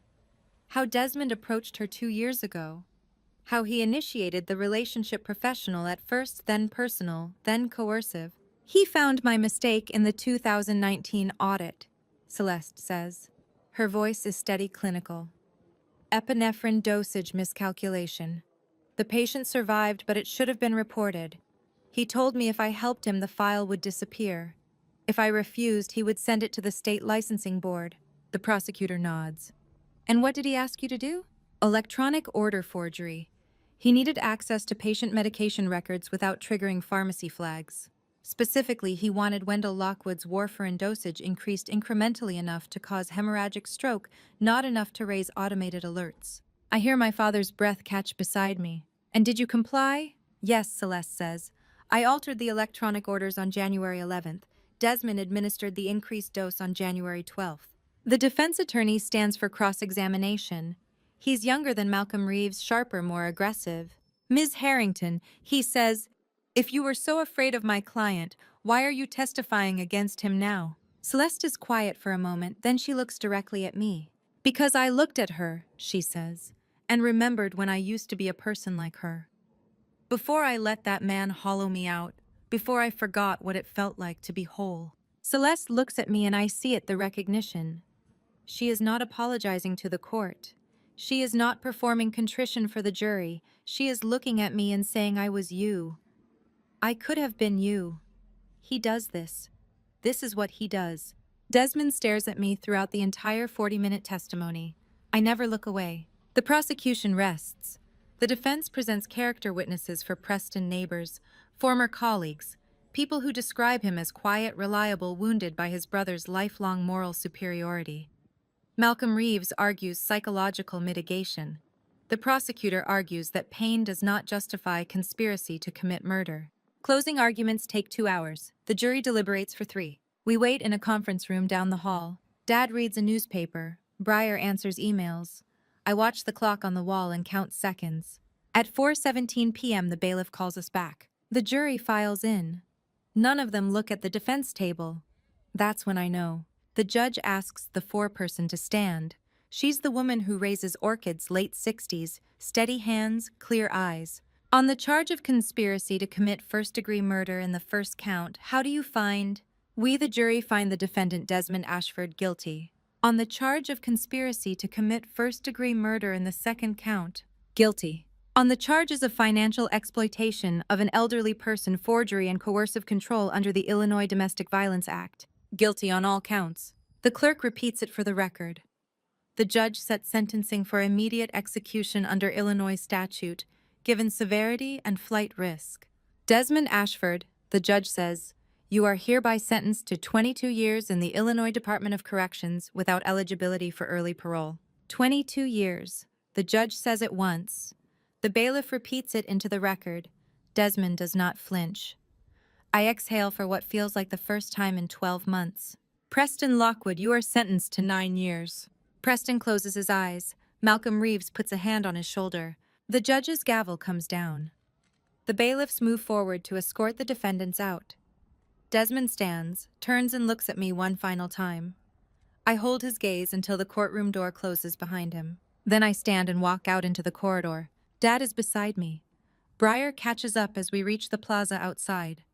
How Desmond approached her 2 years ago. How he initiated the relationship, professional at first, then personal, then coercive. He found my mistake in the 2019 audit, Celeste says. Her voice is steady, clinical. Epinephrine dosage miscalculation. The patient survived, but it should have been reported. He told me if I helped him, the file would disappear. If I refused, he would send it to the state licensing board. The prosecutor nods. And what did he ask you to do? Electronic order forgery. He needed access to patient medication records without triggering pharmacy flags. Specifically, he wanted Wendell Lockwood's warfarin dosage increased incrementally enough to cause hemorrhagic stroke, not enough to raise automated alerts. I hear my father's breath catch beside me. And did you comply? Yes, Celeste says. I altered the electronic orders on January 11th. Desmond administered the increased dose on January 12th. The defense attorney stands for cross-examination. He's younger than Malcolm Reeves, sharper, more aggressive. Ms. Harrington, he says, if you were so afraid of my client, why are you testifying against him now? Celeste is quiet for a moment, then she looks directly at me. Because I looked at her, she says, and remembered when I used to be a person like her. Before I let that man hollow me out, before I forgot what it felt like to be whole. Celeste looks at me and I see it, the recognition. She is not apologizing to the court. She is not performing contrition for the jury. She is looking at me and saying I was you. I could have been you. He does this. This is what he does. Desmond stares at me throughout the entire 40-minute testimony. I never look away. The prosecution rests. The defense presents character witnesses for Preston, neighbors, former colleagues, people who describe him as quiet, reliable, wounded by his brother's lifelong moral superiority. Malcolm Reeves argues psychological mitigation. The prosecutor argues that pain does not justify conspiracy to commit murder. Closing arguments take 2 hours. The jury deliberates for 3. We wait in a conference room down the hall. Dad reads a newspaper. Breyer answers emails. I watch the clock on the wall and count seconds. At 4:17 p.m., the bailiff calls us back. The jury files in. None of them look at the defense table. That's when I know. The judge asks the foreperson to stand. She's the woman who raises orchids, late 60s, steady hands, clear eyes. On the charge of conspiracy to commit first-degree murder in the first count, how do you find? We, the jury, find the defendant Desmond Ashford guilty. On the charge of conspiracy to commit first-degree murder in the second count, guilty. On the charges of financial exploitation of an elderly person, forgery, and coercive control under the Illinois Domestic Violence Act, guilty on all counts. The clerk repeats it for the record. The judge sets sentencing for immediate execution under Illinois statute. given severity and flight risk. Desmond Ashford, the judge says, you are hereby sentenced to 22 years in the Illinois Department of Corrections without eligibility for early parole. 22 years. The judge says it once. The bailiff repeats it into the record. Desmond does not flinch. I exhale for what feels like the first time in 12 months. Preston Lockwood, you are sentenced to 9 years. Preston closes his eyes. Malcolm Reeves puts a hand on his shoulder. The judge's gavel comes down. The bailiffs move forward to escort the defendants out. Desmond stands, turns and looks at me one final time. I hold his gaze until the courtroom door closes behind him. Then I stand and walk out into the corridor. Dad is beside me. Briar catches up as we reach the plaza outside.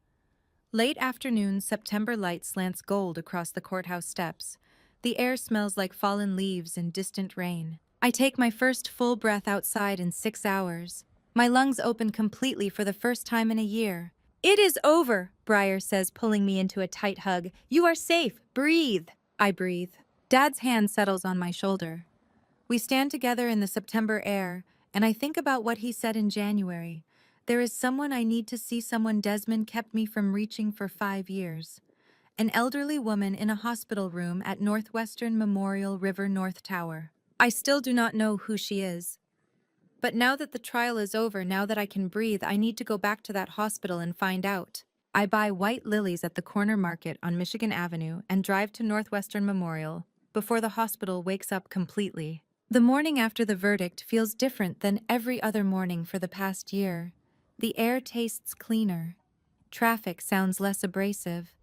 Late afternoon September light slants gold across the courthouse steps. The air smells like fallen leaves and distant rain. I take my first full breath outside in 6 hours. My lungs open completely for the first time in a year. It is over, Briar says, pulling me into a tight hug. You are safe. Breathe. I breathe. Dad's hand settles on my shoulder. We stand together in the September air, and I think about what he said in January. There is someone I need to see, someone Desmond kept me from reaching for 5 years. An elderly woman in a hospital room at Northwestern Memorial River North Tower. I still do not know who she is. But now that the trial is over, now that I can breathe, I need to go back to that hospital and find out. I buy white lilies at the corner market on Michigan Avenue and drive to Northwestern Memorial before the hospital wakes up completely. The morning after the verdict feels different than every other morning for the past year. The air tastes cleaner. Traffic sounds less abrasive.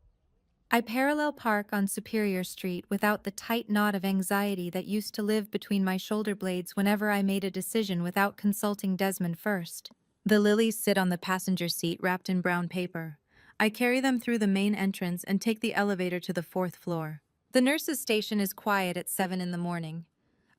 I parallel park on Superior Street without the tight knot of anxiety that used to live between my shoulder blades whenever I made a decision without consulting Desmond first. The lilies sit on the passenger seat wrapped in brown paper. I carry them through the main entrance and take the elevator to the 4th floor. The nurse's station is quiet at 7 in the morning.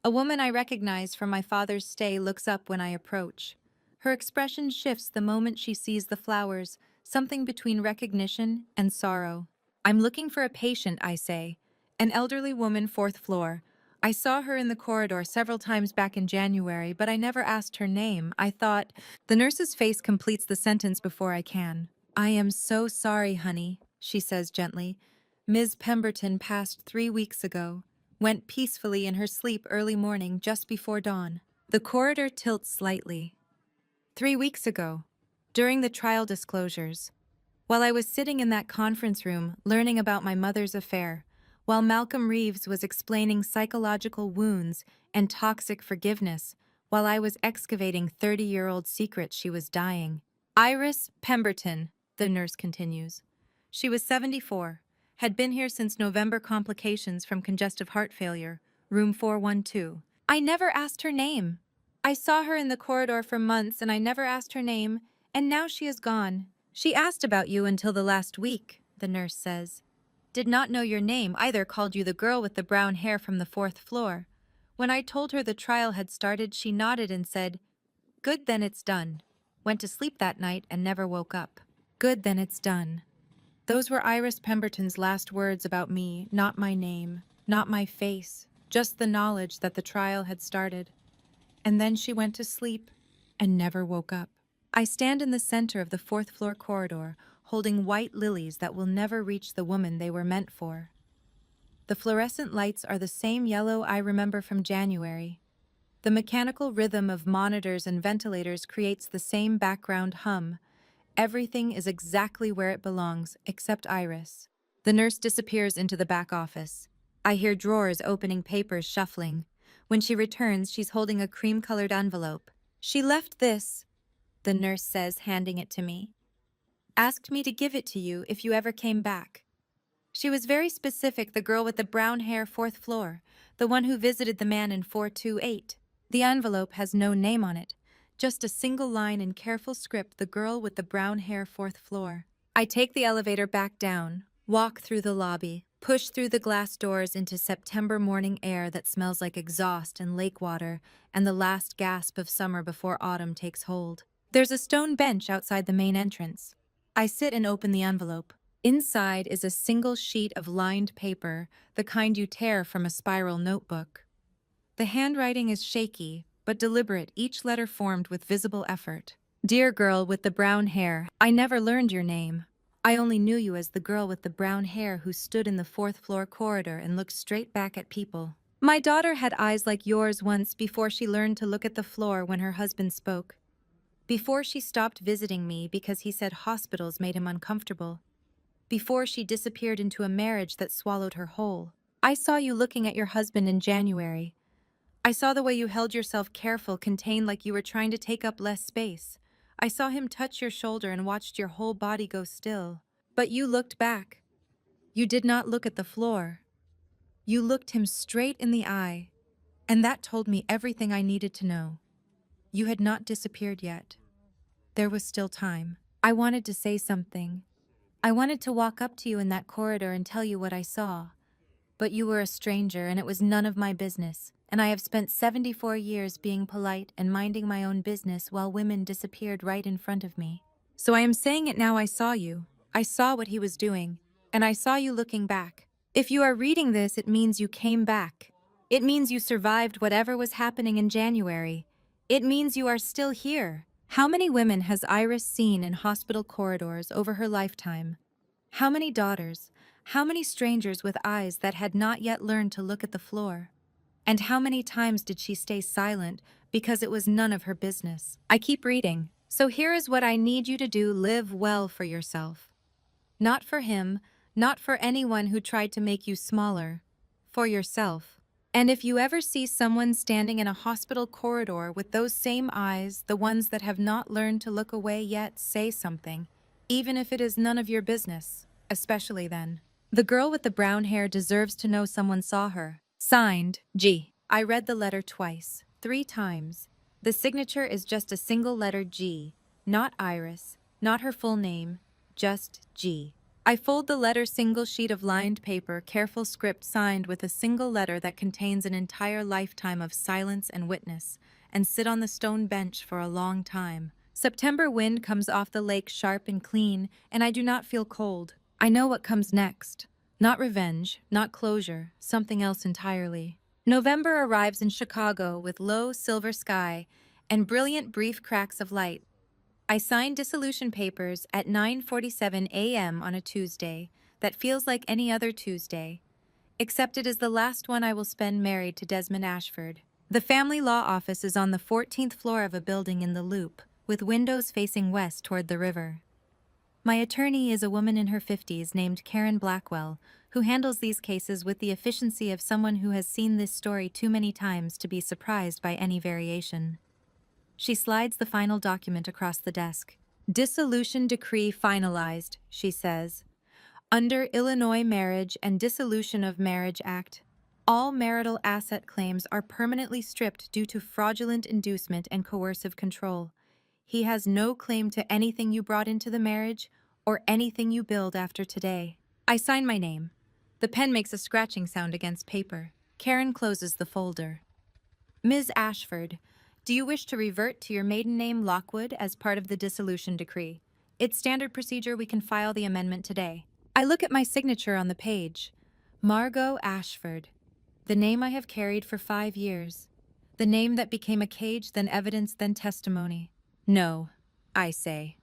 A woman I recognize from my father's stay looks up when I approach. Her expression shifts the moment she sees the flowers, something between recognition and sorrow. I'm looking for a patient, I say. An elderly woman, 4th floor. I saw her in the corridor several times back in January, but I never asked her name. I thought... The nurse's face completes the sentence before I can. I am so sorry, honey, she says gently. Ms. Pemberton passed 3 weeks ago. Went peacefully in her sleep early morning just before dawn. The corridor tilts slightly. 3 weeks ago, during the trial disclosures. While I was sitting in that conference room learning about my mother's affair, while Malcolm Reeves was explaining psychological wounds and toxic forgiveness, while I was excavating 30-year-old secrets, she was dying. Iris Pemberton, the nurse continues. She was 74, had been here since November, complications from congestive heart failure, room 412. I never asked her name. I saw her in the corridor for months and I never asked her name, and now she is gone. She asked about you until the last week, the nurse says. Did not know your name either, called you the girl with the brown hair from the 4th floor. When I told her the trial had started, she nodded and said, good, then it's done. Went to sleep that night and never woke up. Good, then it's done. Those were Iris Pemberton's last words about me, not my name, not my face, just the knowledge that the trial had started. And then she went to sleep and never woke up. I stand in the center of the 4th floor corridor, holding white lilies that will never reach the woman they were meant for. The fluorescent lights are the same yellow I remember from January. The mechanical rhythm of monitors and ventilators creates the same background hum. Everything is exactly where it belongs, except Iris. The nurse disappears into the back office. I hear drawers opening, papers shuffling. When she returns, she's holding a cream-colored envelope. She left this, the nurse says, handing it to me. Asked me to give it to you if you ever came back. She was very specific, the girl with the brown hair, 4th floor, the one who visited the man in 428. The envelope has no name on it, just a single line in careful script, the girl with the brown hair, 4th floor. I take the elevator back down, walk through the lobby, push through the glass doors into September morning air that smells like exhaust and lake water and the last gasp of summer before autumn takes hold. There's a stone bench outside the main entrance. I sit and open the envelope. Inside is a single sheet of lined paper, the kind you tear from a spiral notebook. The handwriting is shaky, but deliberate, each letter formed with visible effort. Dear girl with the brown hair, I never learned your name. I only knew you as the girl with the brown hair who stood in the fourth-floor corridor and looked straight back at people. My daughter had eyes like yours once before she learned to look at the floor when her husband spoke. Before she stopped visiting me because he said hospitals made him uncomfortable. Before she disappeared into a marriage that swallowed her whole. I saw you looking at your husband in January. I saw the way you held yourself careful, contained like you were trying to take up less space. I saw him touch your shoulder and watched your whole body go still. But you looked back. You did not look at the floor. You looked him straight in the eye, and that told me everything I needed to know. You had not disappeared yet. There was still time. I wanted to say something. I wanted to walk up to you in that corridor and tell you what I saw. But you were a stranger, and it was none of my business, and I have spent 74 years being polite and minding my own business while women disappeared right in front of me. So I am saying it now. I saw you. I saw what he was doing, and I saw you looking back. If you are reading this, it means you came back. It means you survived whatever was happening in January. It means you are still here. How many women has Iris seen in hospital corridors over her lifetime? How many daughters? How many strangers with eyes that had not yet learned to look at the floor? And how many times did she stay silent because it was none of her business? I keep reading. So here is what I need you to do: live well for yourself. Not for him, not for anyone who tried to make you smaller. For yourself. And if you ever see someone standing in a hospital corridor with those same eyes, the ones that have not learned to look away yet, say something, even if it is none of your business, especially then. The girl with the brown hair deserves to know someone saw her. Signed, G. I read the letter twice, 3 times. The signature is just a single letter G, not Iris, not her full name, just G. I fold the letter, single sheet of lined paper, careful script signed with a single letter that contains an entire lifetime of silence and witness, and sit on the stone bench for a long time. September wind comes off the lake sharp and clean, and I do not feel cold. I know what comes next. Not revenge, not closure, something else entirely. November arrives in Chicago with low silver sky and brilliant brief cracks of light. I sign dissolution papers at 9:47 a.m. on a Tuesday that feels like any other Tuesday, except it is the last one I will spend married to Desmond Ashford. The family law office is on the 14th floor of a building in the Loop, with windows facing west toward the river. My attorney is a woman in her 50s named Karen Blackwell, who handles these cases with the efficiency of someone who has seen this story too many times to be surprised by any variation. She slides the final document across the desk. Dissolution decree finalized, she says. Under Illinois Marriage and Dissolution of Marriage Act, all marital asset claims are permanently stripped due to fraudulent inducement and coercive control. He has no claim to anything you brought into the marriage or anything you build after today. I sign my name. The pen makes a scratching sound against paper. Karen closes the folder. Ms. Ashford, do you wish to revert to your maiden name Lockwood as part of the dissolution decree? It's standard procedure. We can file the amendment today. I look at my signature on the page. Margot Ashford. The name I have carried for 5 years. The name that became a cage, then evidence, then testimony. No, I say.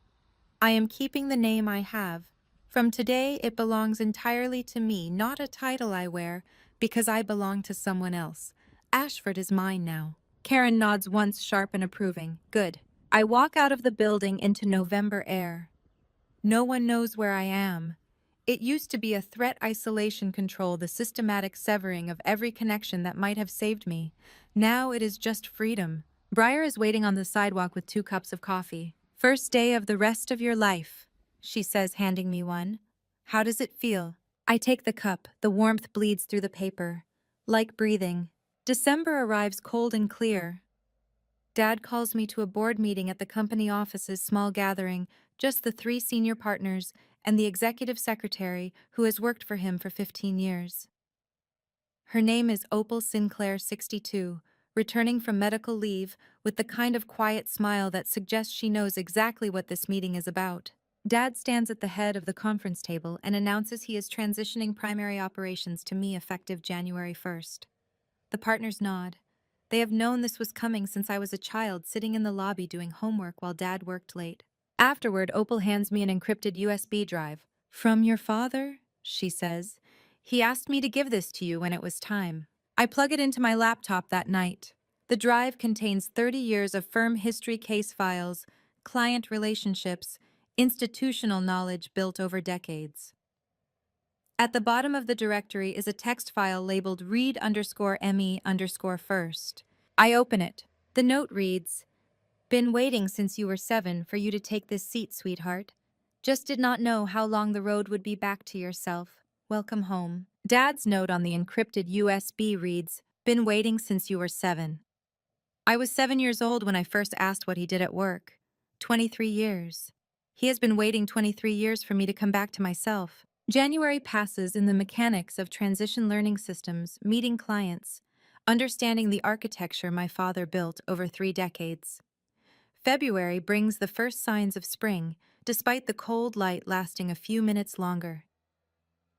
I am keeping the name I have. From today, it belongs entirely to me, not a title I wear, because I belong to someone else. Ashford is mine now. Karen nods once, sharp and approving. Good. I walk out of the building into November air. No one knows where I am. It used to be a threat isolation control, the systematic severing of every connection that might have saved me. Now it is just freedom. Briar is waiting on the sidewalk with 2 cups of coffee. First day of the rest of your life, she says, handing me one. How does it feel? I take the cup. The warmth bleeds through the paper. Like breathing. December arrives cold and clear. Dad calls me to a board meeting at the company office's small gathering, just the 3 senior partners and the executive secretary who has worked for him for 15 years. Her name is Opal Sinclair, 62, returning from medical leave with the kind of quiet smile that suggests she knows exactly what this meeting is about. Dad stands at the head of the conference table and announces he is transitioning primary operations to me effective January 1st. The partners nod. They have known this was coming since I was a child sitting in the lobby doing homework while Dad worked late. Afterward, Opal hands me an encrypted USB drive. "From your father?" she says. "He asked me to give this to you when it was time." I plug it into my laptop that night. The drive contains 30 years of firm history case files, client relationships, institutional knowledge built over decades. At the bottom of the directory is a text file labeled read_me_first. I open it. The note reads, "Been waiting since you were 7 for you to take this seat, sweetheart. Just did not know how long the road would be back to yourself. Welcome home." Dad's note on the encrypted USB reads, "Been waiting since you were 7. I was 7 years old when I first asked what he did at work. 23 years. He has been waiting 23 years for me to come back to myself." January passes in the mechanics of transition learning systems, meeting clients, understanding the architecture my father built over 3 decades. February brings the first signs of spring, despite the cold light lasting a few minutes longer.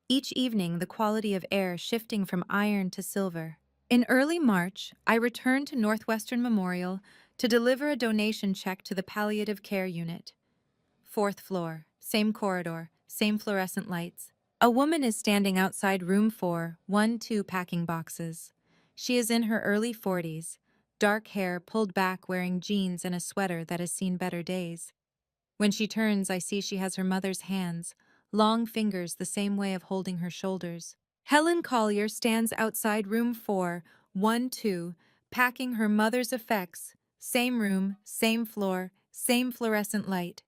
Each evening, the quality of air shifting from iron to silver. In early March, I returned to Northwestern Memorial to deliver a donation check to the palliative care unit. 4th floor, same corridor, same fluorescent lights. A woman is standing outside room 412 packing boxes. She is in her early 40s, dark hair pulled back, wearing jeans and a sweater that has seen better days. When she turns, I see she has her mother's hands, long fingers the same way of holding her shoulders. Helen Collier stands outside room 412, packing her mother's effects. Same room, same floor, same fluorescent light.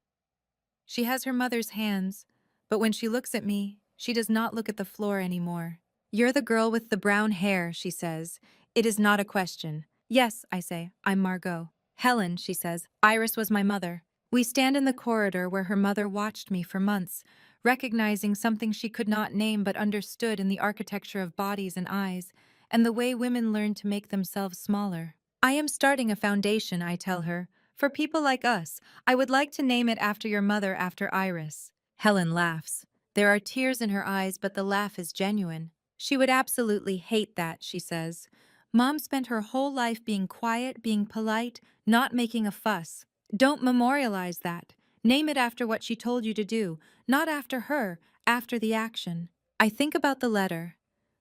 She has her mother's hands, but when she looks at me, she does not look at the floor anymore. "You're the girl with the brown hair," she says. "It is not a question." "Yes," I say, "I'm Margot." "Helen," she says, "Iris was my mother." We stand in the corridor where her mother watched me for months, recognizing something she could not name but understood in the architecture of bodies and eyes, and the way women learn to make themselves smaller. "I am starting a foundation," I tell her, "for people like us. I would like to name it after your mother, after Iris." Helen laughs. There are tears in her eyes, but the laugh is genuine. "She would absolutely hate that," she says. "Mom spent her whole life being quiet, being polite, not making a fuss. Don't memorialize that. Name it after what she told you to do, not after her, after the action." I think about the letter,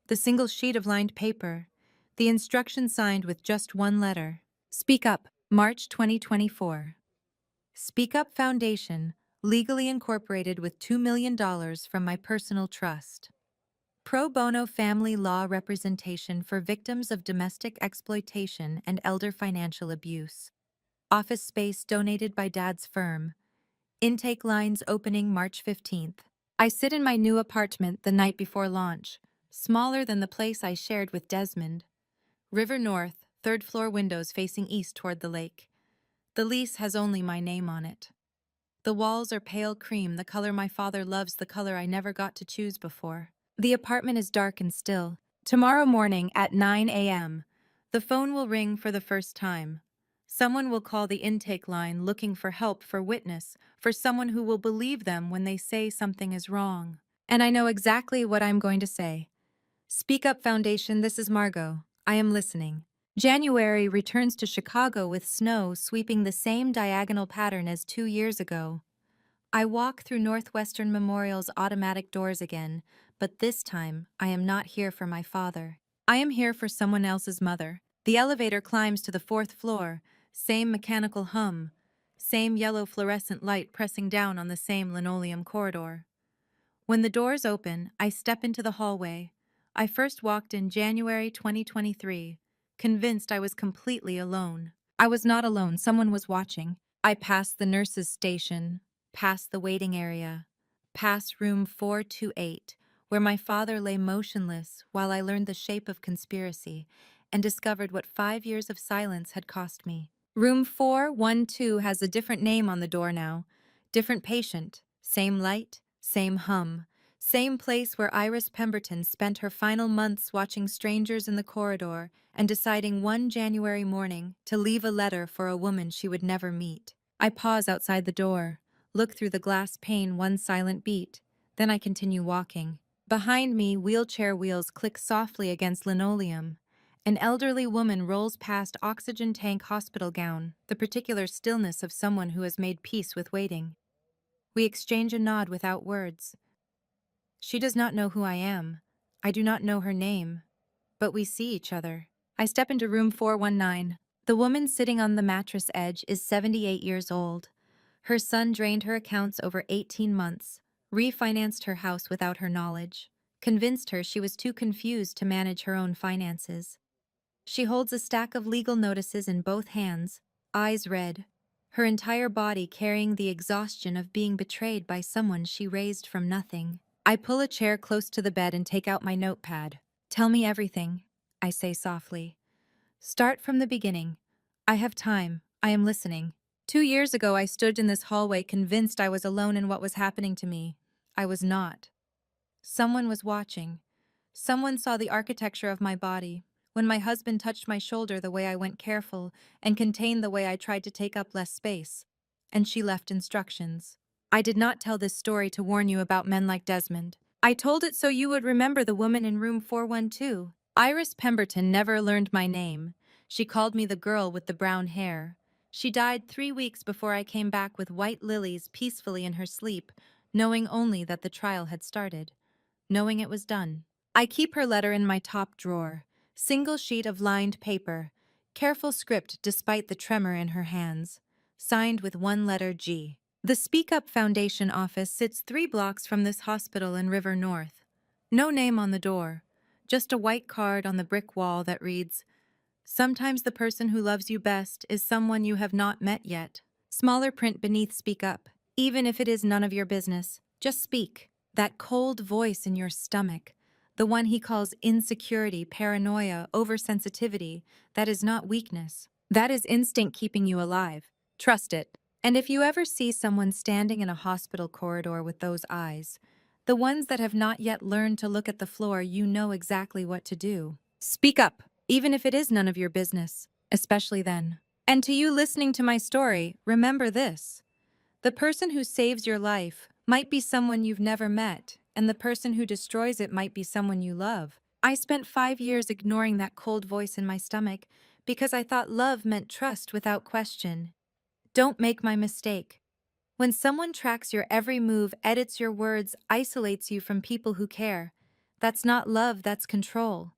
the single sheet of lined paper, the instructions signed with just one letter. "Speak Up, March 2024. Speak Up Foundation, legally incorporated with $2 million from my personal trust. Pro bono family law representation for victims of domestic exploitation and elder financial abuse. Office space donated by Dad's firm. Intake lines opening March 15th. I sit in my new apartment the night before launch, smaller than the place I shared with Desmond. River North, 3rd floor windows facing east toward the lake. The lease has only my name on it. The walls are pale cream, the color my father loves, the color I never got to choose before. The apartment is dark and still. Tomorrow morning at 9 a.m., the phone will ring for the first time. Someone will call the intake line looking for help, for witness, for someone who will believe them when they say something is wrong. And I know exactly what I'm going to say. "Speak Up Foundation, this is Margot. I am listening." January returns to Chicago with snow sweeping the same diagonal pattern as 2 years ago. I walk through Northwestern Memorial's automatic doors again, but this time I am not here for my father. I am here for someone else's mother. The elevator climbs to the 4th floor, same mechanical hum, same yellow fluorescent light pressing down on the same linoleum corridor. When the doors open, I step into the hallway. I first walked in January 2023, convinced I was completely alone. I was not alone, someone was watching. I passed the nurse's station, past the waiting area, past room 428, where my father lay motionless while I learned the shape of conspiracy and discovered what 5 years of silence had cost me. Room 412 has a different name on the door now. Different patient, same light, same hum, same place where Iris Pemberton spent her final months watching strangers in the corridor and deciding one January morning to leave a letter for a woman she would never meet. I pause outside the door, look through the glass pane one silent beat, then I continue walking. Behind me, wheelchair wheels click softly against linoleum, An elderly woman rolls past oxygen tank hospital gown, the particular stillness of someone who has made peace with waiting. We exchange a nod without words. She does not know who I am. I do not know her name. But we see each other. I step into room 419. The woman sitting on the mattress edge is 78 years old. Her son drained her accounts over 18 months, refinanced her house without her knowledge, convinced her she was too confused to manage her own finances. She holds a stack of legal notices in both hands, eyes red, her entire body carrying the exhaustion of being betrayed by someone she raised from nothing. I pull a chair close to the bed and take out my notepad. Tell me everything, I say softly. Start from the beginning. I have time. I am listening. 2 years ago, I stood in this hallway convinced I was alone in what was happening to me. I was not. Someone was watching. Someone saw the architecture of my body. When my husband touched my shoulder, the way I went careful, and contained the way I tried to take up less space. And she left instructions. I did not tell this story to warn you about men like Desmond. I told it so you would remember the woman in room 412. Iris Pemberton never learned my name. She called me the girl with the brown hair. She died 3 weeks before I came back with white lilies peacefully in her sleep, knowing only that the trial had started, knowing it was done. I keep her letter in my top drawer, single sheet of lined paper, careful script despite the tremor in her hands, signed with one letter G. The Speak Up Foundation office sits 3 blocks from this hospital in River North. No name on the door, just a white card on the brick wall that reads, "Sometimes the person who loves you best is someone you have not met yet." Smaller print beneath Speak Up. Even if it is none of your business, just speak. That cold voice in your stomach, the one he calls insecurity, paranoia, oversensitivity, that is not weakness. That is instinct keeping you alive. Trust it. And if you ever see someone standing in a hospital corridor with those eyes, the ones that have not yet learned to look at the floor, you know exactly what to do. Speak up, even if it is none of your business, especially then. And to you listening to my story, remember this. The person who saves your life might be someone you've never met, and the person who destroys it might be someone you love. I spent 5 years ignoring that cold voice in my stomach because I thought love meant trust without question. Don't make my mistake. When someone tracks your every move, edits your words, isolates you from people who care, that's not love, that's control.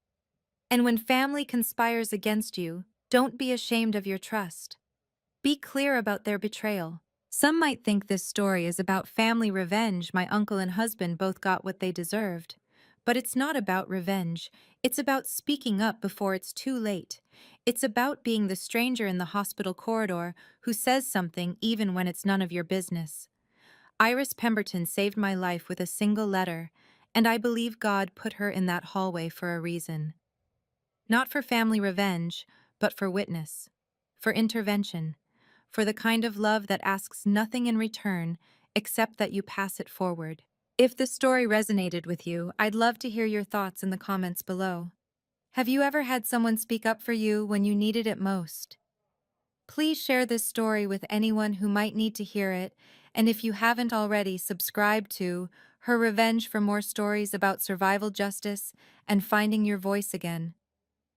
And when family conspires against you, don't be ashamed of your trust. Be clear about their betrayal. Some might think this story is about family revenge. My uncle and husband both got what they deserved. But it's not about revenge. It's about speaking up before it's too late. It's about being the stranger in the hospital corridor who says something even when it's none of your business. Iris Pemberton saved my life with a single letter, and I believe God put her in that hallway for a reason. Not for family revenge, but for witness, for intervention, for the kind of love that asks nothing in return except that you pass it forward. If this story resonated with you, I'd love to hear your thoughts in the comments below. Have you ever had someone speak up for you when you needed it most? Please share this story with anyone who might need to hear it, and if you haven't already, subscribe to Her Revenge for more stories about survival justice and finding your voice again.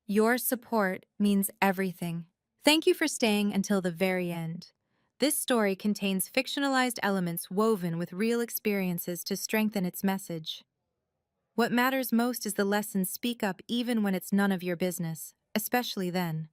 Your support means everything. Thank you for staying until the very end. This story contains fictionalized elements woven with real experiences to strengthen its message. What matters most is the lesson: speak up even when it's none of your business, especially then.